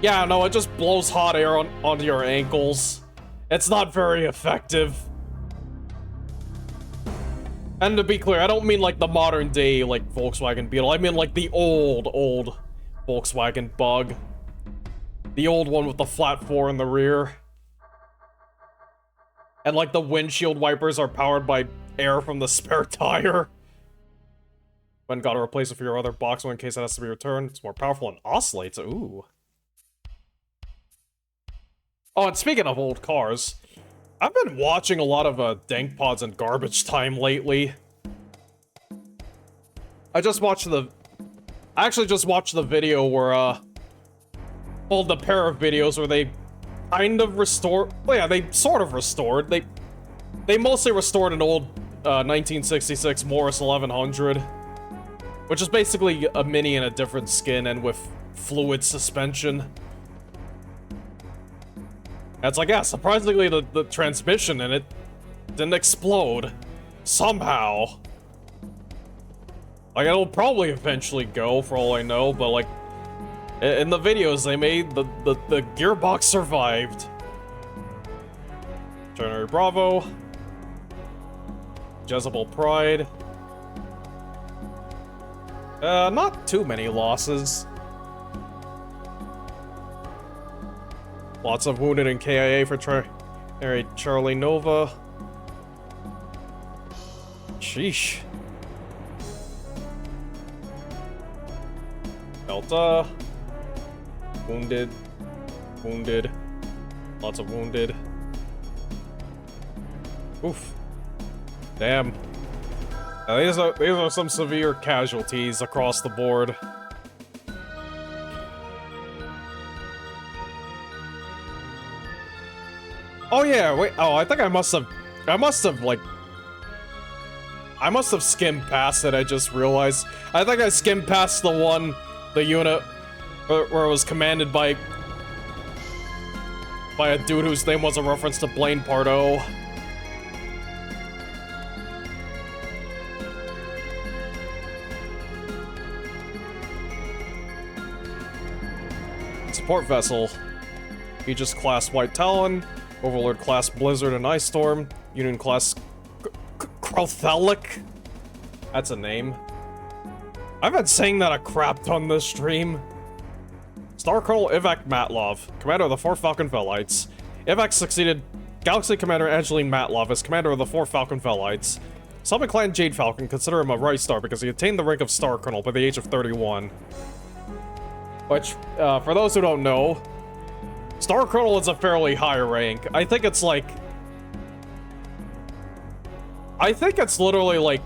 yeah, no, it just blows hot air onto your ankles. It's not very effective. And to be clear, I don't mean like the modern day, like, Volkswagen Beetle. I mean like the old Volkswagen Bug. The old one with the flat 4 in the rear. And like the windshield wipers are powered by air from the spare tire. When gotta replace it for your other box one in case it has to be returned. It's more powerful and oscillates. Ooh. Oh, and speaking of old cars, I've been watching a lot of Dank Pods and Garbage Time lately. I actually just watched the video where, well, the pair of videos where they kind of restored, well, yeah, they sort of restored. They mostly restored an old 1966 Morris 1100, which is basically a Mini in a different skin and with fluid suspension. And it's like, yeah, surprisingly the transmission in it didn't explode. Somehow. Like, it'll probably eventually go, for all I know, but like, in the videos they made, the gearbox survived. January Bravo. Jezebel Pride. Not too many losses. Lots of wounded and KIA for Charlie Nova. Sheesh. Delta. Wounded. Wounded. Lots of wounded. Oof. Damn. Now, these are some severe casualties across the board. Oh yeah, wait, oh, I think I must have skimmed past it, I just realized. I think I skimmed past the unit, where it was commanded by a dude whose name was a reference to Blaine Pardo. Support vessel. Aegis class White Talon. Overlord class Blizzard and Ice Storm. Union class Crothelic. That's a name. I've been saying that a crap ton this stream. Star Colonel Ivak Matlov, commander of the 4 Falcon Velites. Ivak succeeded Galaxy Commander Angeline Matlov as commander of the 4 Falcon Velites. Summon Clan Jade Falcon consider him a Right Star because he attained the rank of Star Colonel by the age of 31. Which, for those who don't know, Star Colonel is a fairly high rank. I think it's literally like,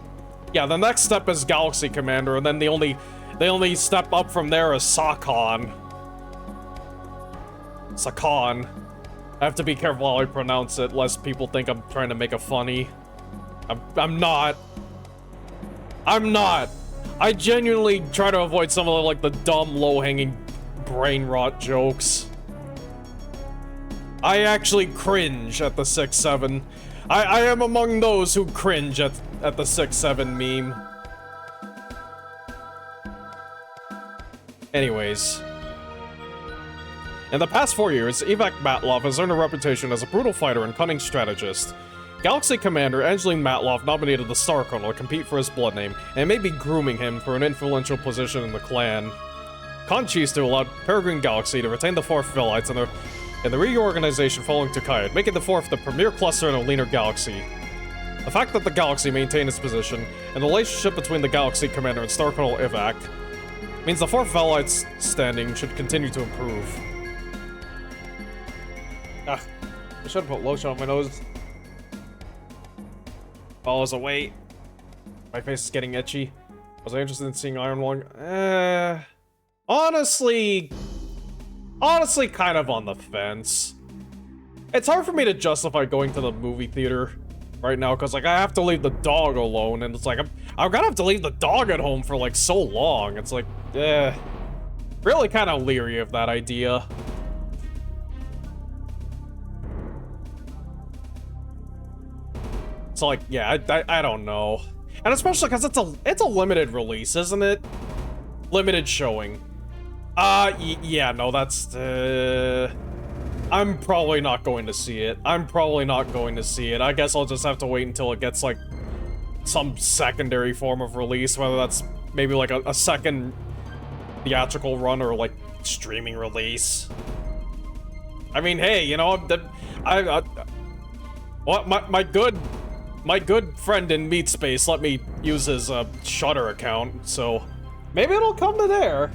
yeah, the next step is Galaxy Commander, and then the only step up from there is Sakon. Sakon. I have to be careful how I pronounce it, lest people think I'm trying to make a funny. I'm not. I'm not. I genuinely try to avoid some of the, like, the dumb, low-hanging brain rot jokes. I actually cringe at the 6-7. I am among those who cringe at the 6-7 meme. Anyways. In the past 4 years, Evac Matlov has earned a reputation as a brutal fighter and cunning strategist. Galaxy Commander Angeline Matlov nominated the Star Colonel to compete for his blood name, and may be grooming him for an influential position in the clan. Conchistu allowed Peregrine Galaxy to retain the 4th Velites in the reorganization following Tukayat, making the 4th the premier cluster in a leaner galaxy. The fact that the galaxy maintained its position, and the relationship between the Galaxy Commander and Star Colonel Evac, means the 4th Velite's standing should continue to improve. I should have put lotion on my nose. Follows away. My face is getting itchy. Was I interested in seeing Iron Lung? Honestly, kind of on the fence. It's hard for me to justify going to the movie theater right now, because, like, I have to leave the dog alone, and it's like, I'm gonna have to leave the dog at home for, like, so long. It's like, really kind of leery of that idea. So, like, yeah, I don't know. And especially because it's a limited release, isn't it? Limited showing. Yeah, no, that's, I'm probably not going to see it. I guess I'll just have to wait until it gets, like, some secondary form of release, whether that's maybe, like, a second theatrical run or, like, streaming release. I mean, hey, you know, my good friend in Meat Space let me use his, Shudder account, so maybe it'll come to there.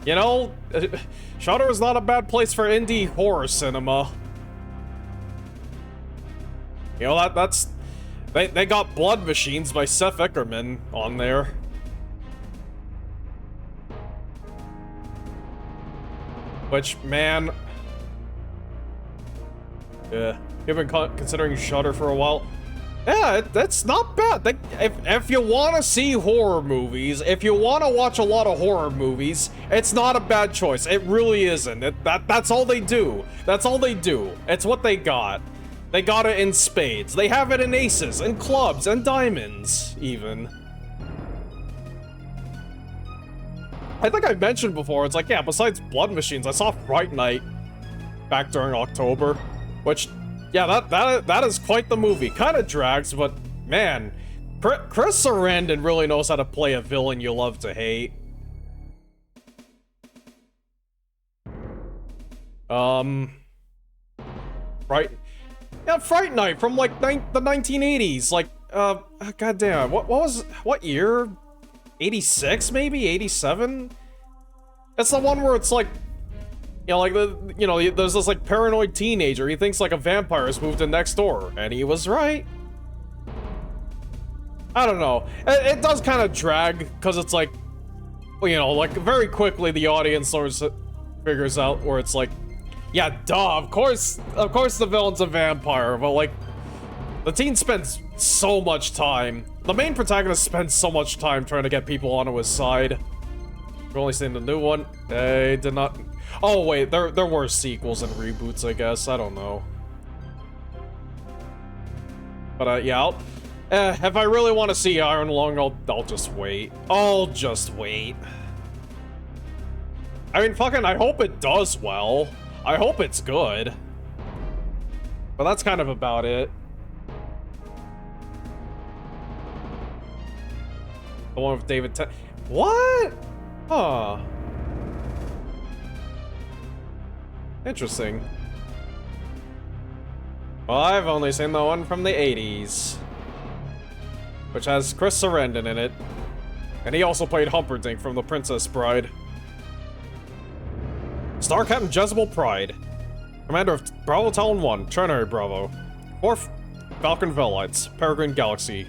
You know, Shudder is not a bad place for indie horror cinema. You know, that's... They got Blood Machines by Seth Eckerman on there. Which, man... Yeah, you've been considering Shudder for a while. Yeah, that's not bad. If you want to see horror movies, if you want to watch a lot of horror movies, it's not a bad choice. It really isn't. That's all they do. That's all they do. It's what they got. They got it in spades. They have it in aces, and clubs, and diamonds, even. I think I mentioned before, it's like, yeah, besides Blood Machines, I saw Fright Night back during October, which... Yeah, that is quite the movie. Kind of drags, but man, Chris Sarandon really knows how to play a villain you love to hate. Fright Night from like the 1980s. Like, goddamn, what year? 86 maybe? 87? It's the one where it's like, you know, like, there's this, like, paranoid teenager. He thinks, like, a vampire has moved in next door. And he was right. I don't know. It does kind of drag, because it's, like, you know, like, very quickly the audience sort of figures out where it's like, yeah, duh, of course the villain's a vampire, but, like, the teen spends so much time. The main protagonist spends so much time trying to get people onto his side. We've only seen the new one. They did not... Oh, wait, there were sequels and reboots, I guess. I don't know. But, yeah, if I really want to see Iron Lung, I'll just wait. I'll just wait. I mean, fucking, I hope it does well. I hope it's good. But that's kind of about it. The one with David What? Huh. Interesting. Well, I've only seen the one from the 80s. Which has Chris Sarandon in it. And he also played Humperdinck from The Princess Bride. Star Captain Jezebel Pride. Commander of Bravo Talon 1, Trinary Bravo. 4th Falcon Velites, Peregrine Galaxy.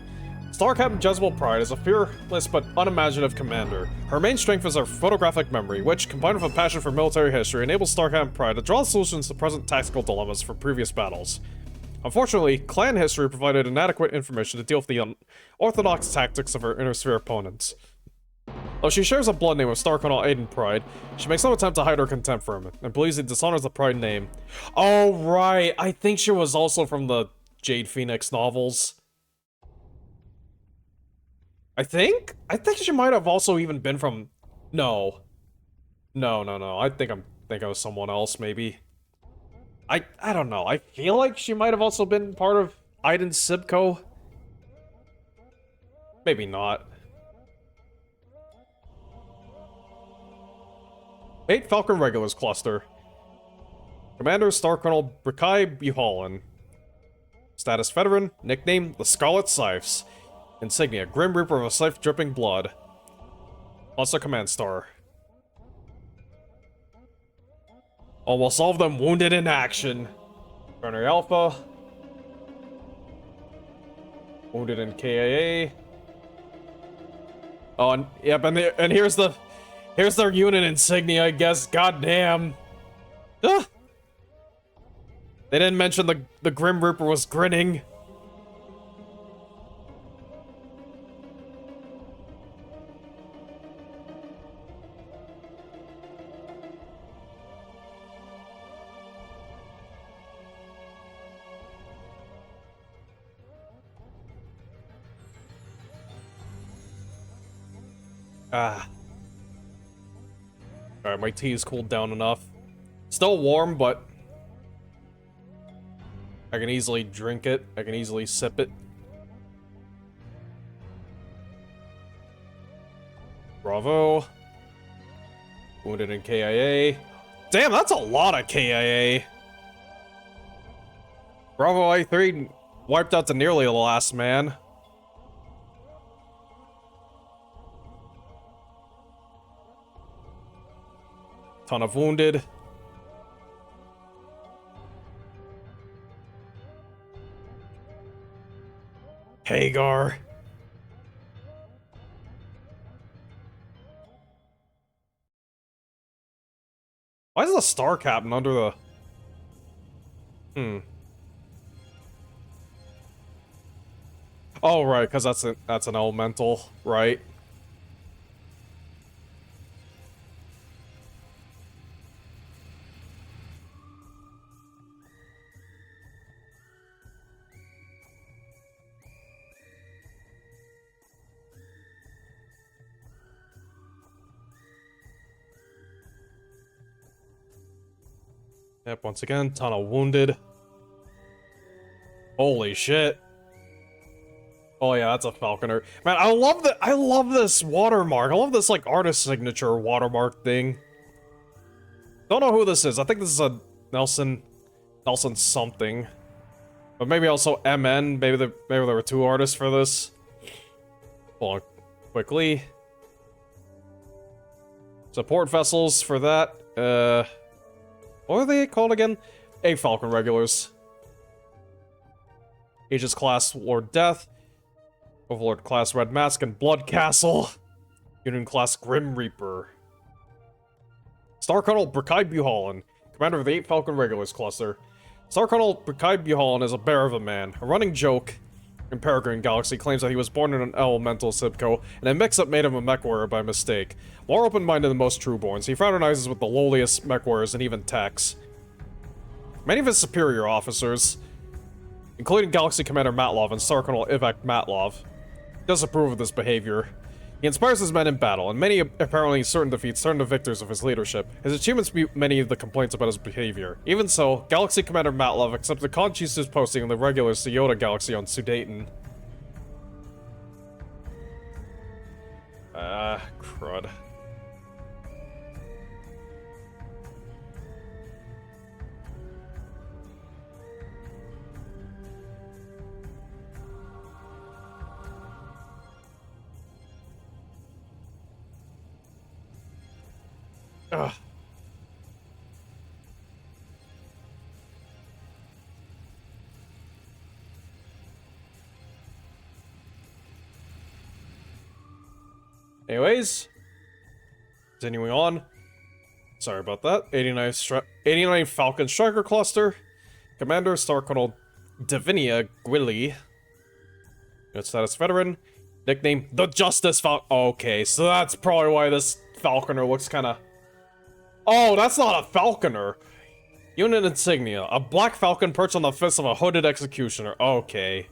Star Captain Jezebel Pride is a fearless but unimaginative commander. Her main strength is her photographic memory, which, combined with a passion for military history, enables Star Captain Pride to draw solutions to present tactical dilemmas from previous battles. Unfortunately, clan history provided inadequate information to deal with the unorthodox tactics of her inner sphere opponents. Though she shares a blood name with Star Colonel Aiden Pride, she makes no attempt to hide her contempt for him, and believes he dishonors the Pride name. Oh, right, I think she was also from the Jade Phoenix novels. I think she might have also even been from... No. I think I'm think of someone else, maybe. I don't know. I feel like she might have also been part of Aiden's Sibco. Maybe not. Jade Falcon Regulars Cluster. Commander Star Colonel Brikai Buhalan. Status Veteran. Nickname The Scarlet Scythes. Insignia Grim Reaper of a Scythe Dripping Blood. Cluster Command Star. Almost all of them wounded in action. Primary Alpha. Wounded in KIA. Oh, and yep, and here's their unit insignia, I guess. Goddamn. They didn't mention the Grim Reaper was grinning. Alright, my tea is cooled down enough. Still warm, but I can easily drink it. I can easily sip it. Bravo. Wounded in KIA. Damn, that's a lot of KIA. Bravo I3 wiped out to nearly the last man. Ton of wounded. Hagar. Why is the Star Captain under the... Oh, right, because that's an elemental, right? Yep, once again, ton of wounded. Holy shit. Oh yeah, that's a falconer. Man, I love this watermark. I love this like artist signature watermark thing. Don't know who this is. I think this is a Nelson something. But maybe also MN. Maybe there were two artists for this. Hold on quickly. Support vessels for that. What are they called again? A Falcon Regulars. Aegis class Lord Death. Overlord class Red Mask and Blood Castle. Union class Grim Reaper. Star Colonel Brikai Buhalan, commander of the 8 Falcon Regulars cluster. Star Colonel Brikai Buhalan is a bear of a man. A running joke in Peregrine Galaxy claims that he was born in an elemental Sibco, and a mix-up made him a mech warrior by mistake. More open-minded than most trueborns, he fraternizes with the lowliest mech warriors and even techs. Many of his superior officers, including Galaxy Commander Matlov and Star Colonel Ivek Matlov, disapprove of this behavior. He inspires his men in battle, and many apparently certain defeats turn to victors of his leadership. His achievements mute many of the complaints about his behavior. Even so, Galaxy Commander Matlov accepted Conscientious posting in the regular Syoda Galaxy on Sudatan. Crud. Ugh. Anyways, continuing on. Sorry about that. 89 Falcon Striker Cluster. Commander Star Colonel Davinia Gwilly. Unit status veteran. Nickname The Justice Falcon. Okay, so that's probably why this Falconer looks kind of... Oh, that's not a Falconer. Unit insignia. A black falcon perched on the fist of a hooded executioner. Okay.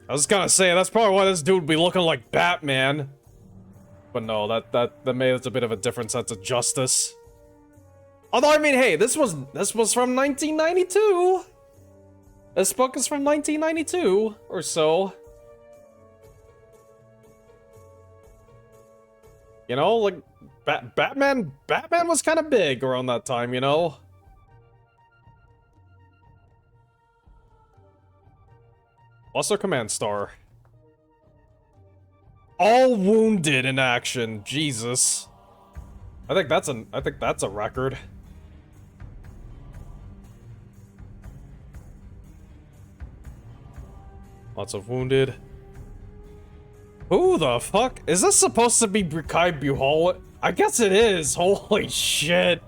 I was gonna say, that's probably why this dude would be looking like Batman. But no, that made it a bit of a different sense of justice. Although, I mean, hey, this was from 1992. This book is from 1992 or so. You know, like, Batman was kind of big around that time, you know? Buster Command Star. All wounded in action, Jesus. I think that's a record. Lots of wounded. Who the fuck? Is this supposed to be Brikai Buhol? I guess it is. Holy shit.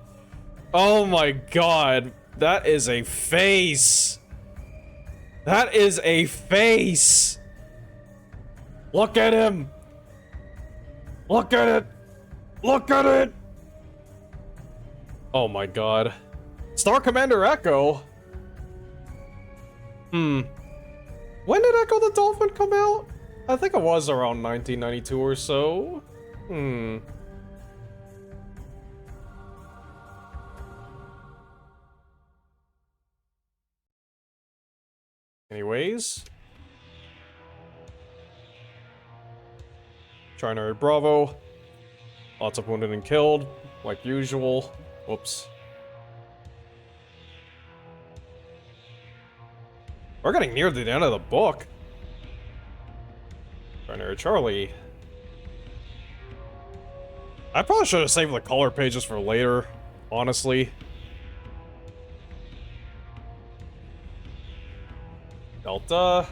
Oh my god. That is a face. That is a face. Look at him. Look at it. Look at it. Oh my god. Star Commander Echo? When did Echo the Dolphin come out? I think it was around 1992 or so. Anyways. Trinary Bravo. Lots of wounded and killed, like usual. Whoops. We're getting near the end of the book. Trinary Charlie. I probably should have saved the color pages for later, honestly. Delta.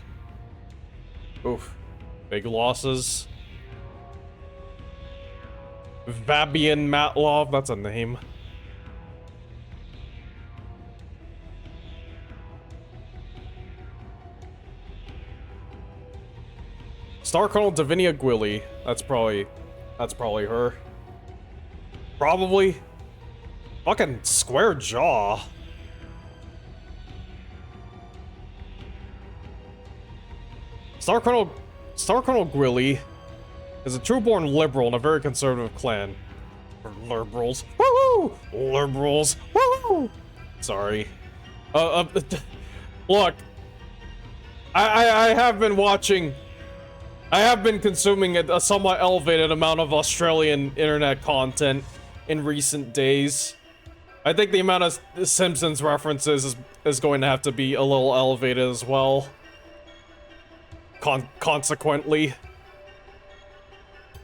Oof. Big losses. Vabian Matlov, that's a name. Star Colonel Davinia Gwilly. That's probably her. Probably. Fucking square jaw. Star Colonel Gwilly is a true-born liberal in a very conservative clan. Liberals. Woohoo! Liberals. Woohoo! Sorry. Look. I have been watching. I have been consuming a somewhat elevated amount of Australian internet content in recent days. I think the amount of Simpsons references is going to have to be a little elevated as well. Consequently.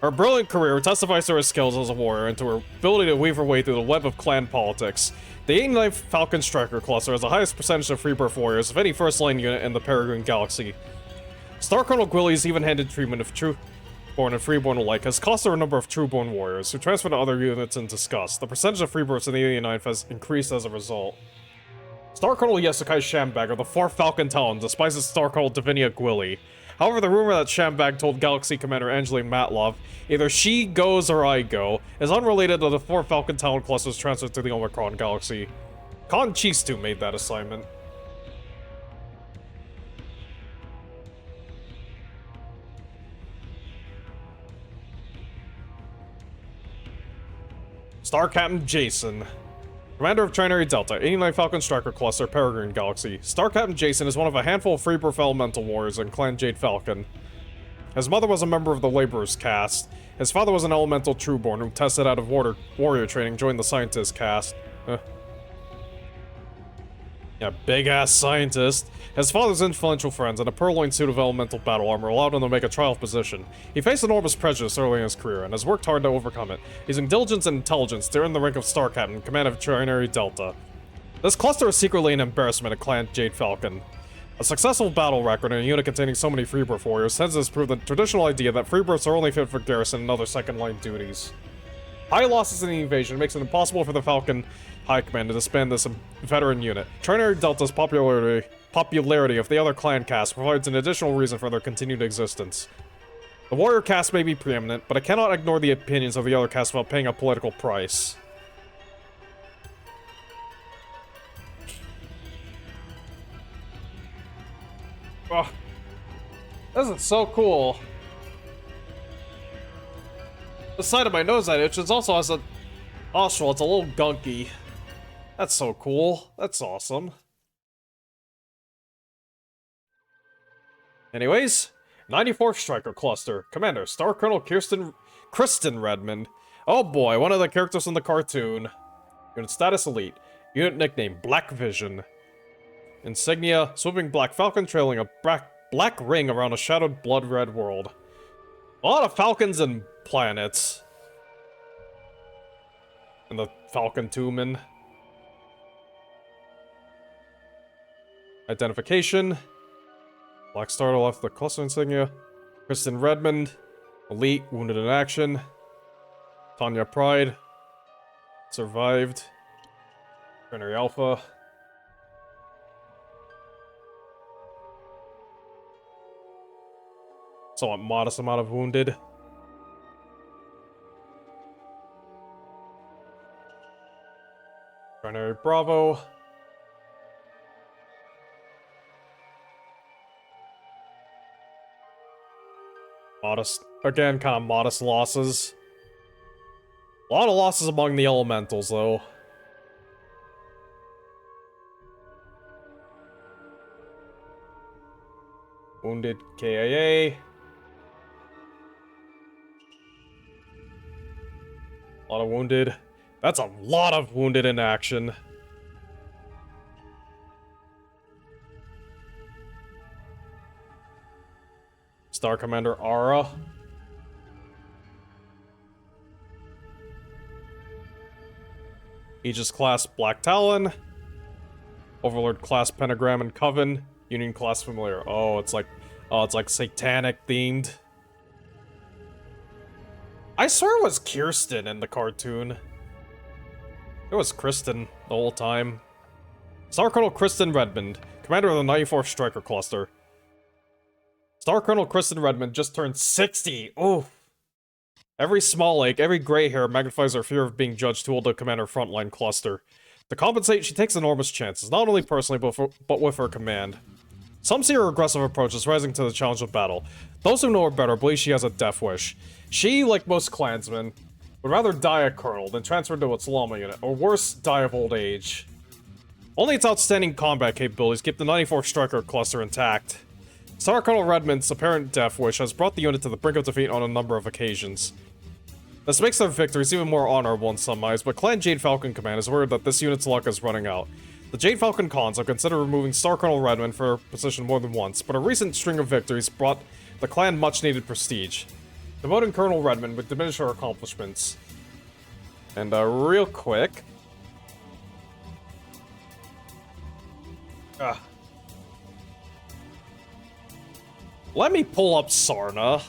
Her brilliant career testifies to her skills as a warrior and to her ability to weave her way through the web of clan politics. The 89th Falcon Striker Cluster has the highest percentage of Freebirth warriors of any first-line unit in the Peregrine Galaxy. Star Colonel Gwilly's even-handed treatment of Trueborn and Freeborn alike has cost her a number of Trueborn warriors, who transfer to other units in disgust. The percentage of Freebirths in the 89th has increased as a result. Star Colonel Yesukai Shambagger, the 4th Falcon Talon, despises Star Colonel Davinia Gwilly. However, the rumor that Shambag told Galaxy Commander Angeline Matlov, either she goes or I go, is unrelated to the 4 Falcon Talon clusters transferred to the Omicron Galaxy. Khan Chistu made that assignment. Star Captain Jason. Commander of Trinary Delta, 89 Falcon Striker Cluster, Peregrine Galaxy. Star Captain Jason is one of a handful of Freebirth Elemental Warriors in Clan Jade Falcon. His mother was a member of the Laborers caste. His father was an Elemental Trueborn who tested out of warrior training, joined the Scientist caste. Yeah, big-ass scientist. His father's influential friends and a purloined suit of elemental battle armor allowed him to make a trial position. He faced enormous prejudice early in his career and has worked hard to overcome it, using diligence and intelligence to earn the rank of Star Captain, command of Trinary Delta. This cluster is secretly an embarrassment to Clan Jade Falcon. A successful battle record in a unit containing so many Freebirth warriors tends to disprove the traditional idea that Freebirths are only fit for garrison and other second-line duties. High losses in the invasion makes it impossible for the Falcon High Command to disband this veteran unit. Trinary Delta's popularity of the other clan caste provides an additional reason for their continued existence. The warrior caste may be preeminent, but I cannot ignore the opinions of the other caste without paying a political price. Oh, this is so cool. The side of my nose that itches also has a nostril. It's a little gunky. That's so cool. That's awesome. Anyways, 94th Striker Cluster. Commander, Star Colonel Kristen Redmond. Oh boy, one of the characters in the cartoon. Unit status elite. Unit nickname Black Vision. Insignia, swooping Black Falcon trailing a black ring around a shadowed blood-red world. A lot of falcons and planets. And the Falcon Tumen. Identification. Black Star to left the cluster insignia. Kristen Redmond. Elite, wounded in action. Tanya Pride. Survived. Trinary Alpha. Somewhat modest amount of wounded. Trinary Bravo. Modest, again, kind of modest losses. A lot of losses among the elementals, though. Wounded KIA. A lot of wounded. That's a lot of wounded in action. Star Commander Ara. Aegis class Black Talon. Overlord class Pentagram and Coven. Union class Familiar. Oh, it's like satanic themed. I swear it was Kirsten in the cartoon. It was Kristen the whole time. Star Colonel Kristen Redmond, commander of the 94th Striker Cluster. Star Colonel Kristen Redmond just turned 60. Oof. Every small lake, every gray hair magnifies her fear of being judged too old to command her frontline cluster. To compensate, she takes enormous chances, not only personally, but with her command. Some see her aggressive approach as rising to the challenge of battle. Those who know her better believe she has a death wish. She, like most clansmen, would rather die a colonel than transfer to its llama unit, or worse, die of old age. Only its outstanding combat capabilities keep the 94th Striker Cluster intact. Star Colonel Redmond's apparent death wish has brought the unit to the brink of defeat on a number of occasions. This makes their victories even more honorable in some eyes, but Clan Jade Falcon Command is worried that this unit's luck is running out. The Jade Falcon Cons have considered removing Star Colonel Redmond for her position more than once, but a recent string of victories brought the clan much-needed prestige. Demoting Colonel Redmond would diminish her accomplishments. And, real quick... let me pull up Sarna.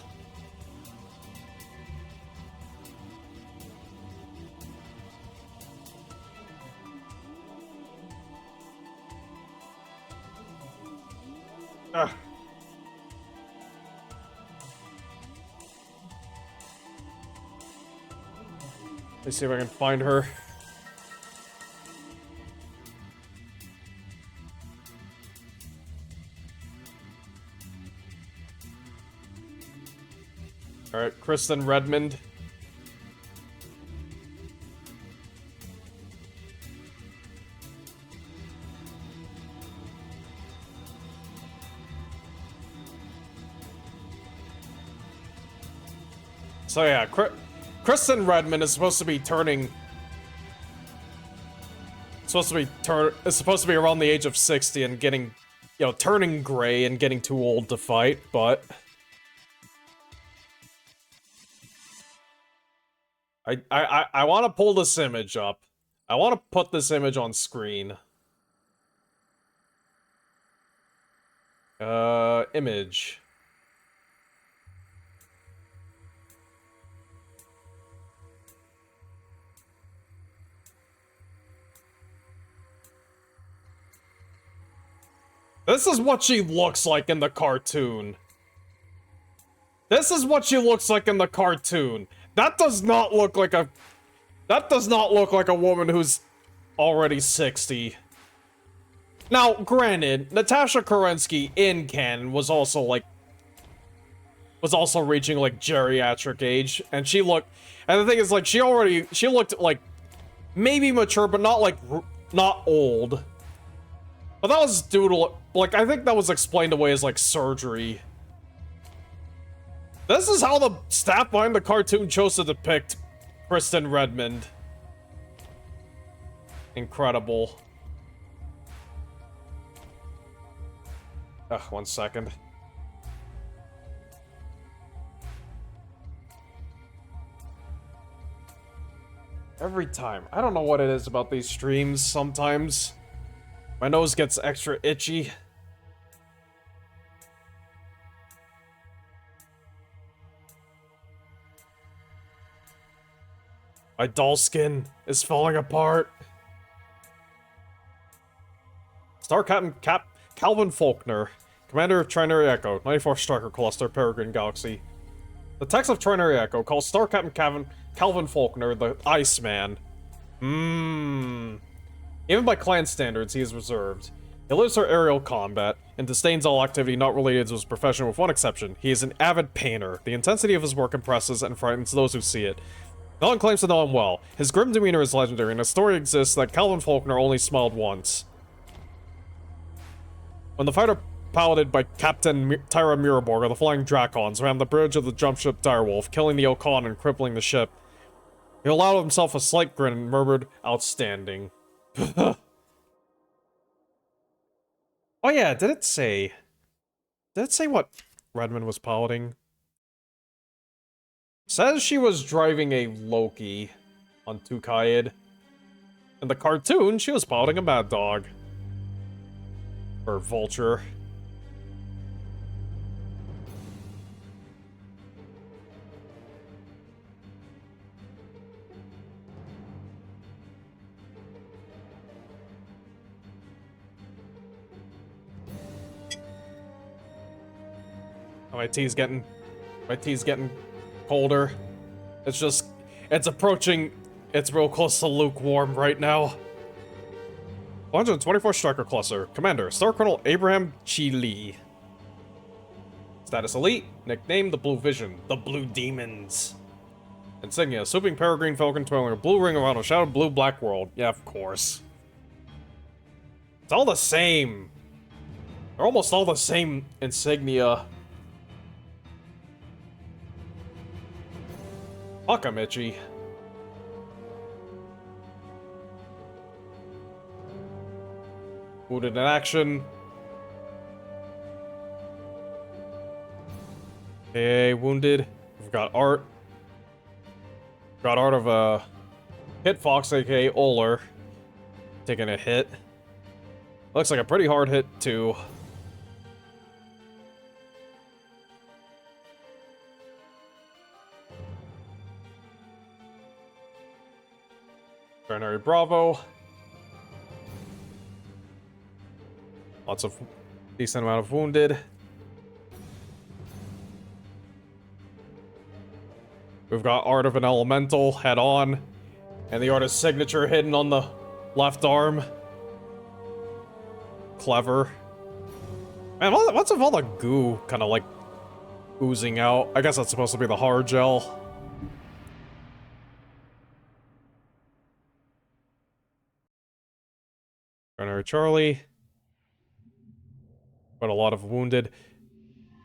Let's see if I can find her. Alright, Kristen Redmond. So yeah, Kristen Redmond is supposed to be turning... supposed to be around the age of 60 and getting, you know, turning gray and getting too old to fight, but... I want to pull this image up. I want to put this image on screen. Image. This is what she looks like in the cartoon. This is what she looks like in the cartoon. That does not look like a... that does not look like a woman who's already 60. Now, granted, Natasha Kerensky in canon was also, like... was also reaching, like, geriatric age. And she looked... and the thing is, like, she looked, like, maybe mature, but not, like, not old. But that was due to, like, I think that was explained away as, like, surgery. This is how the staff behind the cartoon chose to depict Kristen Redmond. Incredible. Ugh, 1 second. Every time. I don't know what it is about these streams sometimes. My nose gets extra itchy. My doll skin is falling apart. Star Captain Calvin Faulkner, commander of Trinary Echo, 94th Striker Cluster, Peregrine Galaxy. The text of Trinary Echo calls Star Captain Calvin Faulkner the Iceman. Even by clan standards, he is reserved. He lives for aerial combat, and disdains all activity not related to his profession with one exception. He is an avid painter. The intensity of his work impresses and frightens those who see it. No one claims to know him well. His grim demeanor is legendary, and a story exists that Calvin Faulkner only smiled once. When the fighter piloted by Captain Tyra Miraborg of the Flying Dracons ran the bridge of the jump ship Direwolf, killing the Okan and crippling the ship, he allowed himself a slight grin and murmured, "Outstanding." Oh yeah, did it say what Redmond was piloting? Says she was driving a Loki on Tukaid. In the cartoon, she was piloting a Mad Dog. Or Vulture. Oh, my tea's getting colder. It's approaching, it's real close to lukewarm right now. 124 Striker Cluster, Commander, Star Colonel Abraham Chi. Status Elite, nickname the Blue Vision, the Blue Demons. Insignia, Swooping Peregrine Falcon twirling a blue ring around a shadowed blue-black world. Yeah, of course. It's all the same. They're almost all the same insignia. Fuck, I'm itchy. Wounded in action. Okay, wounded. We've got art. Got art of a Hit Fox, aka Oler. Taking a hit. Looks like a pretty hard hit, too. Trinary Bravo. Lots of decent amount of wounded. We've got Art of an Elemental head on, and the artist's signature hidden on the left arm. Clever. Man, what's with all the goo kind of like oozing out? I guess that's supposed to be the hard gel. Runner Charlie. But a lot of wounded.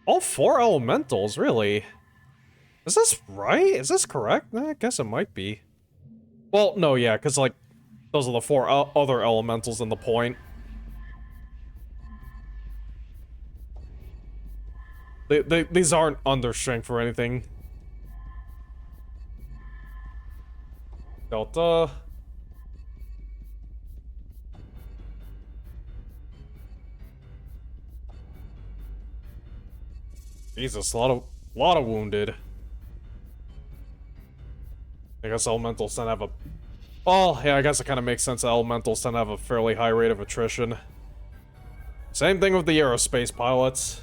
All 4 elementals, really? Is this right? Is this correct? I guess it might be. Well, no, yeah, because, like, those are the 4 other elementals in the point. These aren't under strength or anything. Delta. Jesus, a lot of wounded. I guess elementals tend to have a... Well, yeah, I guess it kind of makes sense that elementals tend to have a fairly high rate of attrition. Same thing with the aerospace pilots.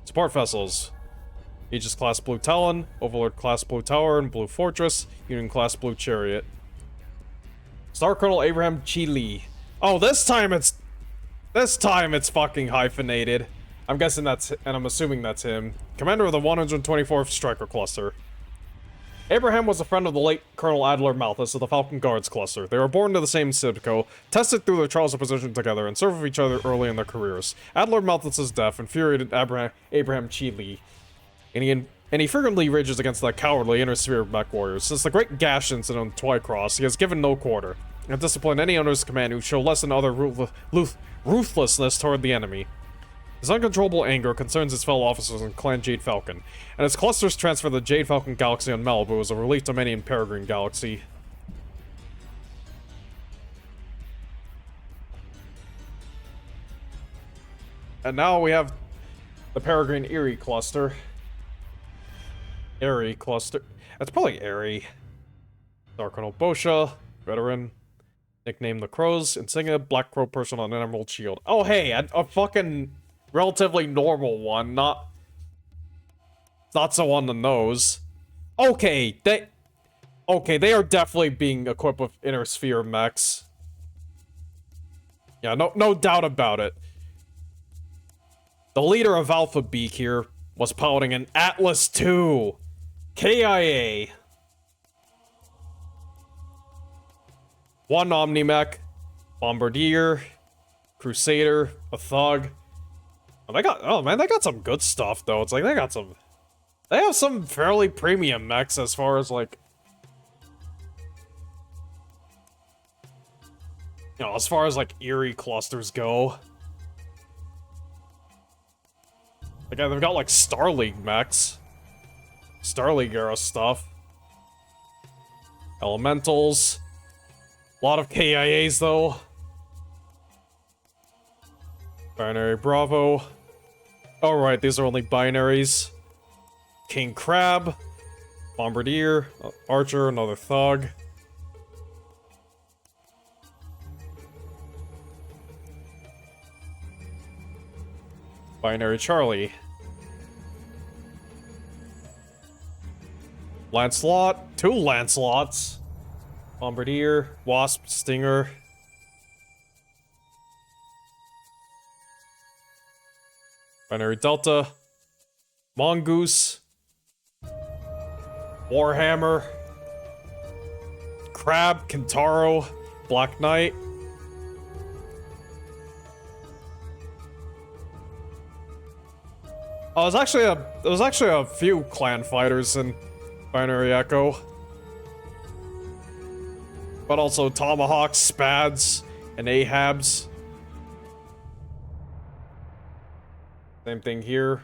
Support vessels. Aegis class Blue Talon, Overlord class Blue Tower and Blue Fortress, Union class Blue Chariot. Star Colonel Abraham Chi. Oh, this time it's fucking hyphenated. I'm guessing that's, and I'm assuming that's him. Commander of the 124th Striker Cluster. Abraham was a friend of the late Colonel Adler Malthus of the Falcon Guards cluster. They were born to the same Citco, tested through their trials of position together, and served with each other early in their careers. Adler Malthus's death infuriated Abraham Cheeley, and he frequently rages against the cowardly Inner Sphere mech warriors. Since the Great Gash incident on Twycross, he has given no quarter, and disciplined any under his command who show less than other ruthlessness toward the enemy. His uncontrollable anger concerns his fellow officers in Clan Jade Falcon, and his clusters transfer the Jade Falcon Galaxy on Malibu as a relief to many in Peregrine Galaxy. And now we have the Peregrine Erie cluster. Erie cluster. That's probably Erie. Star Colonel Bosha, veteran. Nicknamed the Crows, insignia, Black Crow person on an Emerald Shield. Oh hey, a fucking relatively normal one, not so on the nose. Okay, they are definitely being equipped with Inner Sphere mechs. Yeah, no doubt about it. The leader of Alpha Beak here was piloting an Atlas II KIA. One Omni-Mech, Bombardier, Crusader, a Thug. Oh man, they got some good stuff though. It's like they have some fairly premium mechs as far as like, you know, as far as like Erie clusters go. Like they've got like Star League mechs, Star League era stuff, Elementals. A lot of KIAs, though. Binary Bravo. Alright, these are only binaries. King Crab. Bombardier. Archer, another Thug. Binary Charlie. Lancelot. 2 Lancelots. Bombardier, Wasp, Stinger. Binary Delta. Mongoose. Warhammer. Crab, Kintaro, Black Knight. Oh, there was actually a few clan fighters in Binary Echo. But also Tomahawks, Spads, and Ahabs. Same thing here.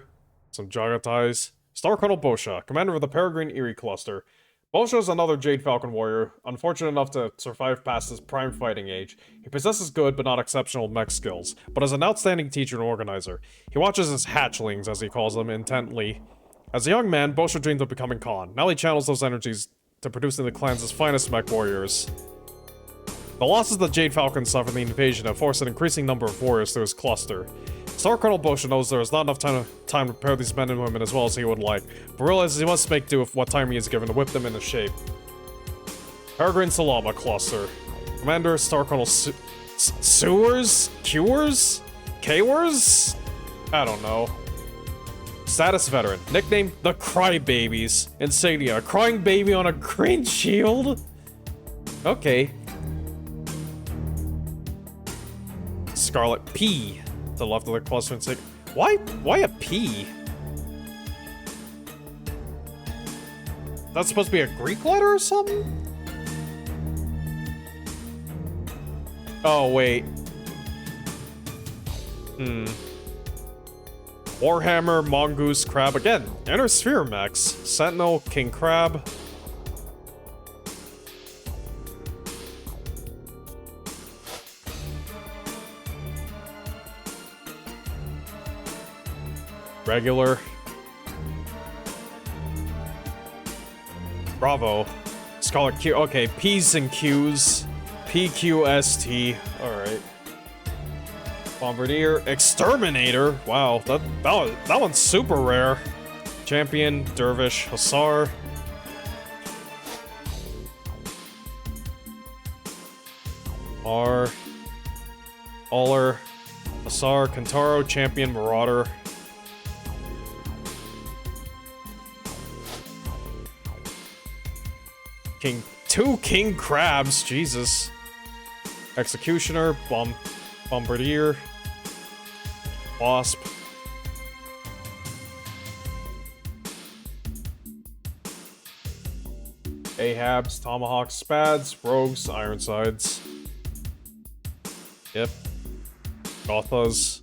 Some Jagatais. Star Colonel Bosha, commander of the Peregrine Erie Cluster. Bosha is another Jade Falcon warrior, unfortunate enough to survive past his prime fighting age. He possesses good but not exceptional mech skills, but is an outstanding teacher and organizer. He watches his hatchlings, as he calls them, intently. As a young man, Bosha dreams of becoming Khan. Now he channels those energies to producing the clan's finest mech warriors. The losses that Jade Falcon suffered in the invasion have forced an increasing number of warriors through his cluster. Star Colonel Bosha knows there is not enough time to prepare these men and women as well as he would like, but realizes he must make do with what time he is given to whip them into shape. Peregrine Salama Cluster. Commander Star Colonel Sewers? Cures? K-Wers? I don't know. Status Veteran. Nickname the Crybabies. Insignia. A crying baby on a green shield? Okay. Scarlet P. To the left of the cluster insignia. Why a P? That's supposed to be a Greek letter or something? Oh, wait. Warhammer, Mongoose, Crab. Again, Inner Sphere mechs. Sentinel, King Crab. Regular. Bravo. Scarlet Q. Okay, P's and Q's. PQST. Alright. Bombardier. Exterminator. Wow, that one's super rare. Champion. Dervish. Hussar. Aller. Hussar. Kentaro. Champion. Marauder. Two king crabs, Jesus. Executioner, bombardier, wasp. Ahabs, tomahawks, spads, rogues, ironsides. Yep. Gothas,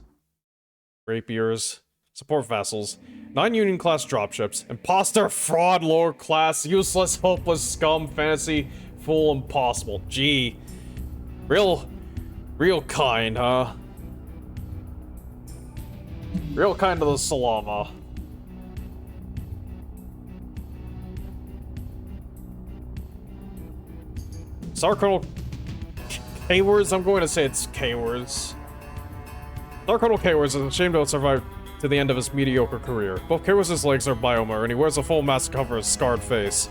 rapiers, support vessels, 9 Union class dropships, imposter, fraud, lower class, useless, hopeless, scum, fantasy, fool, impossible. Gee. Real kind, huh? Real kind of the Salama. Star Colonel K-words? I'm going to say it's K-words. Star Colonel K-words is ashamed to have survived to the end of his mediocre career. Both K-words' legs are biomar, and he wears a full mask to cover his scarred face.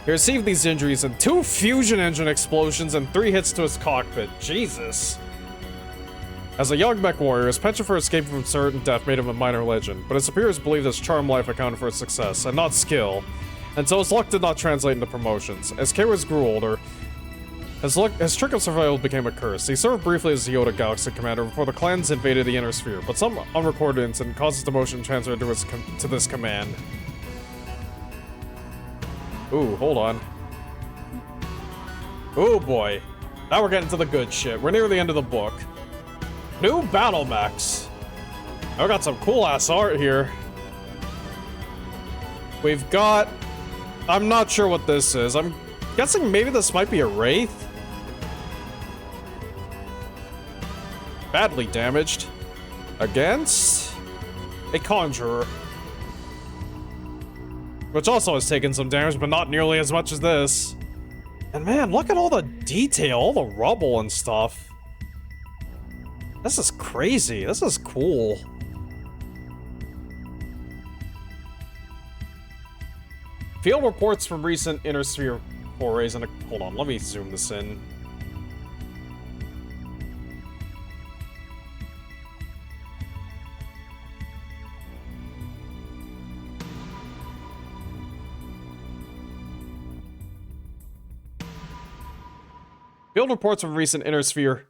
He received these injuries in 2 fusion engine explosions and 3 hits to his cockpit. Jesus. As a young mech warrior, his penchant for escaping from certain death made him a minor legend, but his superiors believed his charm life accounted for his success, and not skill. And so his luck did not translate into promotions. As K-words grew older, his trick of survival became a curse. He served briefly as the Yoda Galaxy Commander before the clans invaded the Inner Sphere, but some unrecorded incident caused his demotion transferred to this command. Ooh, hold on. Ooh, boy. Now we're getting to the good shit. We're near the end of the book. New battle mechs. I've got some cool-ass art here. We've got... I'm not sure what this is. I'm guessing maybe this might be a Wraith? Badly damaged. Against... a Conjurer. Which also has taken some damage, but not nearly as much as this. And man, look at all the detail, all the rubble and stuff. This is crazy. This is cool. Field reports from recent Inner Sphere forays and hold on, let me zoom this in. Field reports from recent Inner Sphere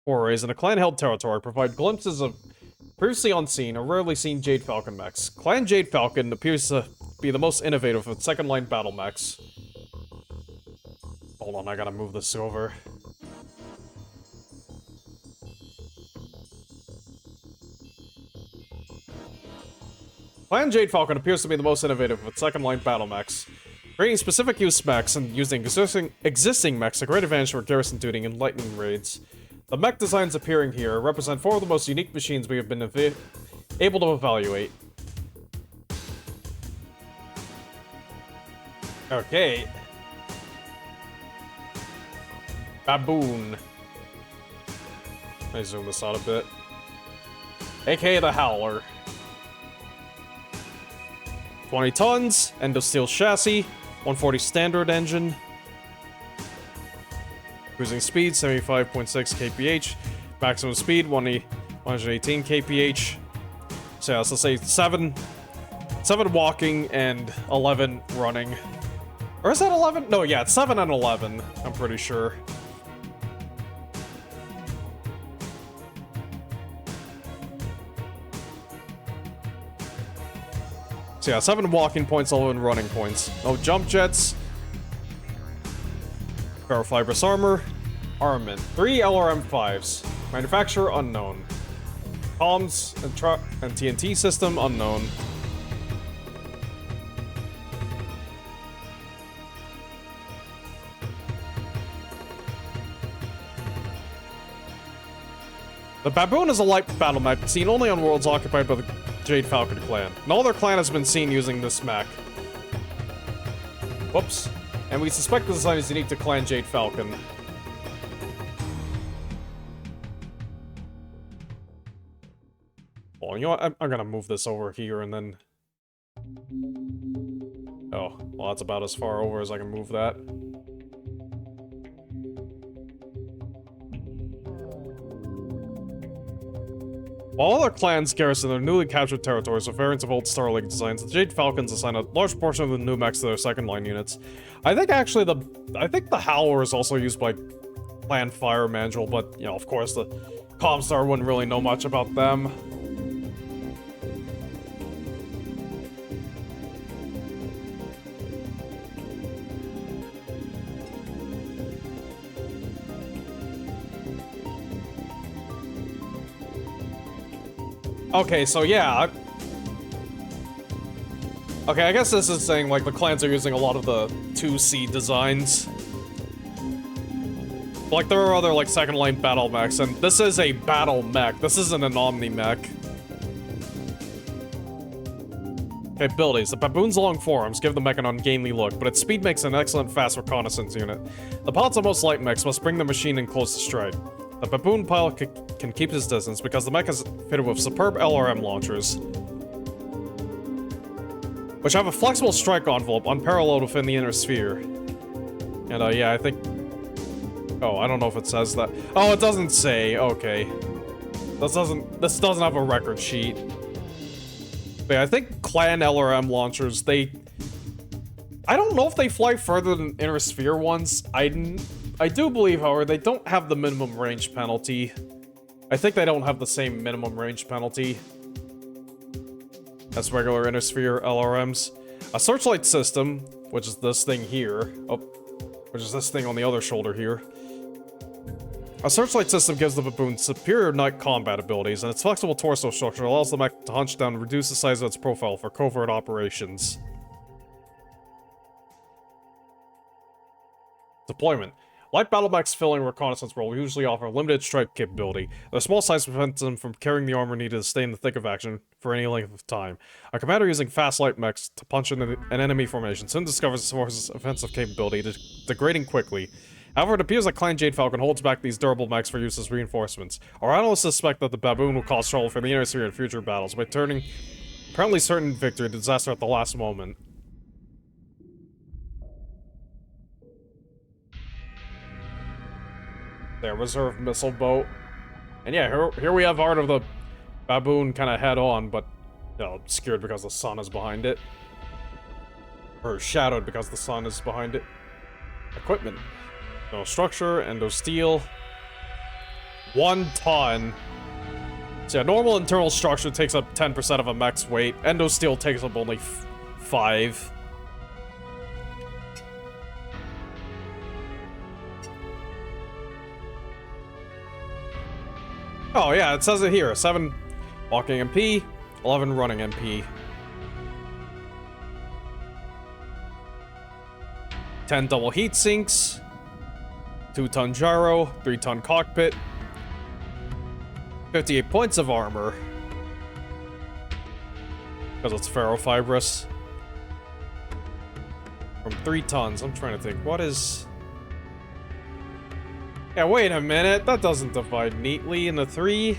forays in a clan-held territory provide glimpses of previously unseen or rarely seen Jade Falcon mechs. Clan Jade Falcon appears to be the most innovative of second-line battle mechs. Hold on, I gotta move this over. Clan Jade Falcon appears to be the most innovative of second-line battle mechs. Creating specific use mechs and using existing mechs a great advantage for garrison duty and lightning raids. The mech designs appearing here represent 4 of the most unique machines we have been able to evaluate. Okay. Baboon. Let me zoom this out a bit. AKA the Howler. 20 tons, endosteel chassis, 140 standard engine. Cruising speed, 75.6 kph. Maximum speed, 118 kph. So yeah, let's say 7 walking and 11 running. Or is that 11? No, yeah, it's 7 and 11, I'm pretty sure. So yeah, 7 walking points, 11 running points. No jump jets. Ferrofibrous armor. Armament. 3 LRM-5s. Manufacturer unknown. Comms and TNT system unknown. The Baboon is a light battle mech seen only on worlds occupied by the Jade Falcon clan. No other clan has been seen using this mech. Whoops. And we suspect the design is unique to Clan Jade Falcon. Well, you know what? I'm gonna move this over here and then... Oh, well that's about as far over as I can move that. While other clans garrison their newly captured territories with variants of old Star League designs, the Jade Falcons assign a large portion of the new mechs to their second line units. I think actually the Howler is also used by Clan Fire Mandrill, but you know, of course, the Comstar wouldn't really know much about them. Okay, so yeah. Okay, I guess this is saying, like, the clans are using a lot of the 2C designs. Like, there are other, like, second line battle mechs, and this is a battle mech. This isn't an Omni mech. Okay, abilities. The baboon's long forearms give the mech an ungainly look, but its speed makes an excellent fast reconnaissance unit. The pilots of most light mechs must bring the machine in close to strike. The baboon pilot can keep his distance because the mech is fitted with superb LRM launchers, which have a flexible strike envelope unparalleled within the inner sphere. And yeah, I think... Oh, I don't know if it says that. Oh, it doesn't say. Okay. This doesn't have a record sheet. But yeah, I think clan LRM launchers, I don't know if they fly further than inner sphere ones. I do believe, however, they don't have the minimum range penalty. I think they don't have the same minimum range penalty as regular inner sphere LRMs. A searchlight system, which is this thing here. Oh, which is this thing on the other shoulder here. A searchlight system gives the baboon superior night combat abilities, and its flexible torso structure allows the mech to hunch down and reduce the size of its profile for covert operations. Deployment. Light battle mechs filling a reconnaissance role usually offer limited strike capability. Their small size prevents them from carrying the armor needed to stay in the thick of action for any length of time. A commander using fast light mechs to punch an enemy formation soon discovers its force's offensive capability, degrading quickly. However, it appears that Clan Jade Falcon holds back these durable mechs for use as reinforcements. Our analysts suspect that the baboon will cause trouble for the inner sphere in future battles by turning apparently certain victory to disaster at the last moment. There, reserve missile boat. And yeah, here we have Art of the Baboon kind of head on, but, you know, obscured because the sun is behind it. Or shadowed because the sun is behind it. Equipment. No structure, endo-steel. 1 ton. So yeah, normal internal structure takes up 10% of a mech's weight. Endo-steel takes up only 5. Oh yeah, it says it here. 7 walking MP, 11 running MP. 10 double heat sinks, 2-ton gyro, 3-ton cockpit, 58 points of armor. Because it's ferrofibrous. From 3 tons. I'm trying to think, what is... Yeah, wait a minute. That doesn't divide neatly into 3.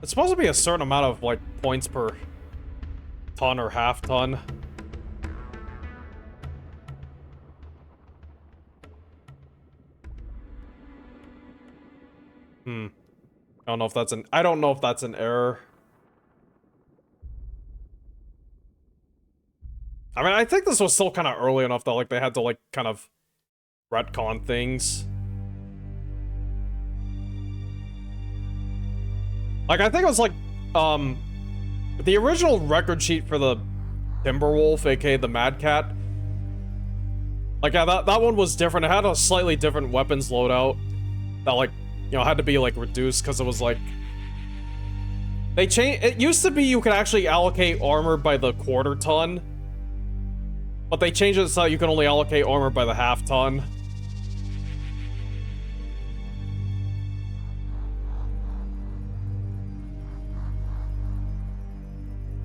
It's supposed to be a certain amount of, like, points per ton or half ton. I don't know if that's an error. I mean, I think this was still kind of early enough that, like, they had to, like, kind of retcon things. Like, I think it was, like, the original record sheet for the Timberwolf, aka the Mad Cat. Like, yeah, that one was different. It had a slightly different weapons loadout that, like, you know, had to be, like, reduced because it was, like... They changed... It used to be you could actually allocate armor by the quarter ton. But they changed it so you can only allocate armor by the half ton.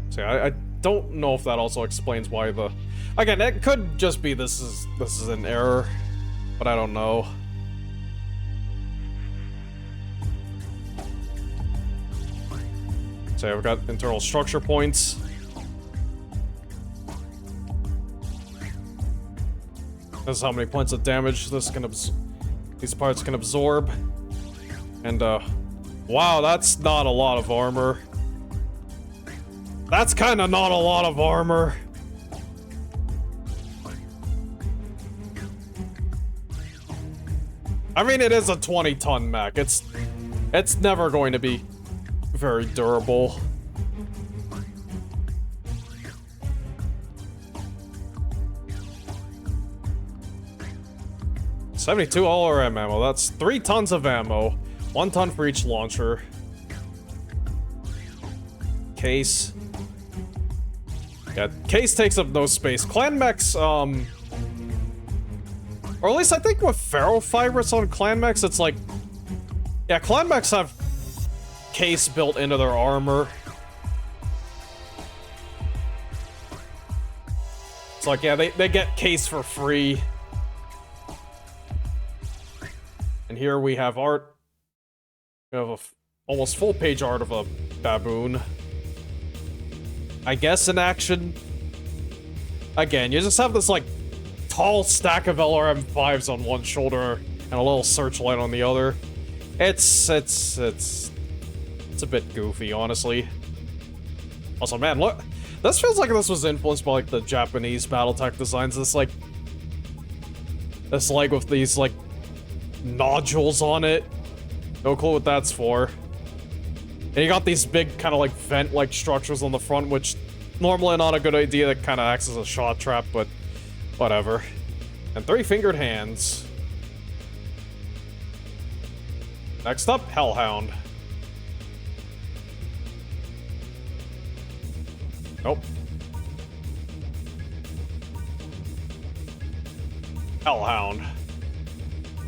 So I don't know if that also explains why the... Again, it could just be this is an error. But I don't know. So we've got internal structure points. This is how many points of damage these parts can absorb. And wow, that's not a lot of armor. That's kind of not a lot of armor. I mean, it is a 20-ton mech. It's never going to be very durable. $72 LRM ammo. That's 3 tons of ammo. 1 ton for each launcher. Case. Yeah, case takes up no space. Clan mechs, or at least I think with ferrofibrous on clan mechs, it's like... Yeah, clan mechs have case built into their armor. It's like, yeah, they get case for free. And here we have art. We have a almost full-page art of a baboon. I guess in action. Again, you just have this, like, tall stack of LRM-5s on one shoulder and a little searchlight on the other. It's a bit goofy, honestly. Also, man, look, this feels like this was influenced by, like, the Japanese BattleTech designs. This leg with these, like, nodules on it. No clue what that's for. And you got these big, kind of like vent-like structures on the front, which normally not a good idea. That kind of acts as a shot trap, but whatever. And 3-fingered hands. Next up, Hellhound. Nope. Hellhound.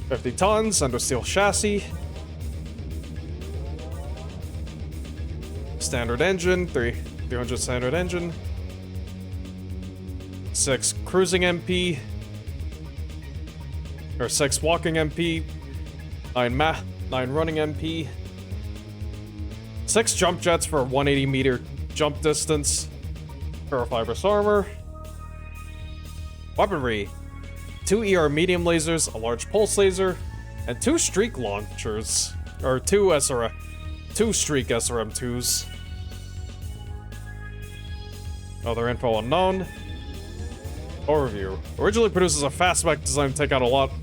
50 tons, understeel chassis. Standard engine, 300 standard engine. 6 cruising MP. Or 6 walking MP. 9 running MP. 6 jump jets for a 180 meter jump distance. Ferrofibrous armor. Weaponry. 2 ER medium lasers, a large pulse laser, and 2 streak launchers. Or 2 streak SRM-2s. Other info unknown. Overview. Originally produced as a fast mech designed to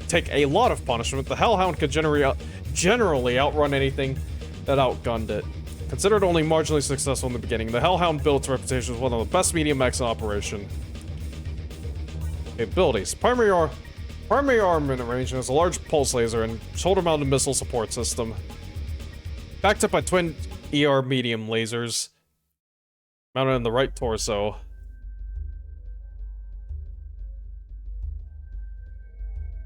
take a lot of punishment, the Hellhound could generally outrun anything that outgunned it. Considered only marginally successful in the beginning, the Hellhound built its reputation as one of the best medium mechs in operation. Capabilities. Primary armament arrangement is a large pulse laser and shoulder-mounted missile support system. Backed up by twin ER medium lasers. Mounted in the right torso.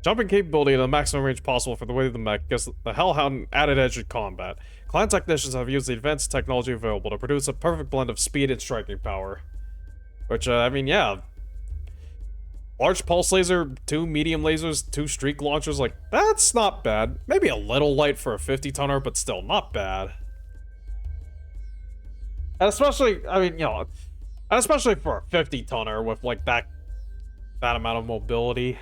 Jumping capability at the maximum range possible for the weight of the mech gives the Hellhound an added edge in combat. Clan technicians have used the advanced technology available to produce a perfect blend of speed and striking power. Which, I mean, yeah. Large pulse laser, 2 medium lasers, 2 streak launchers, like, that's not bad. Maybe a little light for a 50-tonner, but still not bad. And especially, I mean, you know, and especially for a 50-tonner with, like, that amount of mobility.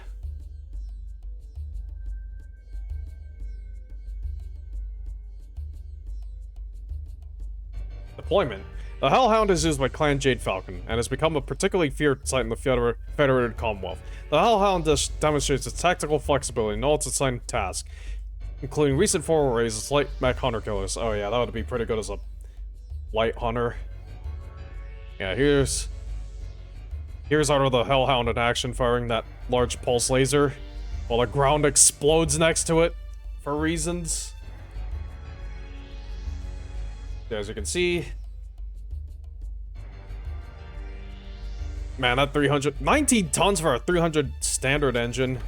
Deployment. The Hellhound is used by Clan Jade Falcon, and has become a particularly feared sight in the Federated Commonwealth. The Hellhound demonstrates its tactical flexibility in all its assigned tasks, including recent forays as light mech hunter killers. Oh yeah, that would be pretty good as a light hunter. Yeah, here's out of the Hellhound in action, firing that large pulse laser, while the ground explodes next to it, for reasons. As you can see, man, that 19 tons for a 300 standard engine.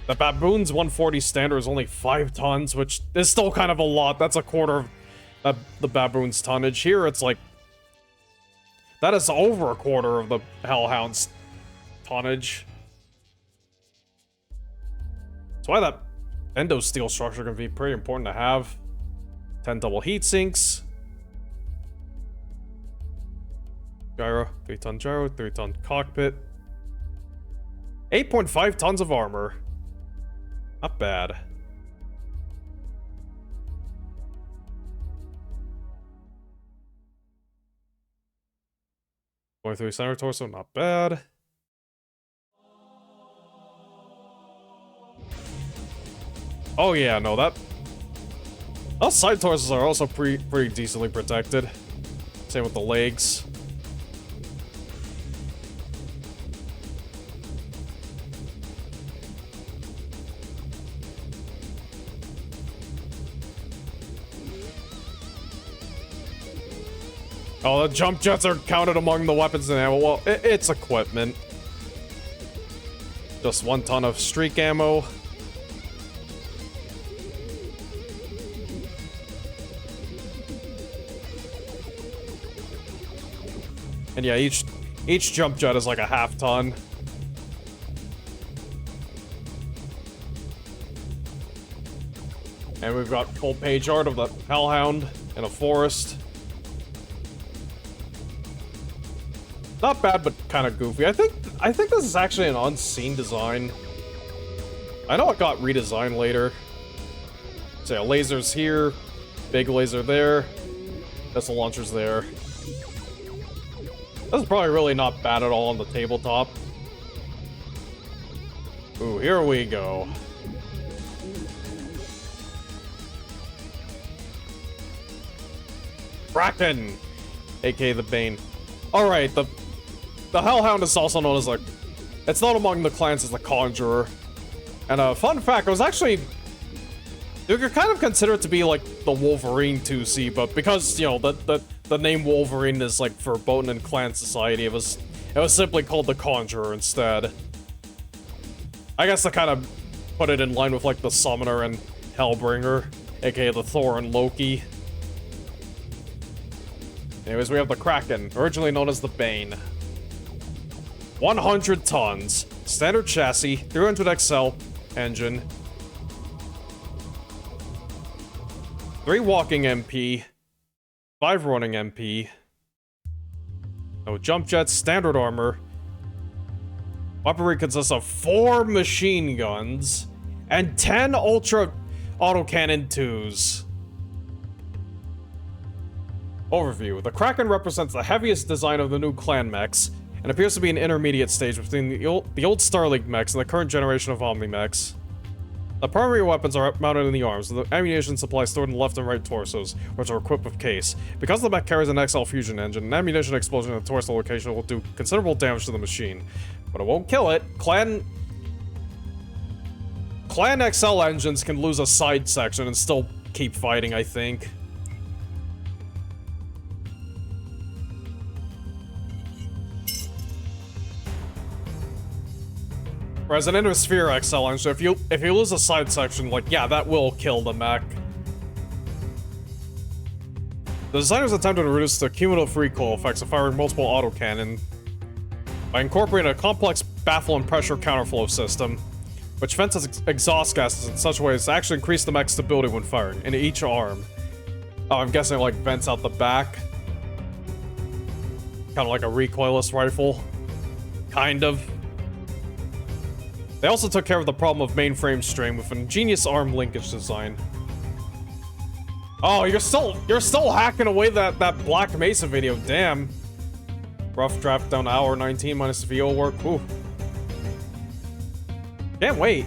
The Baboon's 140 standard is only 5 tons, which is still kind of a lot. That's a quarter of the Baboon's tonnage. Here, it's like, that is over a quarter of the Hellhound's tonnage. That's why that endo steel structure can be pretty important to have. 10 double heat sinks. gyro, 3-ton gyro, 3-ton cockpit. 8.5 tons of armor. Not bad. Going through center torso, not bad. Oh yeah, no, those side torsos are also pretty decently protected. Same with the legs. Oh, the jump jets are counted among the weapons and ammo. Well, it's equipment. Just 1 ton of streak ammo. And yeah, each jump jet is like a half ton. And we've got full page art of the Hellhound in a forest. Not bad, but kind of goofy. I think this is actually an unseen design. I know it got redesigned later. So yeah, lasers here, big laser there, missile launchers there. This is probably really not bad at all on the tabletop. Ooh, here we go. Kraken, aka the Bane. Alright, the Hellhound is also known as, like, it's known among the clans as the Conjurer. And a fun fact, it was actually, you could kind of consider it to be like the Wolverine 2C, but because, you know, the name Wolverine is like verboten in clan society, it was simply called the Conjurer instead. I guess to kind of put it in line with like the Summoner and Hellbringer, aka the Thor and Loki. Anyways, we have the Kraken, originally known as the Bane. 100 tons, standard chassis, 300 XL engine, 3 walking MP, 5 running MP, no jump jets, standard armor. Weaponry consists of 4 machine guns and 10 ultra autocannon 2s. Overview. The Kraken represents the heaviest design of the new clan mechs, and appears to be an intermediate stage between the old Star League mechs and the current generation of Omni mechs. The primary weapons are mounted in the arms, and the ammunition supply stored in the left and right torsos, which are equipped with case. Because the mech carries an XL fusion engine, an ammunition explosion in the torso location will do considerable damage to the machine. But it won't kill it. Clan XL engines can lose a side section and still keep fighting, I think. Whereas an Inner-Sphere XL engine, if you lose a side section, like, yeah, that will kill the mech. The designers attempted to reduce the cumulative recoil effects of firing multiple autocannon by incorporating a complex baffle and pressure counterflow system, which vents its exhaust gases in such a way as to actually increase the mech's stability when firing, into each arm. Oh, I'm guessing it, like, vents out the back. Kind of like a recoilless rifle. Kind of. They also took care of the problem of mainframe strain with an ingenious arm linkage design. Oh, you're still hacking away that Black Mesa video, damn. Rough draft down to hour 19 minus VO work, ooh. Can't wait.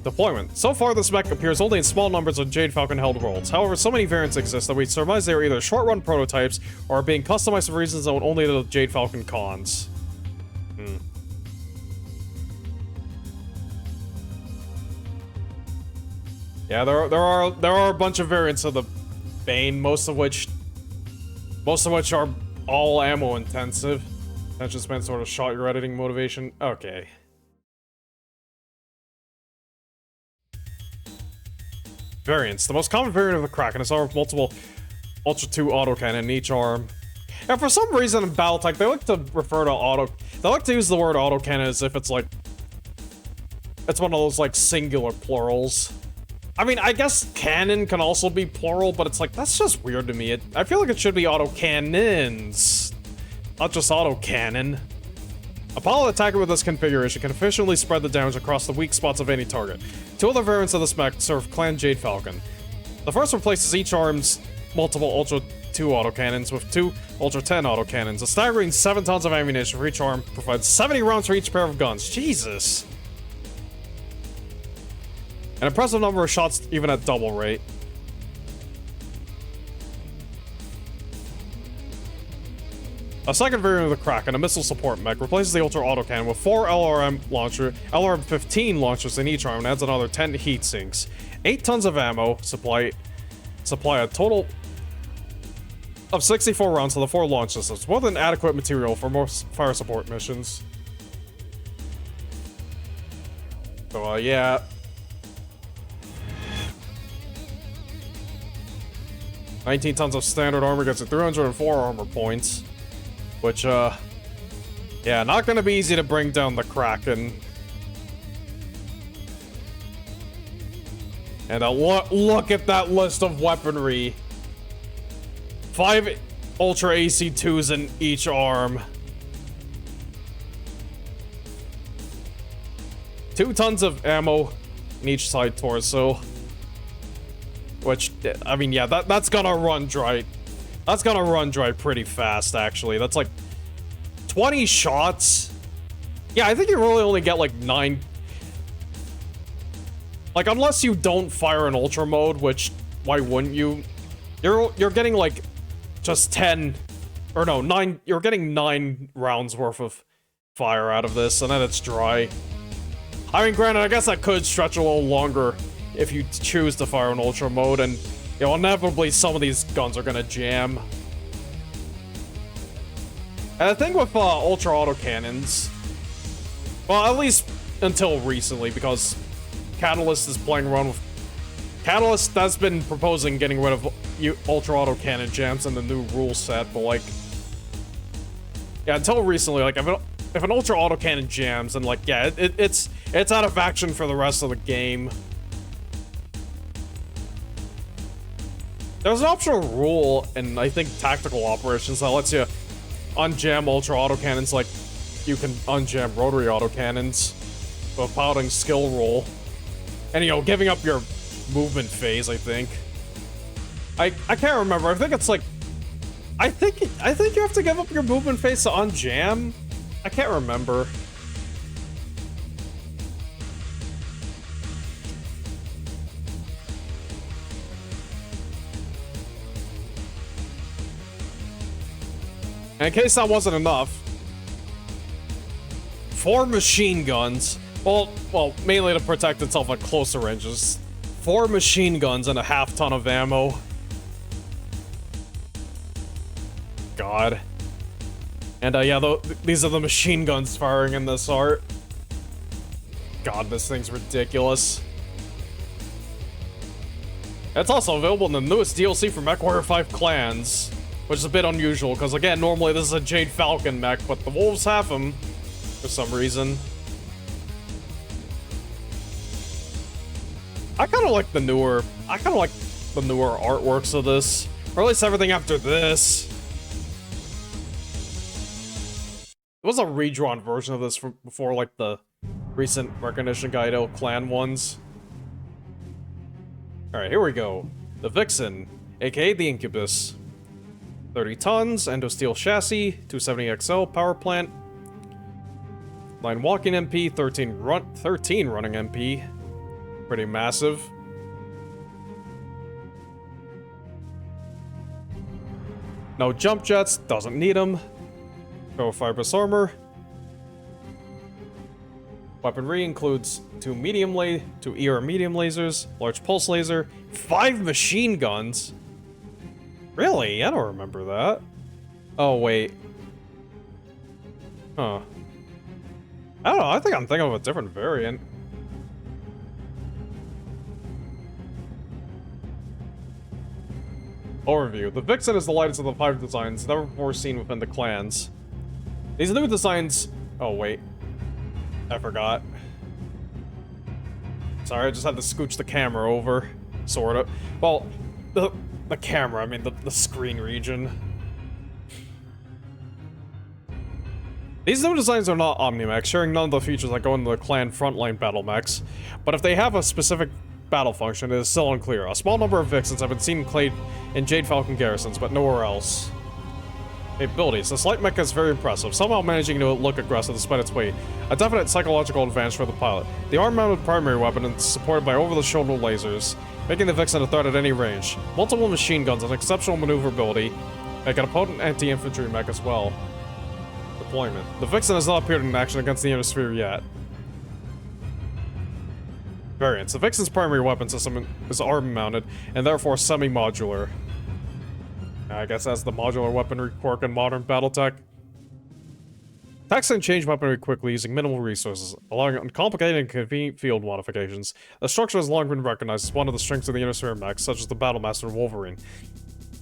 Deployment. So far, this mech appears only in small numbers on Jade Falcon held worlds. However, so many variants exist that we surmise they are either short-run prototypes or are being customized for reasons known only to the Jade Falcon cons. Yeah, there are a bunch of variants of the Bane, most of which are all ammo intensive. Attention span sort of shot your editing motivation. Okay. Variants. The most common variant of the Kraken is armed with multiple Ultra 2 autocannon in each arm. And for some reason in BattleTech, they like to refer to they like to use the word autocannon as if it's like, it's one of those like singular plurals. I mean, I guess cannon can also be plural, but it's like, that's just weird to me. I feel like it should be auto-cannons, not just auto-cannon. A pilot attacker with this configuration can efficiently spread the damage across the weak spots of any target. Two other variants of this mech serve Clan Jade Falcon. The first replaces each arm's multiple Ultra 2 autocannons with 2 Ultra 10 autocannons. A staggering 7 tons of ammunition for each arm provides 70 rounds for each pair of guns. Jesus! An impressive number of shots even at double rate. A second variant of the Kraken, a missile support mech, replaces the Ultra Autocannon with 4 LRM-15 launchers in each arm and adds another 10 heat sinks. 8 tons of ammo, supply a total of 64 rounds to the 4 launch systems, more than adequate material for most fire support missions. So, yeah. "19 tons of standard armor gets you 304 armor points." Which, yeah, not gonna be easy to bring down the Kraken. And look at that list of weaponry. 5 Ultra AC2s in each arm. 2 tons of ammo in each side torso. Which, I mean, yeah, that's gonna run dry. That's gonna run dry pretty fast, actually. That's like 20 shots. Yeah, I think you really only get like 9. Like, unless you don't fire in Ultra mode, which, why wouldn't you? You're getting like just 10, or no, 9, you're getting 9 rounds worth of fire out of this, and then it's dry. I mean, granted, I guess that could stretch a little longer if you choose to fire in Ultra mode, and you know, inevitably some of these guns are gonna jam. And the thing with Ultra Autocannons, well, at least until recently, because Catalyst is playing around with... Catalyst has been proposing getting rid of Ultra Autocannon jams in the new rule set, but like... Yeah, until recently, like, if an Ultra Autocannon jams, then like, yeah, it's out of action for the rest of the game. There's an optional rule in, I think, tactical operations that lets you unjam Ultra Autocannons like you can unjam rotary autocannons with a piloting skill roll. And, you know, giving up your movement phase, I think. I can't remember. I think it's like... I think you have to give up your movement phase to unjam? I can't remember. And in case that wasn't enough, 4 machine guns. Well, mainly to protect itself at closer ranges. 4 machine guns and a half ton of ammo. God. And yeah, these are the machine guns firing in this art. God, this thing's ridiculous. It's also available in the newest DLC for MechWarrior 5 Clans. Which is a bit unusual, because again, normally this is a Jade Falcon mech, but the Wolves have them for some reason. I kind of like the newer artworks of this, or at least everything after this. There was a redrawn version of this from before, like the recent Recognition Guide Clan ones. All right, here we go. The Vixen, aka the Incubus. 30 tons, endosteel chassis, 270 XL, power plant, 9 walking MP, 13 running MP. Pretty massive. No jump jets, doesn't need them. Fibrous armor. Weaponry includes 2 ER medium lasers, large pulse laser, 5 machine guns. Really? I don't remember that. Oh, wait. Huh. I don't know, I think I'm thinking of a different variant. Overview. The Vixen is the lightest of the 5 designs never before seen within the clans. These new designs... Oh, wait. I forgot. Sorry, I just had to scooch the camera over. Sort of. Well, the camera, I mean the screen region. These new designs are not Omni-mechs, sharing none of the features that go into the clan frontline battle mechs, but if they have a specific battle function, it is still unclear. A small number of Vixens have been seen played in Jade Falcon garrisons, but nowhere else. Abilities. This light mech is very impressive, somehow managing to look aggressive despite its weight. A definite psychological advantage for the pilot. The arm-mounted primary weapon is supported by over-the-shoulder lasers, making the Vixen a threat at any range. Multiple machine guns and exceptional maneuverability make it a potent anti-infantry mech as well. Deployment. The Vixen has not appeared in action against the Inner yet. Variants. The Vixen's primary weapon system is arm-mounted, and therefore semi-modular. I guess that's the modular weaponry quirk in modern BattleTech. Attacks can change weaponry quickly using minimal resources, allowing uncomplicated and convenient field modifications. The structure has long been recognized as one of the strengths of the Inner mechs, such as the Battlemaster Wolverine,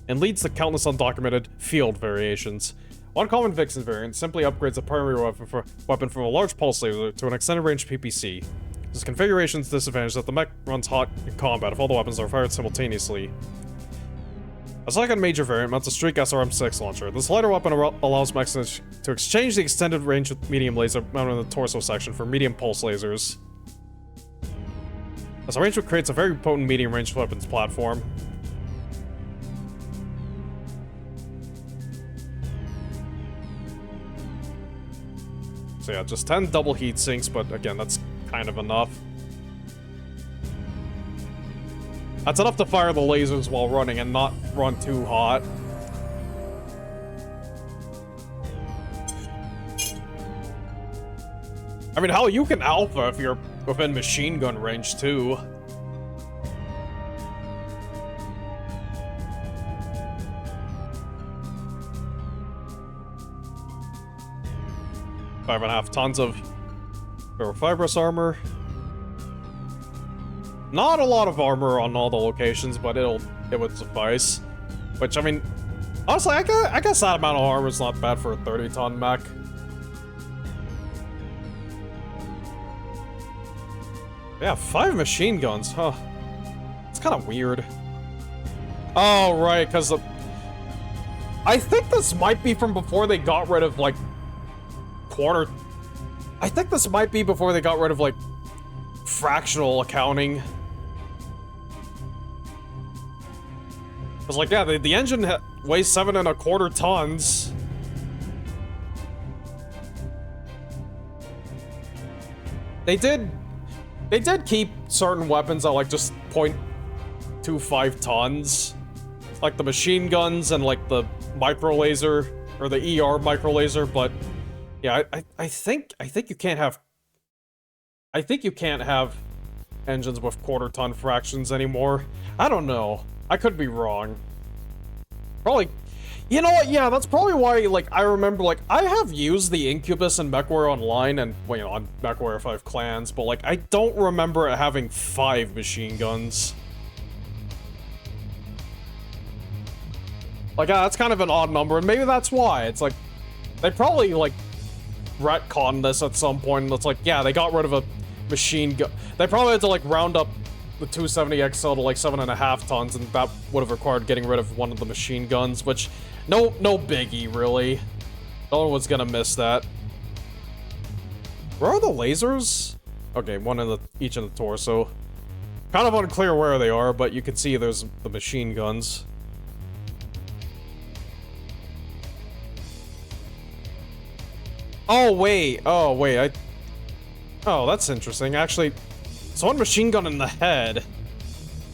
and leads to countless undocumented field variations. One common Vixen variant simply upgrades the primary weapon from a large pulse laser to an extended range PPC. This configuration's disadvantage is that the mech runs hot in combat if all the weapons are fired simultaneously. A second major variant mounts a Streak SRM-6 launcher. This lighter weapon allows mechs to exchange the extended range with medium laser mounted in the torso section for medium pulse lasers. This arrangement creates a very potent medium-range weapons platform. So yeah, just 10 double heat sinks, but again, that's kind of enough. That's enough to fire the lasers while running and not run too hot. I mean, hell, you can alpha if you're within machine gun range, too. Five and a half tons of fibrous armor. Not a lot of armor on all the locations, but it would suffice. Which, I mean, honestly, I guess that amount of armor is not bad for a 30-ton mech. Yeah, 5 machine guns, huh? It's kind of weird. Oh, right, because I think this might be from before they got rid of, like, I think this might be before they got rid of, like, fractional accounting. Because, like, yeah, the engine weighs 7¼ tons. They did keep certain weapons at, like, just 0.25 tons. Like the machine guns and, like, the micro laser, or the ER micro laser, but yeah, I think you can't have... I think you can't have engines with 1/4 ton fractions anymore. I don't know. I could be wrong. Probably... You know what? Yeah, that's probably why, like, I remember, like, I have used the Incubus in MechWarrior Online and, well, you know, on MechWarrior 5 Clans, but, like, I don't remember it having 5 machine guns. Like, that's kind of an odd number, and maybe that's why. It's like, they probably, like, retconned this at some point, and it's like, yeah, they got rid of a machine gun. They probably had to, like, round up the 270XL to, like, 7.5 tons, and that would have required getting rid of one of the machine guns, which, no biggie, really. No one was gonna miss that. Where are the lasers? Okay, one in each in the torso. Kind of unclear where they are, but you can see there's the machine guns. Oh, wait, oh, that's interesting. Actually, it's one machine gun in the head.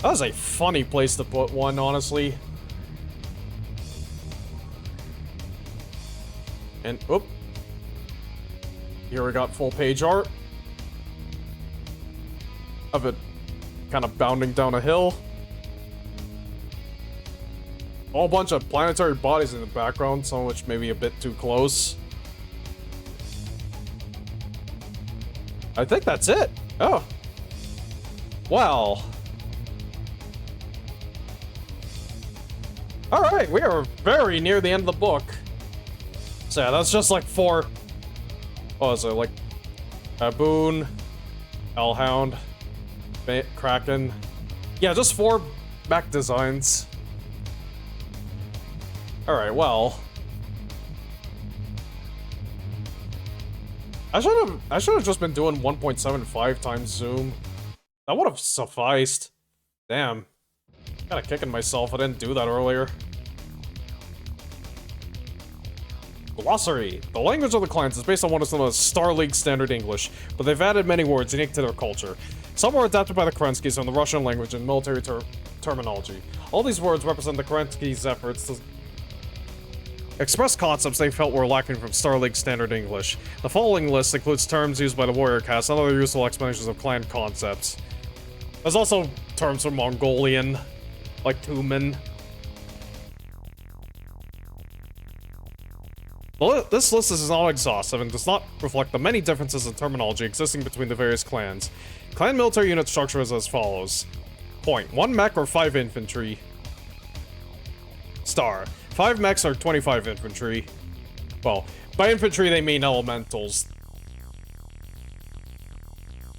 That was a funny place to put one, honestly. And, oop. Here we got full page art of it kind of bounding down a hill. A whole bunch of planetary bodies in the background, some of which may be a bit too close. I think that's it. Oh. Well. Alright, we are very near the end of the book. So yeah, that's just like 4... What was it, like... Baboon, Hellhound, Kraken. Yeah, just 4 mech designs. Alright, well. I should have just been doing 1.75 times zoom. That would have sufficed. Damn. Kinda kicking myself I didn't do that earlier. Glossary. The language of the clans is based on what is known as Star League Standard English, but they've added many words unique to their culture. Some were adapted by the Kerenskys from the Russian language and military terminology. All these words represent the Kerenskys' efforts to express concepts they felt were lacking from Star League Standard English. The following list includes terms used by the warrior caste and other useful explanations of clan concepts. There's also terms for Mongolian, like Tumen. This list is not exhaustive and does not reflect the many differences in terminology existing between the various clans. Clan military unit structure is as follows. Point. 1 mech or 5 infantry. Star. 5 mechs or 25 infantry. Well, by infantry they mean elementals.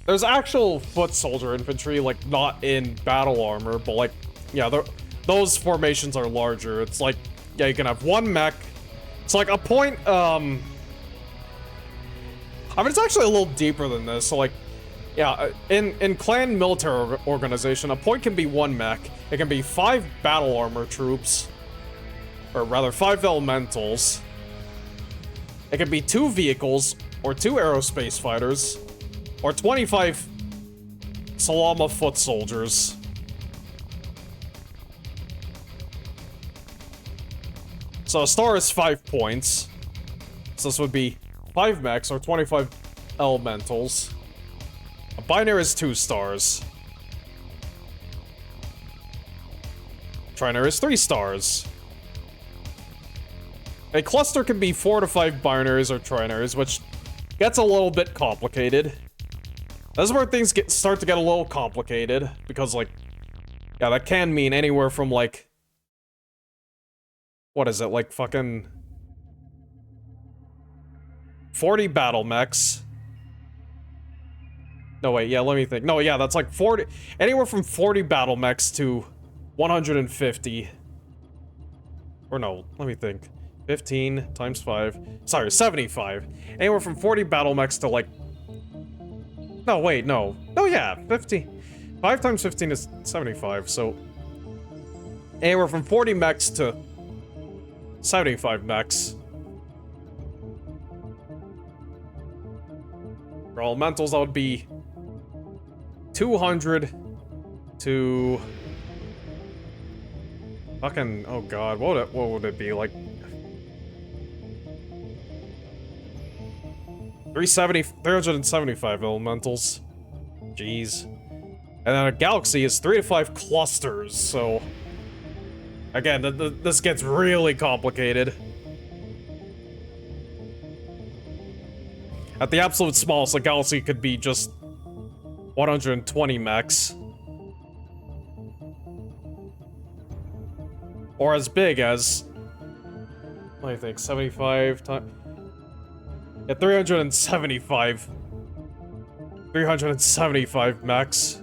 There's actual foot soldier infantry, like, not in battle armor, but like, yeah, those formations are larger. It's like, yeah, you can have 1 mech. It's like a point, I mean, it's actually a little deeper than this. So like, yeah, in clan military organization, a point can be 1 mech. It can be 5 battle armor troops. Or rather, 5 elementals. It can be 2 vehicles, or 2 aerospace fighters, or 25 Salama foot soldiers. So a star is 5 points. So this would be 5 mechs, or 25 elementals. A binary is 2 stars. Trinary is 3 stars. A cluster can be 4 to 5 binaries or trinaries, which gets a little bit complicated. This is where things start to get a little complicated, because, like, yeah, that can mean anywhere from, like, what is it, like, fucking 40 battle mechs. No, wait, yeah, let me think. No, yeah, that's like 40, anywhere from 40 battle mechs to 150. Or no, let me think. 15 times 5. Sorry, 75. Anywhere from 40 battle mechs to like... No, wait, no. No, yeah, 50. 5 times 15 is 75, so... Anywhere from 40 mechs to 75 mechs. For elementals, that would be 200 to... Fucking... Oh god, what would it be, like... 375 elementals. Jeez. And then a galaxy is 3 to 5 clusters, so... Again, this gets really complicated. At the absolute smallest, a galaxy could be just 120 mechs. Or as big as... What do you think? 75 times... Yeah, 375. 375 mechs.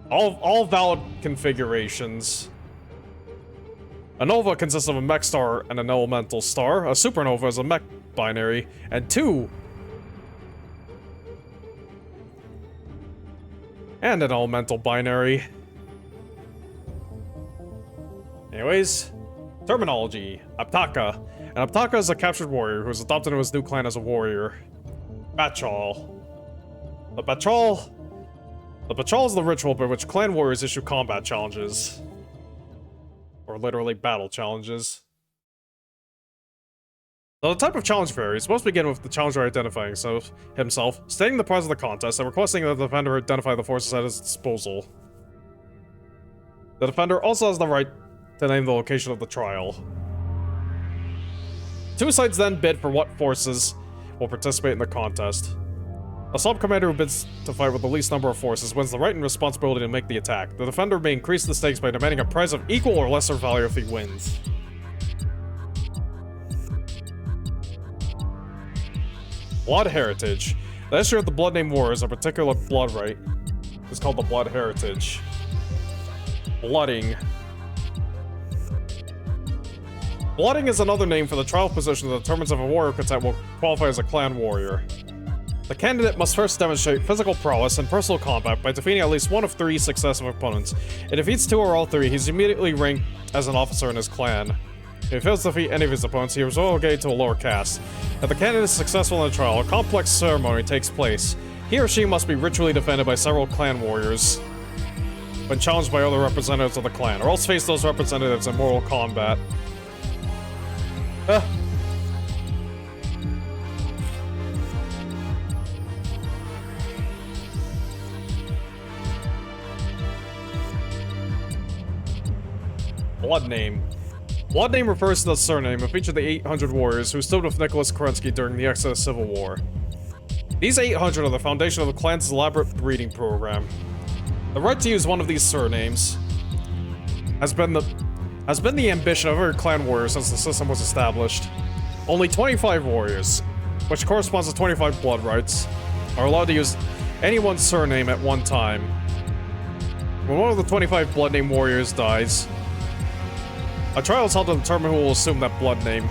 All valid configurations. A nova consists of a mech star and an elemental star. A supernova is a mech binary, and 2. And an elemental binary. Anyways, terminology. Aptaka. An Aptaka is a captured warrior who is adopted into his new clan as a warrior. Batchal. The Batchal is the ritual by which clan warriors issue combat challenges. Or literally battle challenges. Though the type of challenge varies, most begin with the challenger identifying himself, stating the prize of the contest, and requesting that the defender identify the forces at his disposal. The defender also has the right to name the location of the trial. 2 sides then bid for what forces will participate in the contest. A sub-commander who bids to fight with the least number of forces wins the right and responsibility to make the attack. The defender may increase the stakes by demanding a prize of equal or lesser value if he wins. Blood heritage. The history of the Blood Name Wars, a particular blood right, is called the Blood Heritage. Blooding. Blooding is another name for the trial position that determines if a warrior cadet will qualify as a clan warrior. The candidate must first demonstrate physical prowess in personal combat by defeating at least one of 3 successive opponents. If he defeats 2 or all 3, he's immediately ranked as an officer in his clan. If he fails to defeat any of his opponents, he is relegated to a lower caste. If the candidate is successful in the trial, a complex ceremony takes place. He or she must be ritually defended by several clan warriors when challenged by other representatives of the clan, or else face those representatives in mortal combat. Blood name. Blood name refers to the surname of each of the 800 warriors who stood with Nicholas Kerensky during the Exodus Civil War. These 800 are the foundation of the clan's elaborate breeding program. The right to use one of these surnames has been the ambition of every clan warrior since the system was established. Only 25 warriors, which corresponds to 25 blood rights, are allowed to use any one surname at one time. When one of the 25 blood name warriors dies, a trial is held to determine who will assume that blood name.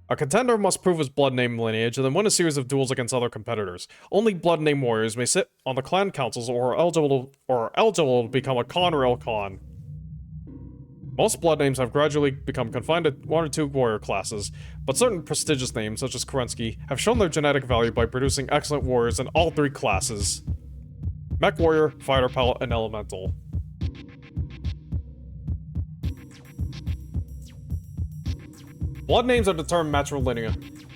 A contender must prove his blood name lineage and then win a series of duels against other competitors. Only blood name warriors may sit on the clan councils or are eligible to become a Khan or Khan. Most blood names have gradually become confined to 1 or 2 warrior classes, but certain prestigious names, such as Kerensky, have shown their genetic value by producing excellent warriors in all 3 classes: Mech Warrior, Fighter Pilot, and Elemental. Blood names are determined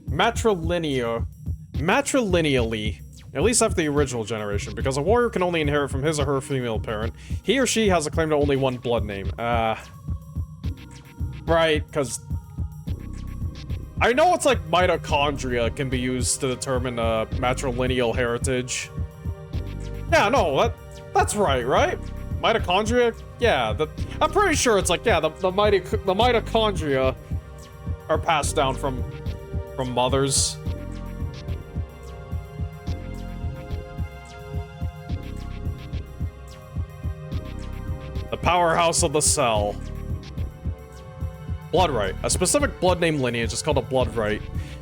matrilineally, at least after the original generation, because a warrior can only inherit from his or her female parent. He or she has a claim to only one blood name. Right, because I know it's like mitochondria can be used to determine matrilineal heritage. Yeah, no, that's right? Mitochondria? Yeah, I'm pretty sure it's like, yeah, the mitochondria are passed down from mothers. The powerhouse of the cell. Blood right. A specific blood name lineage is called a blood right.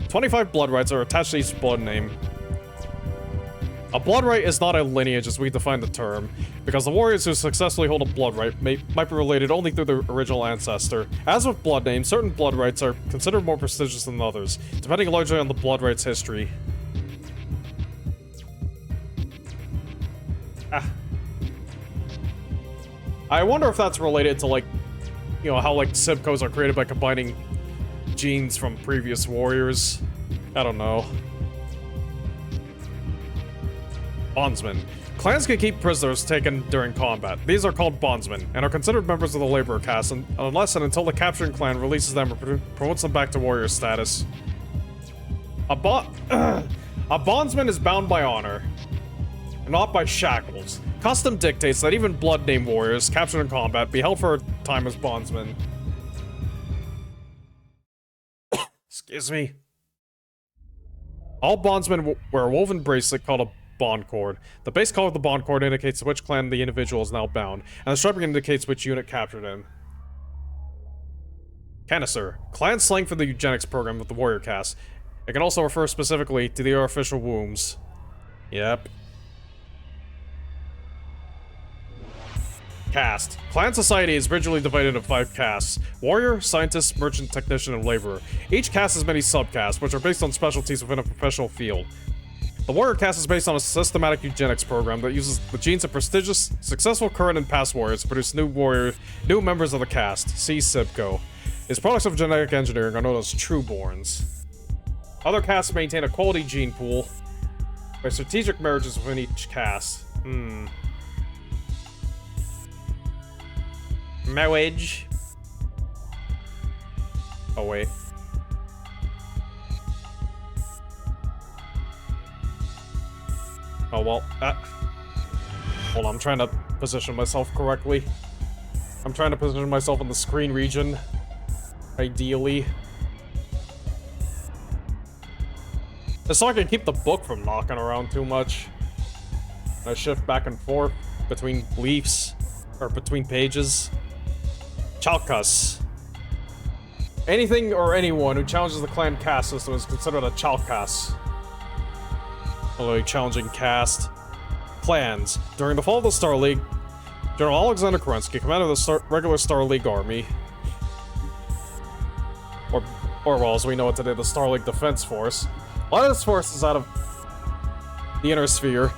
25 blood rights are attached to each blood name. A blood right is not a lineage as we define the term, because the warriors who successfully hold a blood right might be related only through their original ancestor. As with blood names, certain blood rights are considered more prestigious than others, depending largely on the blood right's history. I wonder if that's related to, like, you know, how, like, Sibcos are created by combining genes from previous warriors. I don't know. Bondsmen. Clans can keep prisoners taken during combat. These are called bondsmen, and are considered members of the laborer caste unless and until the capturing clan releases them or promotes them back to warrior status. A bondsman is bound by honor, not by shackles. Custom dictates that even blood name warriors captured in combat be held for a time as bondsmen. Excuse me. All bondsmen wear a woven bracelet called a bond cord. The base color of the bond cord indicates to which clan the individual is now bound, and the striping indicates which unit captured him. Canister. Clan slang for the eugenics program of the warrior caste. It can also refer specifically to the artificial wombs. Yep. Caste. Clan society is originally divided into 5 castes: warrior, scientist, merchant, technician, and laborer. Each caste has many subcastes, which are based on specialties within a professional field. The warrior caste is based on a systematic eugenics program that uses the genes of prestigious, successful current and past warriors to produce new members of the caste. See Sibco. Its products of genetic engineering are known as trueborns. Other castes maintain a quality gene pool by strategic marriages within each caste. Marriage. Oh wait. Oh, well, hold on, I'm trying to position myself correctly. I'm trying to position myself in the screen region. Ideally. Just so I can keep the book from knocking around too much. And I shift back and forth between leaves, or between pages. Chalkas. Anything or anyone who challenges the clan caste system is considered a Chalkas. Although a challenging caste. Plans. During the fall of the Star League, General Alexander Kerensky, commander of the regular Star League army, or well, as we know it today, the Star League Defense Force, led its forces out of the inner sphere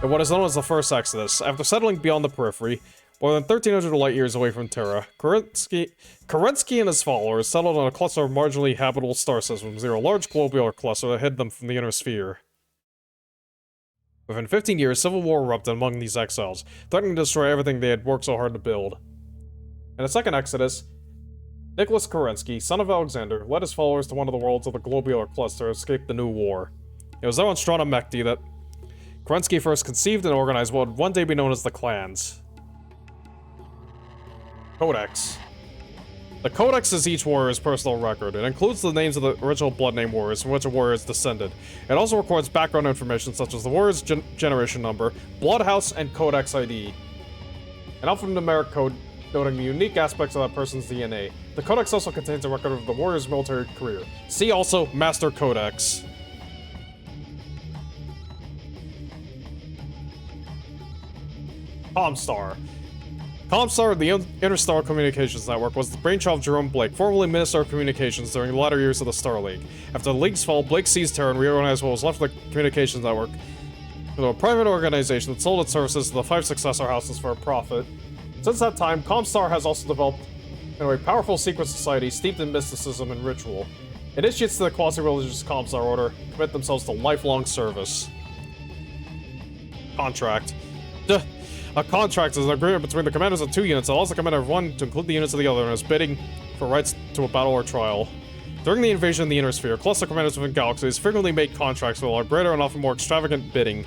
in what is known as the First Exodus. After settling beyond the periphery, more than 1,300 light years away from Terra, Kerensky and his followers settled on a cluster of marginally habitable star systems near a large globular cluster that hid them from the inner sphere. Within 15 years, civil war erupted among these exiles, threatening to destroy everything they had worked so hard to build. In the second Exodus, Nicholas Kerensky, son of Alexander, led his followers to one of the worlds of the globular cluster to escape the new war. It was there on Strana Mekti that Kerensky first conceived and organized what would one day be known as the clans. Codex. The Codex is each warrior's personal record. It includes the names of the original blood name warriors from which a warrior is descended. It also records background information such as the warrior's generation number, blood house, and Codex ID. An alphanumeric code noting the unique aspects of that person's DNA. The Codex also contains a record of the warrior's military career. See also Master Codex. Comstar. Comstar, the Interstar Communications Network, was the brainchild of Jerome Blake, formerly Minister of Communications during the latter years of the Star League. After the League's fall, Blake seized Terra and reorganized what was left of the Communications Network into a private organization that sold its services to the 5 successor houses for a profit. Since that time, Comstar has also developed into a powerful secret society steeped in mysticism and ritual. Initiates to the quasi-religious Comstar Order commit themselves to lifelong service. Contract. A contract is an agreement between the commanders of 2 units that allows the commander of one to include the units of the other and is bidding for rights to a battle or trial. During the invasion of the Inner Sphere, cluster commanders within galaxies frequently made contracts with a greater and often more extravagant bidding,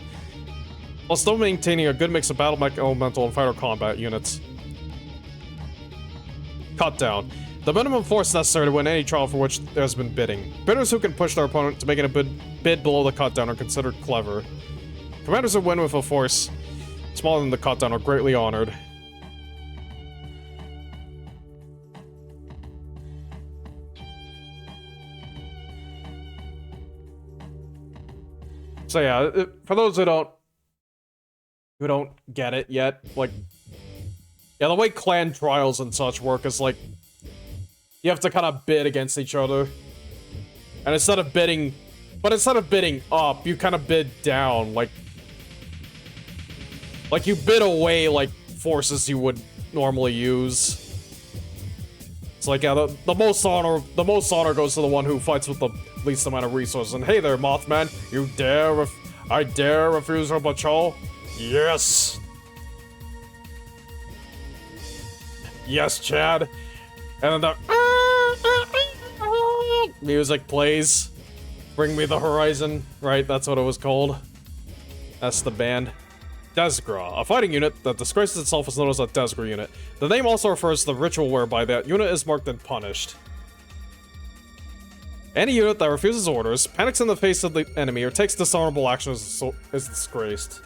while still maintaining a good mix of battle mech, elemental, and fighter combat units. Cut down. The minimum force necessary to win any trial for which there has been bidding. Bidders who can push their opponent to making a bid below the cut down are considered clever. Commanders who win with a force smaller than the cut down are greatly honored. So yeah, for those who don't get it yet, like, yeah, the way clan trials and such work is like, you have to kind of bid against each other. And instead of bidding up, you kind of bid down, like you bid away, like, forces you would normally use. It's like, yeah, the most honor goes to the one who fights with the least amount of resources. And hey there, Mothman, I dare refuse her patrol? Yes! Yes, Chad. And then the music plays. Bring me the horizon, right? That's what it was called. That's the band. Desgra, a fighting unit that disgraces itself is known as a Desgra unit. The name also refers to the ritual whereby that unit is marked and punished. Any unit that refuses orders, panics in the face of the enemy, or takes dishonorable actions is disgraced.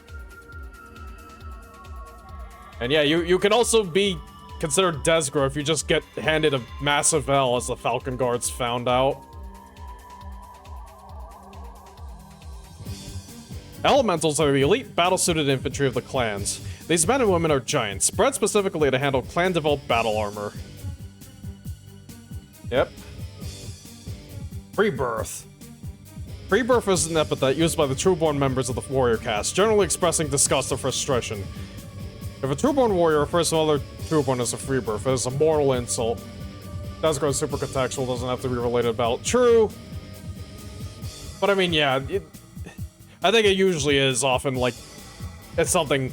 And yeah, you can also be considered Desgra if you just get handed a massive L, as the Falcon Guards found out. Elementals are the elite battle-suited infantry of the clans. These men and women are giants, bred specifically to handle clan-developed battle armor. Yep. Rebirth. Rebirth is an epithet used by the Trueborn members of the warrior caste, generally expressing disgust or frustration. If a Trueborn warrior refers to another Trueborn as a rebirth, it is a mortal insult. Desgra is super contextual, doesn't have to be related about. True. But I mean, yeah, I think it usually is often, like, it's something...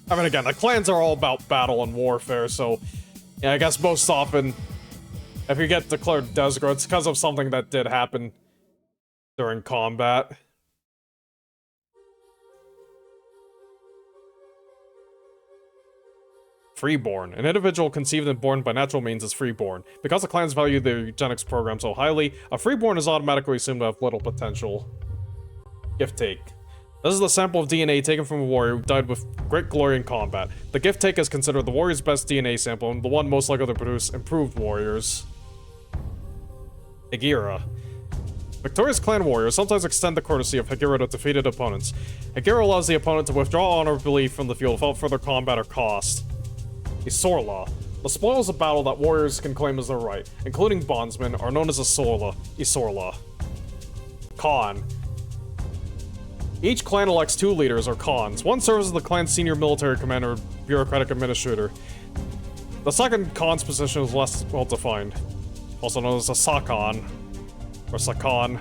I mean, again, the clans are all about battle and warfare, so... Yeah, I guess most often, if you get declared Desgra, it's because of something that did happen during combat. Freeborn. An individual conceived and born by natural means is freeborn. Because the clans value their eugenics program so highly, a freeborn is automatically assumed to have little potential. Gift take. This is the sample of DNA taken from a warrior who died with great glory in combat. The gift take is considered the warrior's best DNA sample and the one most likely to produce improved warriors. Hegira. Victorious clan warriors sometimes extend the courtesy of Hegira to defeated opponents. Hegira allows the opponent to withdraw honorably from the field without further combat or cost. Isorla. The spoils of battle that warriors can claim as their right, including bondsmen, are known as Isorla. Khan. Each clan elects 2 leaders, or Khans. One serves as the clan's senior military commander or bureaucratic administrator. The second Khan's position is less well-defined, also known as a Sakan, or Sakan.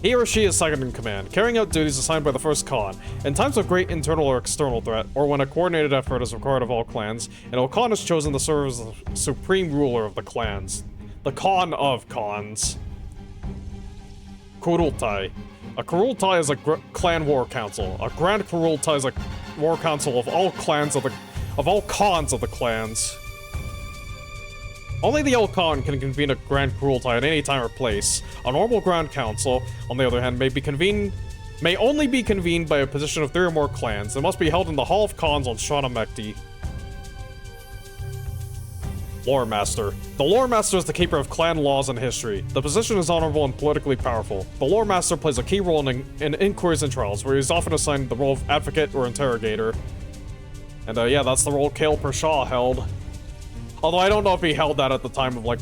He or she is second in command, carrying out duties assigned by the first Khan. In times of great internal or external threat, or when a coordinated effort is required of all clans, an Khan is chosen to serve as the supreme ruler of the clans. The Khan of Khans. Kurultai. A Kurultai is a clan war council. A Grand Kurultai is a war council of all clans of all Khans of the clans. Only the El Khan can convene a Grand Kurultai at any time or place. A normal Grand Council, on the other hand, may only be convened by a position of 3 or more clans. It must be held in the Hall of Khans on Shana Mekti. Lore Master. The Lore Master is the keeper of clan laws and history. The position is honorable and politically powerful. The Lore Master plays a key role in inquiries and trials, where he is often assigned the role of advocate or interrogator. And yeah, that's the role Kale Pershaw held. Although I don't know if he held that at the time of, like,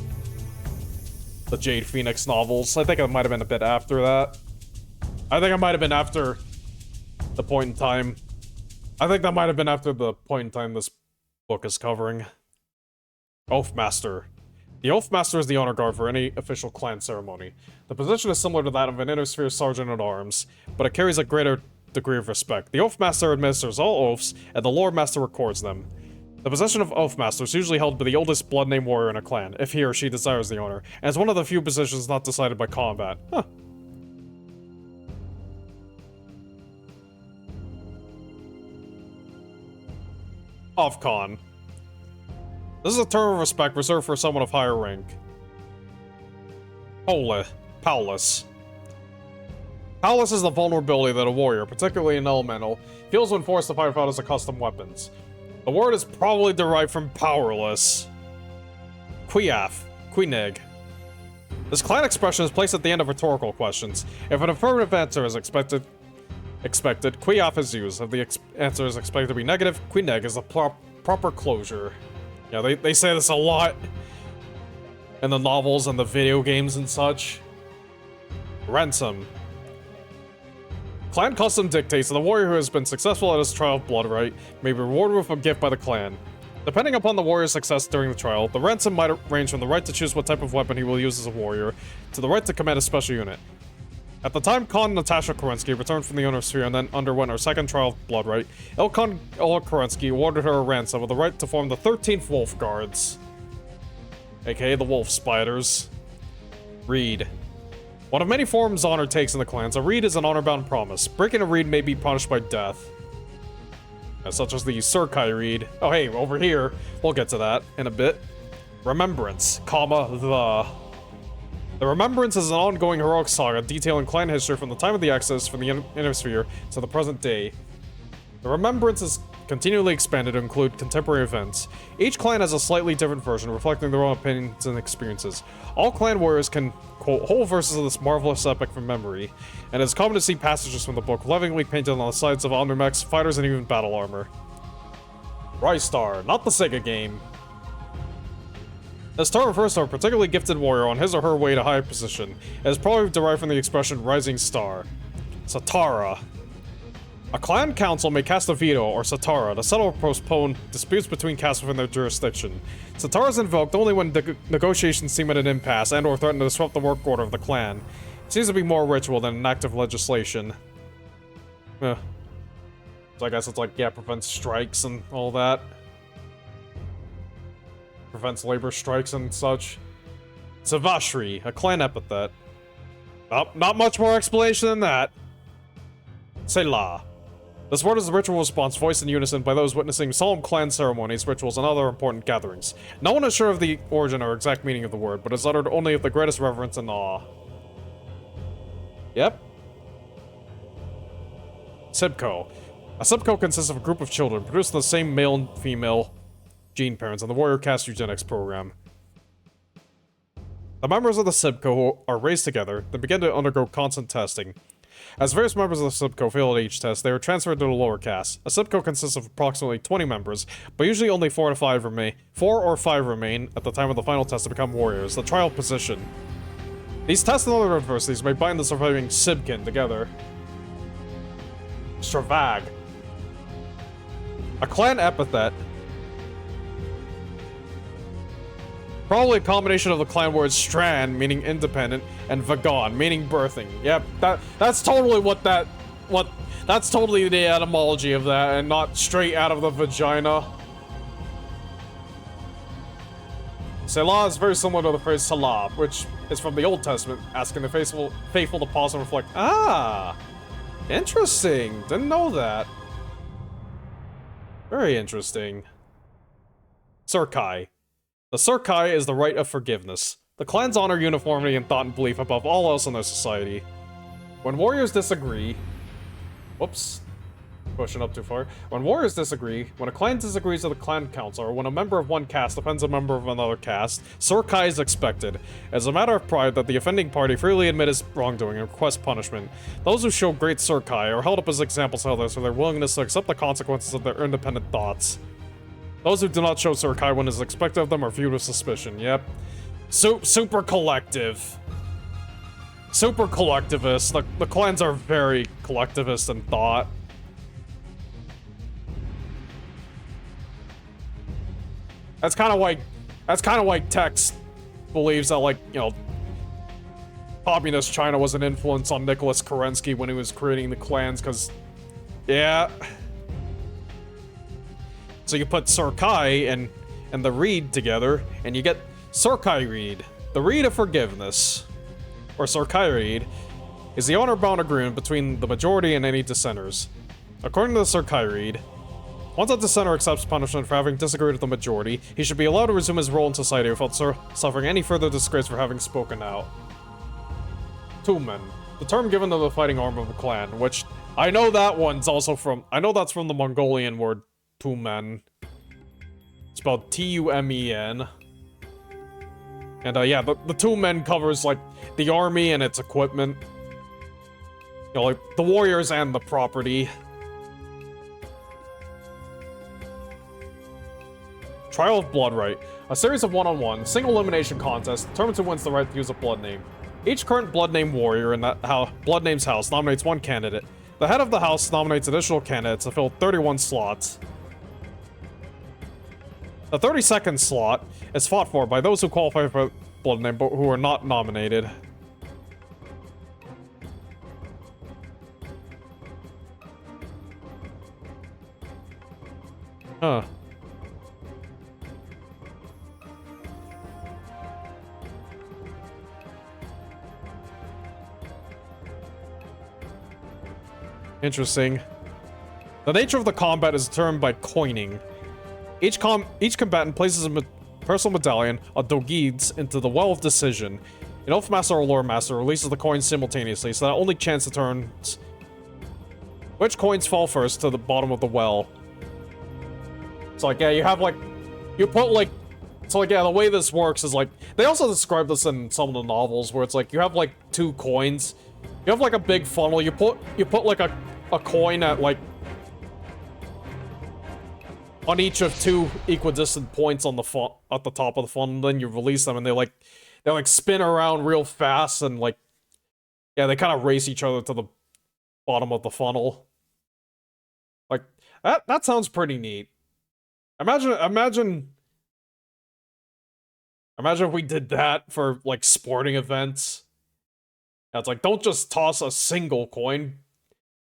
the Jade Phoenix novels. I think it might have been a bit after that. I think it might have been after the point in time. I think that might have been after the point in time this book is covering. Oath Master. The Oath Master is the honor guard for any official clan ceremony. The position is similar to that of an Inner-Sphere Sergeant-at-Arms, but it carries a greater degree of respect. The Oath Master administers all oaths, and the Lore Master records them. The position of Oath Master is usually held by the oldest blood-name warrior in a clan, if he or she desires the honor, and is one of the few positions not decided by combat. Huh. Ofcon. This is a term of respect reserved for someone of higher rank. Paulus. Paulus is the vulnerability that a warrior, particularly an elemental, feels when forced to fight without his accustomed weapons. The word is probably derived from powerless. Quineg. This clan expression is placed at the end of rhetorical questions. If an affirmative answer is expected, Quiaf is used. If the answer is expected to be negative, Quineg is the proper closure. Yeah, they say this a lot in the novels and the video games and such. Ransom. Clan custom dictates that the warrior who has been successful at his trial of blood right may be rewarded with a gift by the clan. Depending upon the warrior's success during the trial, the ransom might range from the right to choose what type of weapon he will use as a warrior, to the right to command a special unit. At the time Khan Natasha Kerensky returned from the Inner Sphere and then underwent her second trial of blood right, Ilkhan Ella Kerensky awarded her a ransom with the right to form the 13th Wolf Guards, aka the Wolf Spiders. Reed. One of many forms honor takes in the clans, a reed is an honor-bound promise. Breaking a reed may be punished by death, such as the Surkai reed. Oh hey, over here, we'll get to that in a bit. Remembrance, The Remembrance is an ongoing heroic saga detailing clan history from the time of the Exodus from the Inner Sphere to the present day. The Remembrance is continually expanded to include contemporary events. Each clan has a slightly different version, reflecting their own opinions and experiences. All clan warriors can quote whole verses of this marvelous epic from memory, and it's common to see passages from the book lovingly painted on the sides of Omnimechs, fighters, and even battle armor. Rystar, not the Sega game. This term refers to a particularly gifted warrior on his or her way to high position. It is probably derived from the expression rising star. Satara. A clan council may cast a veto, or Satara, to settle or postpone disputes between castes within their jurisdiction. Satara is invoked only when negotiations seem at an impasse and or threaten to disrupt the work order of the clan. It seems to be more ritual than an act of legislation. So I guess it's like, yeah, prevents strikes and all that. Prevents labor strikes and such. Savashri, a clan epithet. Not much more explanation than that. Selah. This word is a ritual response voiced in unison by those witnessing solemn clan ceremonies, rituals, and other important gatherings. No one is sure of the origin or exact meaning of the word, but is uttered only with the greatest reverence and awe. Yep. Sibco. A Sibco consists of a group of children produced in the same male and female gene parents in the warrior caste eugenics program. The members of the Sibco are raised together, then begin to undergo constant testing. As various members of the Sibco fail at each test, they are transferred to the lower caste. A Sibco consists of approximately 20 members, but usually only 4 or 5 remain at the time of the final test to become warriors, the trial position. These tests and other adversities may bind the surviving Sibkin together. Stravag. A clan epithet. Probably a combination of the clan words Strand, meaning independent, and Vagon, meaning birthing. Yep, that's totally that's totally the etymology of that, and not straight out of the vagina. Selah is very similar to the phrase Salah, which is from the Old Testament, asking the faithful to pause and reflect. Ah, interesting. Didn't know that. Very interesting. Surkai. The Surkai is the rite of forgiveness. The clans honor uniformity in thought and belief above all else in their society. When warriors disagree... Whoops. Pushing up too far. When warriors disagree, when a clan disagrees with the clan council, or when a member of one caste offends a member of another caste, Surkai is expected. As a matter of pride that the offending party freely admit his wrongdoing and request punishment. Those who show great Surkai are held up as examples to others for their willingness to accept the consequences of their independent thoughts. Those who do not show Surkai when it is expected of them are viewed with suspicion. Yep. Super collective. Super collectivist. The clans are very collectivist in thought. That's kind of why Tex believes that, like, you know, communist China was an influence on Nicholas Kerensky when he was creating the clans, because, yeah. So you put Surkai and the Reed together, and you get Surkai Reed, the Reed of Forgiveness, or Surkai Reed, is the honor-bound agreement between the majority and any dissenters. According to the Surkai Reed, once a dissenter accepts punishment for having disagreed with the majority, he should be allowed to resume his role in society without suffering any further disgrace for having spoken out. Tumen, the term given to the fighting arm of the clan, which I know that one's also from, I know that's from the Mongolian word Tumen. Spelled T-U-M-E-N. And yeah, the Tumen covers, like, the army and its equipment. You know, like, the warriors and the property. Trial of Blood Right. A series of one-on-one, single elimination contests determines who wins the right to use a blood name. Each current blood name warrior in that blood name's house nominates one candidate. The head of the house nominates additional candidates to fill 31 slots. The 32nd slot is fought for by those who qualify for blood name but who are not nominated. Huh. Interesting. The nature of the combat is determined by coining. Each combatant places a personal medallion, a Dogids, into the Well of Decision. An Oath Master or Lore Master releases the coins simultaneously, so that only chance determines which coins fall first to the bottom of the well. So, like, yeah, you have, like, you put, like, so, like, yeah, the way this works is, like, they also describe this in some of the novels, where it's, like, you have, like, 2 coins. You have, like, a big funnel, you put, like, a coin at, like, on each of 2 equidistant points on the at the top of the funnel, then you release them, and they spin around real fast, and, like, yeah, they kind of race each other to the bottom of the funnel. Like, that sounds pretty neat. Imagine if we did that for, like, sporting events. Yeah, it's like, don't just toss a single coin.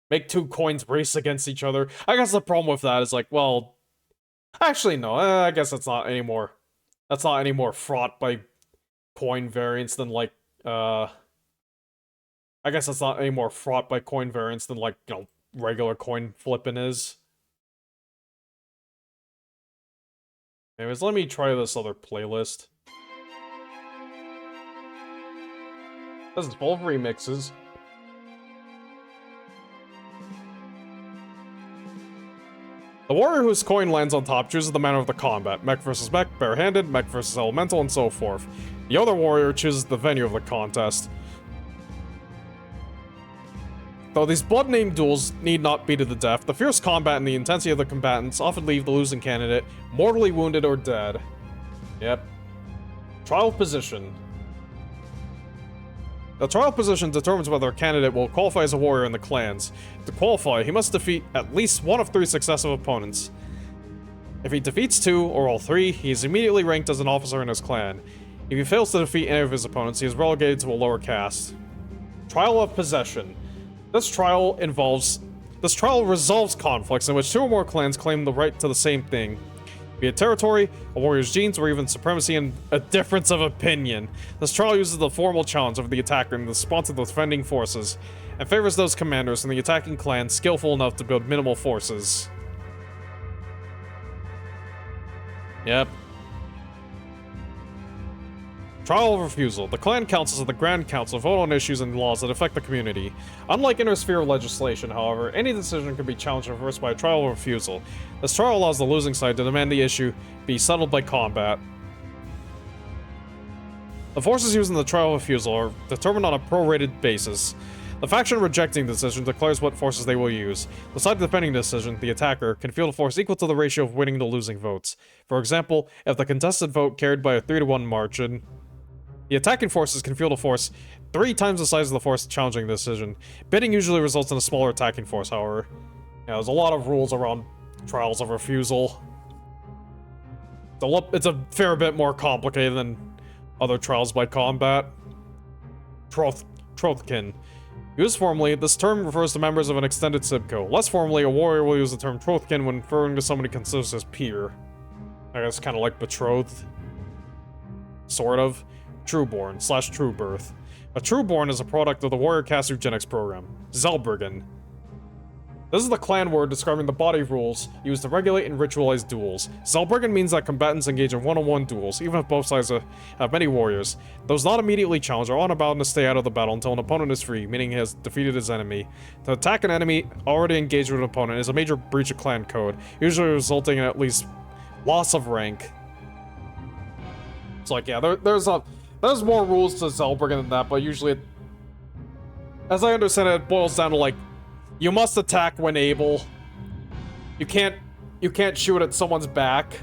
Make 2 coins race against each other. I guess the problem with that is, like, well... Actually, no, I guess that's not any more fraught by coin variance than, like, I guess that's not any more fraught by coin variance than, like, you know, regular coin flipping is. Anyways, let me try this other playlist. This is full of remixes. The warrior whose coin lands on top chooses the manner of the combat. Mech versus mech, barehanded, mech versus elemental, and so forth. The other warrior chooses the venue of the contest. Though these blood-named duels need not be to the death, the fierce combat and the intensity of the combatants often leave the losing candidate mortally wounded or dead. Yep. Trial position. The trial position determines whether a candidate will qualify as a warrior in the clans. To qualify, he must defeat at least one of 3 successive opponents. If he defeats 2 or all 3, he is immediately ranked as an officer in his clan. If he fails to defeat any of his opponents, he is relegated to a lower caste. Trial of possession. This trial resolves conflicts in which 2 or more clans claim the right to the same thing. Be it territory, a warrior's genes, or even supremacy and a difference of opinion. This trial uses the formal challenge of the attacker in the response of the defending forces, and favors those commanders in the attacking clan skillful enough to build minimal forces. Yep. Trial of refusal. The clan councils of the Grand Council vote on issues and laws that affect the community. Unlike intersphere legislation, however, any decision can be challenged and reversed by a trial of refusal. This trial allows the losing side to demand the issue be settled by combat. The forces used in the trial of refusal are determined on a prorated basis. The faction rejecting the decision declares what forces they will use. The side defending the decision, the attacker, can field a force equal to the ratio of winning to losing votes. For example, if the contested vote carried by a 3-to-1 margin, the attacking forces can field a force 3 times the size of the force challenging the decision. Bidding usually results in a smaller attacking force, however. Yeah, there's a lot of rules around trials of refusal. It's a fair bit more complicated than other trials by combat. Trothkin. Used formally, this term refers to members of an extended Sibco. Less formally, a warrior will use the term Trothkin when referring to somebody considered his peer. I guess kind of like betrothed. Sort of. Trueborn / Truebirth. A Trueborn is a product of the warrior caste eugenics program. Zelbriggen. This is the clan word describing the body rules used to regulate and ritualize duels. Zelbriggen means that combatants engage in one-on-one duels, even if both sides have many warriors. Those not immediately challenged are unbound to stay out of the battle until an opponent is free, meaning he has defeated his enemy. To attack an enemy already engaged with an opponent is a major breach of clan code, usually resulting in at least loss of rank. It's like, yeah, there's more rules to Zelbriggen than that, but usually, as I understand it, it boils down to, like, you must attack when able. You can't shoot at someone's back,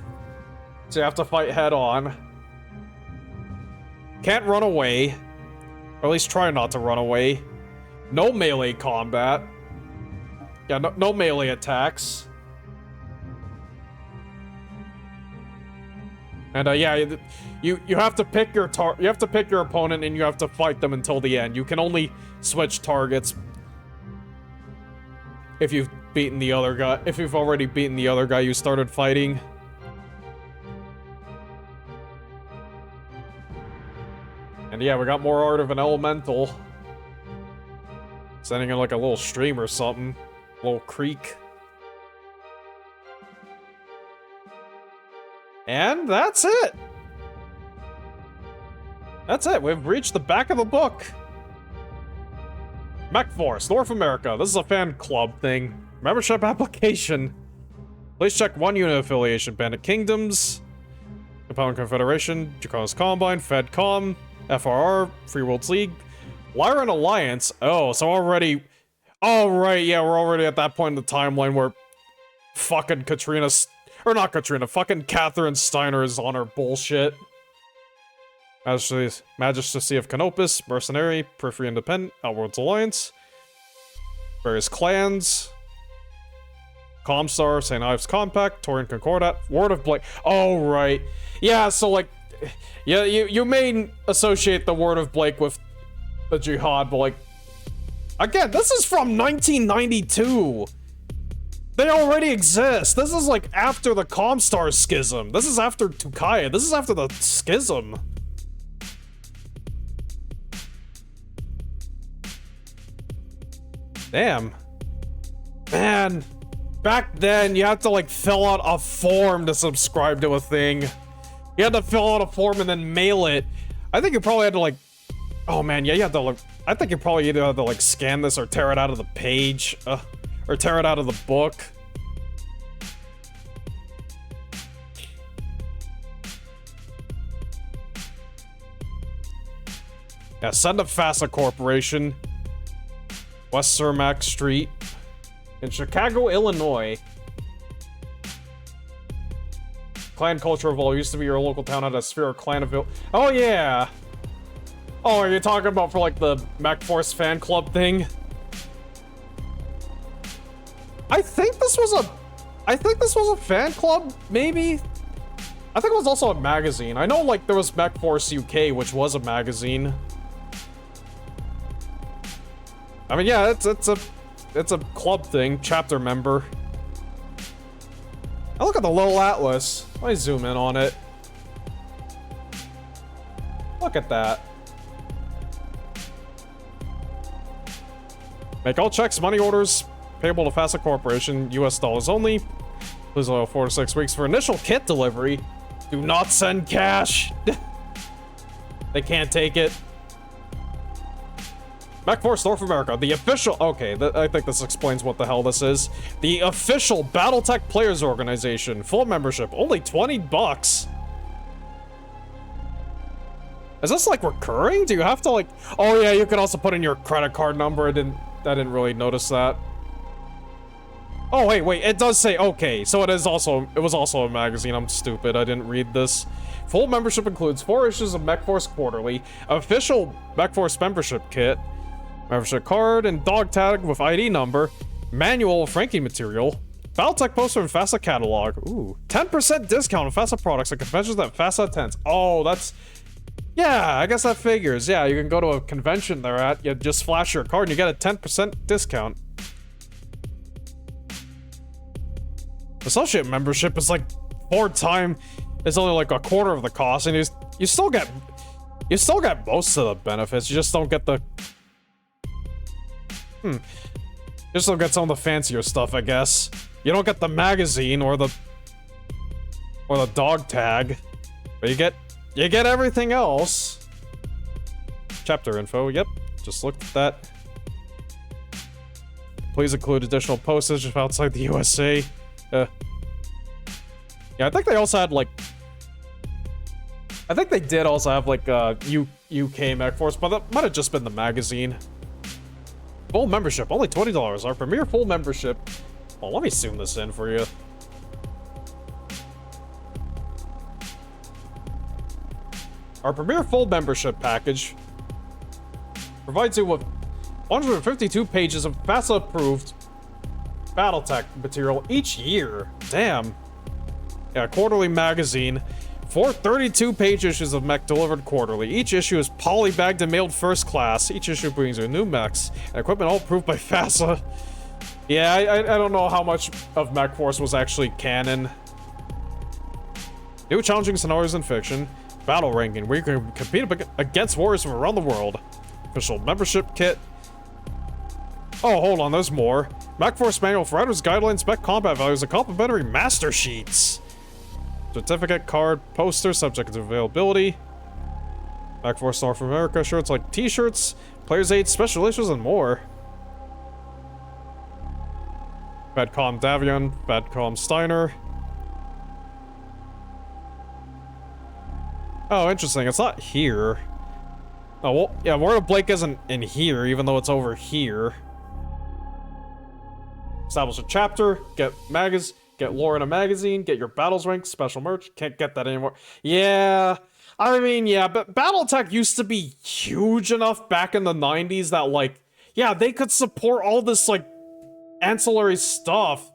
so you have to fight head on. Can't run away, or at least try not to run away. No melee combat. Yeah, no melee attacks. And yeah, you have to pick your opponent and you have to fight them until the end. You can only switch targets if you've beaten the other guy. If you've already beaten the other guy you started fighting. And yeah, we got more art of an elemental. Sending in like a little stream or something. A little creek. And that's it! That's it, we've reached the back of the book! Mech Force, North America. This is a fan club thing. Membership application. Please check 1 unit affiliation. Bandit Kingdoms. Compound Confederation. Draconis Combine. FedCom. FRR. Free Worlds League. Lyran Alliance. Oh, so already... Oh, right, yeah, we're already at that point in the timeline where... Fucking Or not Katrina, fucking Catherine Steiner is on her bullshit. Majesty of Canopus, Mercenary, Periphery Independent, Outworlds Alliance. Various clans. Comstar, St. Ives Compact, Taurian Concordat, Word of Blake. Oh, right. Yeah, so like... Yeah, you may associate the Word of Blake with the Jihad, but like... Again, this is from 1992! They already exist! This is like after the Comstar schism. This is after Tukaya. This is after the schism. Damn. Man, back then, you had to, like, fill out a form to subscribe to a thing. You had to fill out a form and then mail it. I think you probably had to, like... Oh, man, yeah, you had to, like... I think you probably either had to, like, scan this or tear it out of the page. Or tear it out of the book. Yeah, send to FASA Corporation. West Cermak Street. In Chicago, Illinois. Clan Cultureville used to be your local town, had a sphere of Clanville. Oh, yeah! Oh, are you talking about for, like, the MechForce fan club thing? I think this was a fan club, maybe? I think it was also a magazine. I know, like, there was MechForce UK, which was a magazine. I mean, yeah, it's a club thing, chapter member. I look at the little atlas. Let me zoom in on it. Look at that. Make all checks, money orders, payable to FASA Corporation, US dollars only. Please allow 4 to 6 weeks for initial kit delivery. Do not send cash. They can't take it. MechForce North America, the official... Okay, I think this explains what the hell this is. The official BattleTech Players Organization. Full membership, only $20. Is this, like, recurring? Do you have to, like... Oh, yeah, you can also put in your credit card number. I didn't really notice that. Oh, wait, it does say... Okay, so it was also a magazine. I'm stupid. I didn't read this. Full membership includes 4 issues of MechForce Quarterly, official MechForce membership kit, membership card and dog tag with ID number, manual of ranking material, BattleTech poster and FASA catalog. Ooh, 10% discount on FASA products at conventions that FASA attends. Oh, that's... Yeah, I guess that figures. Yeah, you can go to a convention they're at, you just flash your card and you get a 10% discount. Associate membership is like 4 times... It's only like a quarter of the cost, and you still get most of the benefits. You just don't get the... You just don't get some of the fancier stuff, I guess. You don't get the magazine or the dog tag, but you get everything else. Chapter info. Yep, just looked at that. Please include additional postage if outside the USA. Yeah, I think they also had like... I think they did also have like UK MechForce, but that might have just been the magazine. Full membership, only $20. Our premier full membership. Well, let me zoom this in for you. Our premier full membership package provides you with 152 pages of FASA-approved BattleTech material each year. Damn. Yeah, quarterly magazine. 432-page issues of mech delivered quarterly. Each issue is polybagged and mailed first class. Each issue brings you new mechs and equipment all approved by FASA. Yeah, I don't know how much of MechForce was actually canon. New challenging scenarios in fiction. Battle ranking, where you can compete against warriors from around the world. Official membership kit. Oh, hold on, there's more. MechForce manual for writers, guidelines, spec combat values, and complimentary master sheets. Certificate, card, poster, subject to availability. MechForce North America shirts like t-shirts, player's aid, special issues, and more. Badcom Davion, Badcom Steiner. Oh, interesting. It's not here. Oh, well, yeah, Word of Blake isn't in here, even though it's over here. Establish a chapter, get lore in a magazine, get your battles ranked, special merch. Can't get that anymore. Yeah, I mean, yeah, but BattleTech used to be huge enough back in the 90s that, like, yeah, they could support all this, like, ancillary stuff.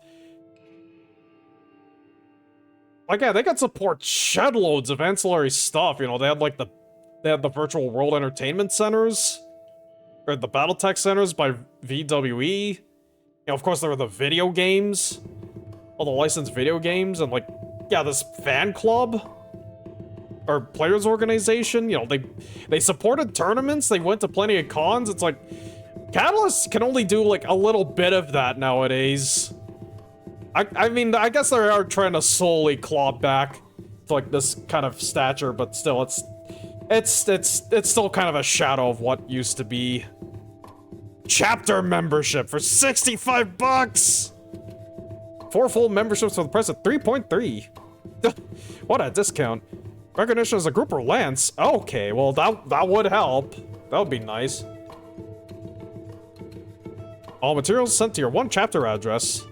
Like, yeah, they could support shed loads of ancillary stuff, you know, they had, like, the virtual world entertainment centers, or the BattleTech centers by VWE. You know, of course, there were the video games, all the licensed video games, and, like, yeah, this fan club, or players organization, you know, they supported tournaments, they went to plenty of cons. It's like, Catalyst can only do, like, a little bit of that nowadays. I mean, I guess they are trying to slowly claw back to, like, this kind of stature, but still, it's still kind of a shadow of what used to be. Chapter membership for 65 bucks! 4 full memberships for the price of 3.3. What a discount. Recognition as a group or lance? Okay, well, that would help. That would be nice. All materials sent to your 1 chapter address.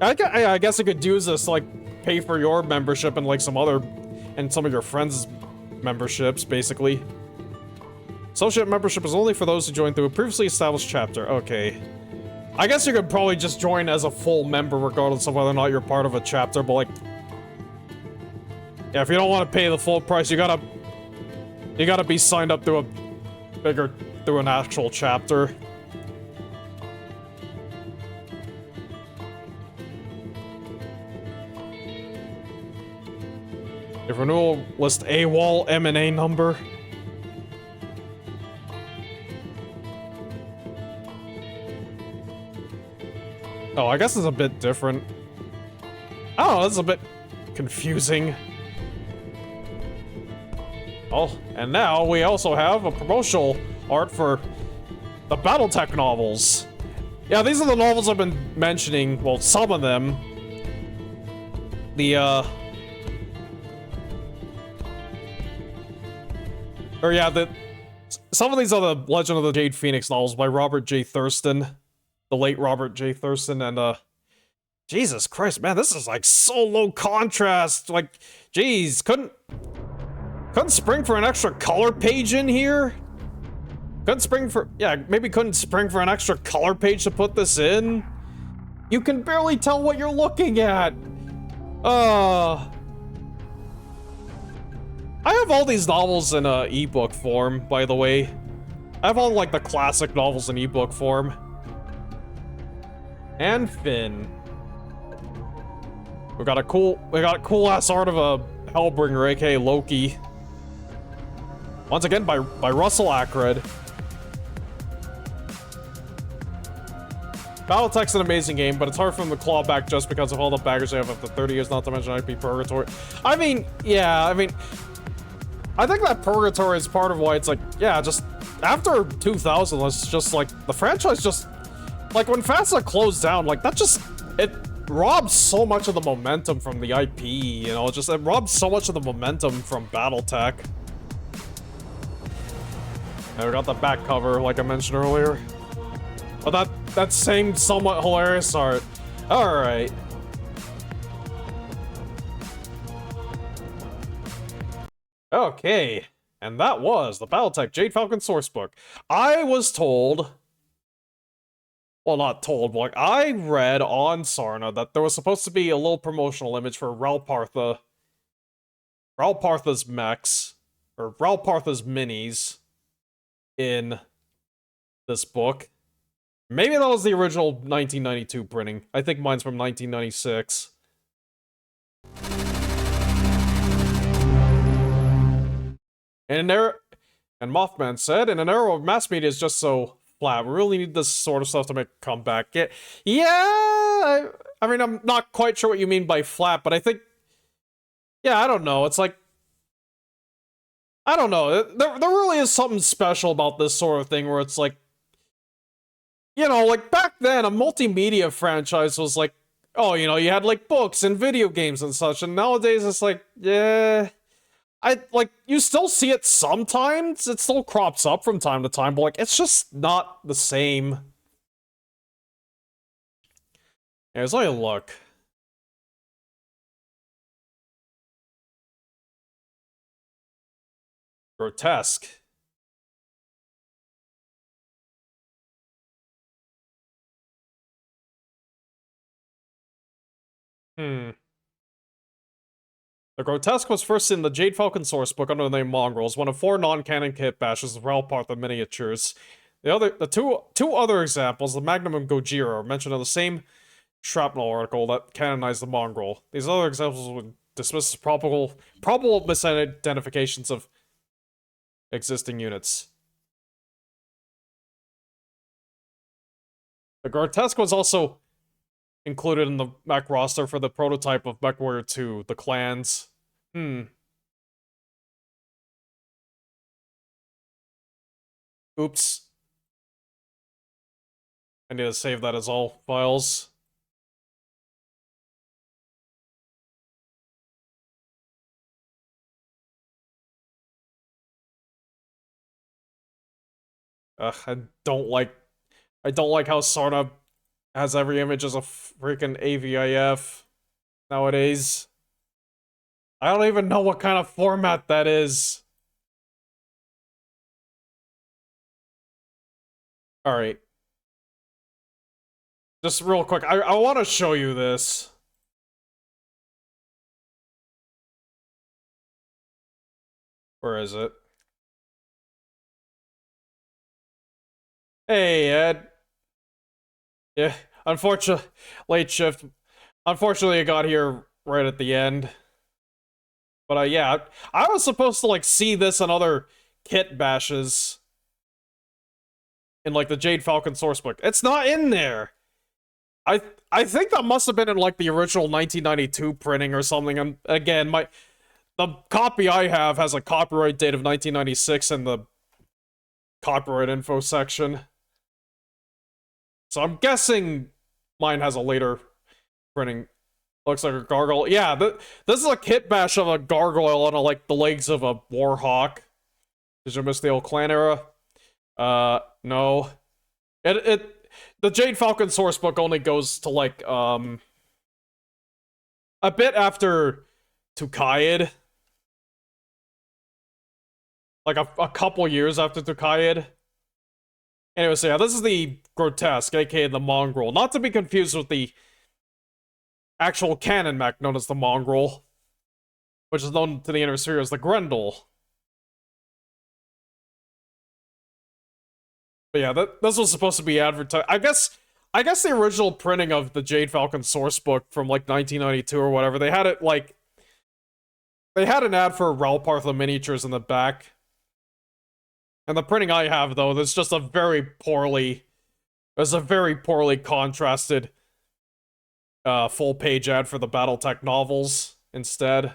I guess I could use this to, like, pay for your membership and, like, some of your friends' memberships, basically. Associate membership is only for those who joined through a previously established chapter. Okay. I guess you could probably just join as a full member regardless of whether or not you're part of a chapter, but, like... yeah, if you don't want to pay the full price, you gotta be signed up through an actual chapter. If renewal, list AWOL M&A number. Oh, I guess it's a bit different. Oh, this is a bit confusing. Oh, and now we also have a promotional art for the BattleTech novels. Yeah, these are the novels I've been mentioning. Well, some of them. Some of these are the Legend of the Jade Phoenix novels by Robert J. Thurston. The late Robert J. Thurston, and, Jesus Christ, man, this is, like, so low contrast. Like, geez, couldn't Spring for an extra color page in here? Couldn't Spring for an extra color page to put this in? You can barely tell what you're looking at. I have all these novels in ebook form, by the way. I have all, like, the classic novels in ebook form. And Finn. We got a cool ass art of a Hellbringer, aka Loki. Once again by Russell Ackred. BattleTech's an amazing game, but it's hard for them to claw back just because of all the baggage they have after 30 years, not to mention IP Purgatory. I mean, yeah, I think that Purgatory is part of why it's like, yeah, just after 2000, it's just like, the franchise just, like, when FASA closed down, like, it robs so much of the momentum from the IP, you know, it robs so much of the momentum from BattleTech. And we got the back cover, like I mentioned earlier. But that same somewhat hilarious art. Alright. Okay. And that was the BattleTech Jade Falcon Sourcebook. I was told... well, not told, but, like, I read on Sarna that there was supposed to be a little promotional image for Ralpartha's mechs, or Ralpartha's minis, in this book. Maybe that was the original 1992 printing. I think mine's from 1996. And Mothman said, in an era of mass media is just so flat. We really need this sort of stuff to make a comeback. Yeah, I mean, I'm not quite sure what you mean by flat, but I think... yeah, I don't know. It's like... I don't know. There really is something special about this sort of thing where it's like... you know, like, back then, a multimedia franchise was like... oh, you know, you had, like, books and video games and such, and nowadays it's like, yeah... you still see it sometimes, it still crops up from time to time, but, like, it's just not the same. Yeah, let's take a look. Grotesque. The Grotesque was first in the Jade Falcon Sourcebook under the name Mongrels, one of 4 non-canon kit bashes of Ralpartha miniatures. The two other examples, the Magnum and Gojira, are mentioned in the same Shrapnel article that canonized the Mongrel. These other examples would dismiss as probable misidentifications of existing units. The Grotesque was also included in the mech roster for the prototype of MechWarrior 2, the clans. Oops. I need to save that as all files. Ugh, I don't like how Sarna has every image as a freaking AVIF nowadays. I don't even know what kind of format that is. Alright. Just real quick, I want to show you this. Where is it? Hey, Ed. Yeah, unfortunately, late shift. Unfortunately, I got here right at the end. But yeah, I was supposed to like see this and other kit bashes in like the Jade Falcon Sourcebook. It's not in there. I think that must have been in like the original 1992 printing or something. And again, the copy I have has a copyright date of 1996 in the copyright info section. So I'm guessing mine has a later printing. Looks like a gargoyle. Yeah, this is a kit bash of a gargoyle on like the legs of a warhawk. Did you miss the old clan era? No. The Jade Falcon Sourcebook only goes to like a bit after Tukayid. Like a couple years after Tukayid. Anyway, so yeah, this is the Grotesque, aka the Mongrel. Not to be confused with the actual canon mech known as the Mongrel, which is known to the Intersphere as the Grendel. But yeah, this was supposed to be advertised. I guess the original printing of the Jade Falcon Sourcebook from like 1992 or whatever, they had it like they had an ad for Ralpartha miniatures in the back. And the printing I have though, there's just a very poorly contrasted full page ad for the BattleTech novels instead.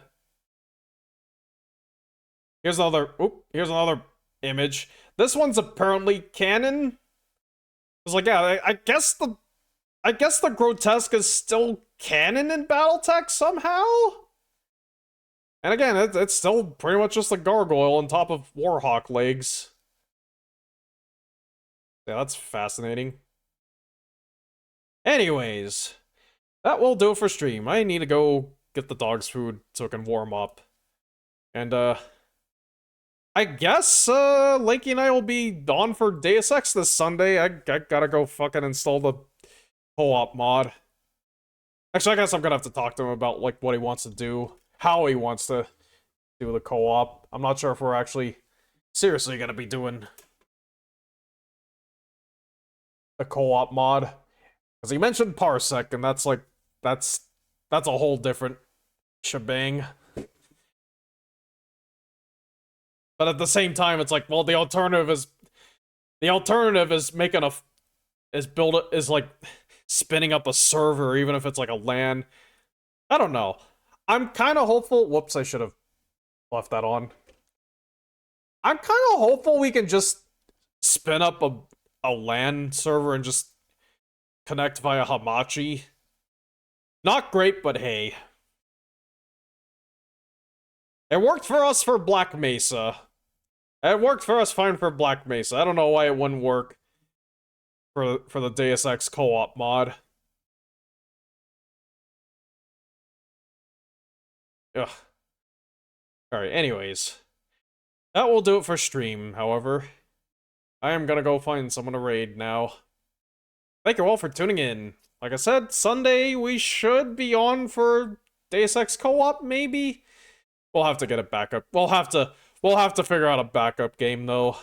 Here's another image. This one's apparently canon. It's like, yeah, I guess the Grotesque is still canon in BattleTech somehow. And again, it's still pretty much just a gargoyle on top of warhawk legs. Yeah, that's fascinating. Anyways, that will do it for stream. I need to go get the dog's food so it can warm up. And, I guess, Lakey and I will be on for Deus Ex this Sunday. I gotta go fucking install the co-op mod. Actually, I guess I'm gonna have to talk to him about, like, what he wants to do. How he wants to do the co-op. I'm not sure if we're actually seriously gonna be doing a co-op mod. Because he mentioned Parsec, and that's, like, that's a whole different shebang. But at the same time, it's like, well, the alternative is making is like spinning up a server, even if it's like a LAN. I don't know. I'm kind of hopeful. Whoops, I should have left that on. I'm kind of hopeful we can just spin up a LAN server and just connect via Hamachi. Not great, but hey. It worked for us for Black Mesa. It worked for us fine for Black Mesa. I don't know why it wouldn't work for the Deus Ex co-op mod. Ugh. Alright, anyways. That will do it for stream, however. I am gonna go find someone to raid now. Thank you all for tuning in. Like I said, Sunday we should be on for Deus Ex co-op, maybe? We'll have to get a backup. We'll have to figure out a backup game though.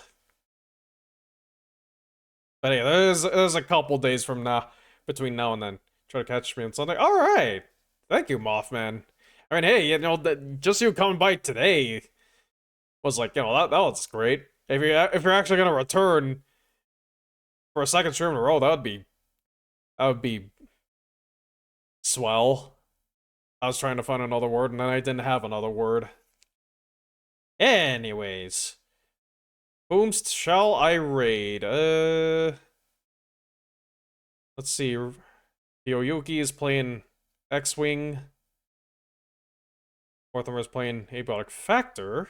But yeah, there's a couple days from now, between now and then. Try to catch me on Sunday. All right, thank you, Mothman. I mean, hey, you know, just you coming by today was like, you know, that was great. If you're actually gonna return for a second stream in a row, that would be That would be swell. I was trying to find another word, and then I didn't have another word. Anyways. Whomst shall I raid? Let's see. Yoyuki is playing X-Wing. Mortimer is playing Abiotic Factor.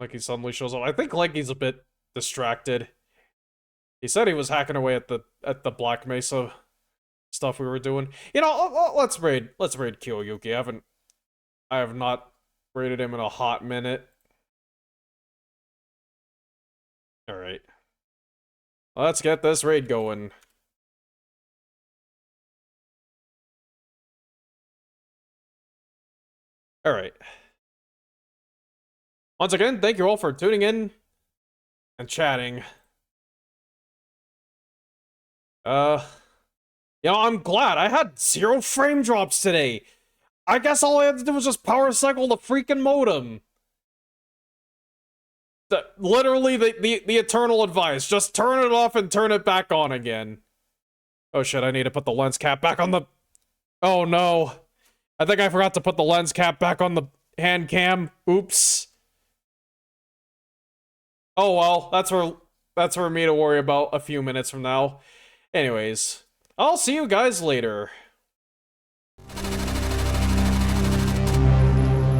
Like he suddenly shows up. I think like he's a bit distracted. He said he was hacking away at the Black Mesa stuff we were doing. You know, let's raid Kiyoyuki. I have not raided him in a hot minute. Alright. Let's get this raid going. Alright. Once again, thank you all for tuning in and chatting. You know, I'm glad. I had 0 frame drops today. I guess all I had to do was just power cycle the freaking modem. Literally the eternal advice. Just turn it off and turn it back on again. Oh shit, I need to put the lens cap back on the... Oh no. I think I forgot to put the lens cap back on the hand cam. Oops. Oh well, that's for me to worry about a few minutes from now. Anyways, I'll see you guys later.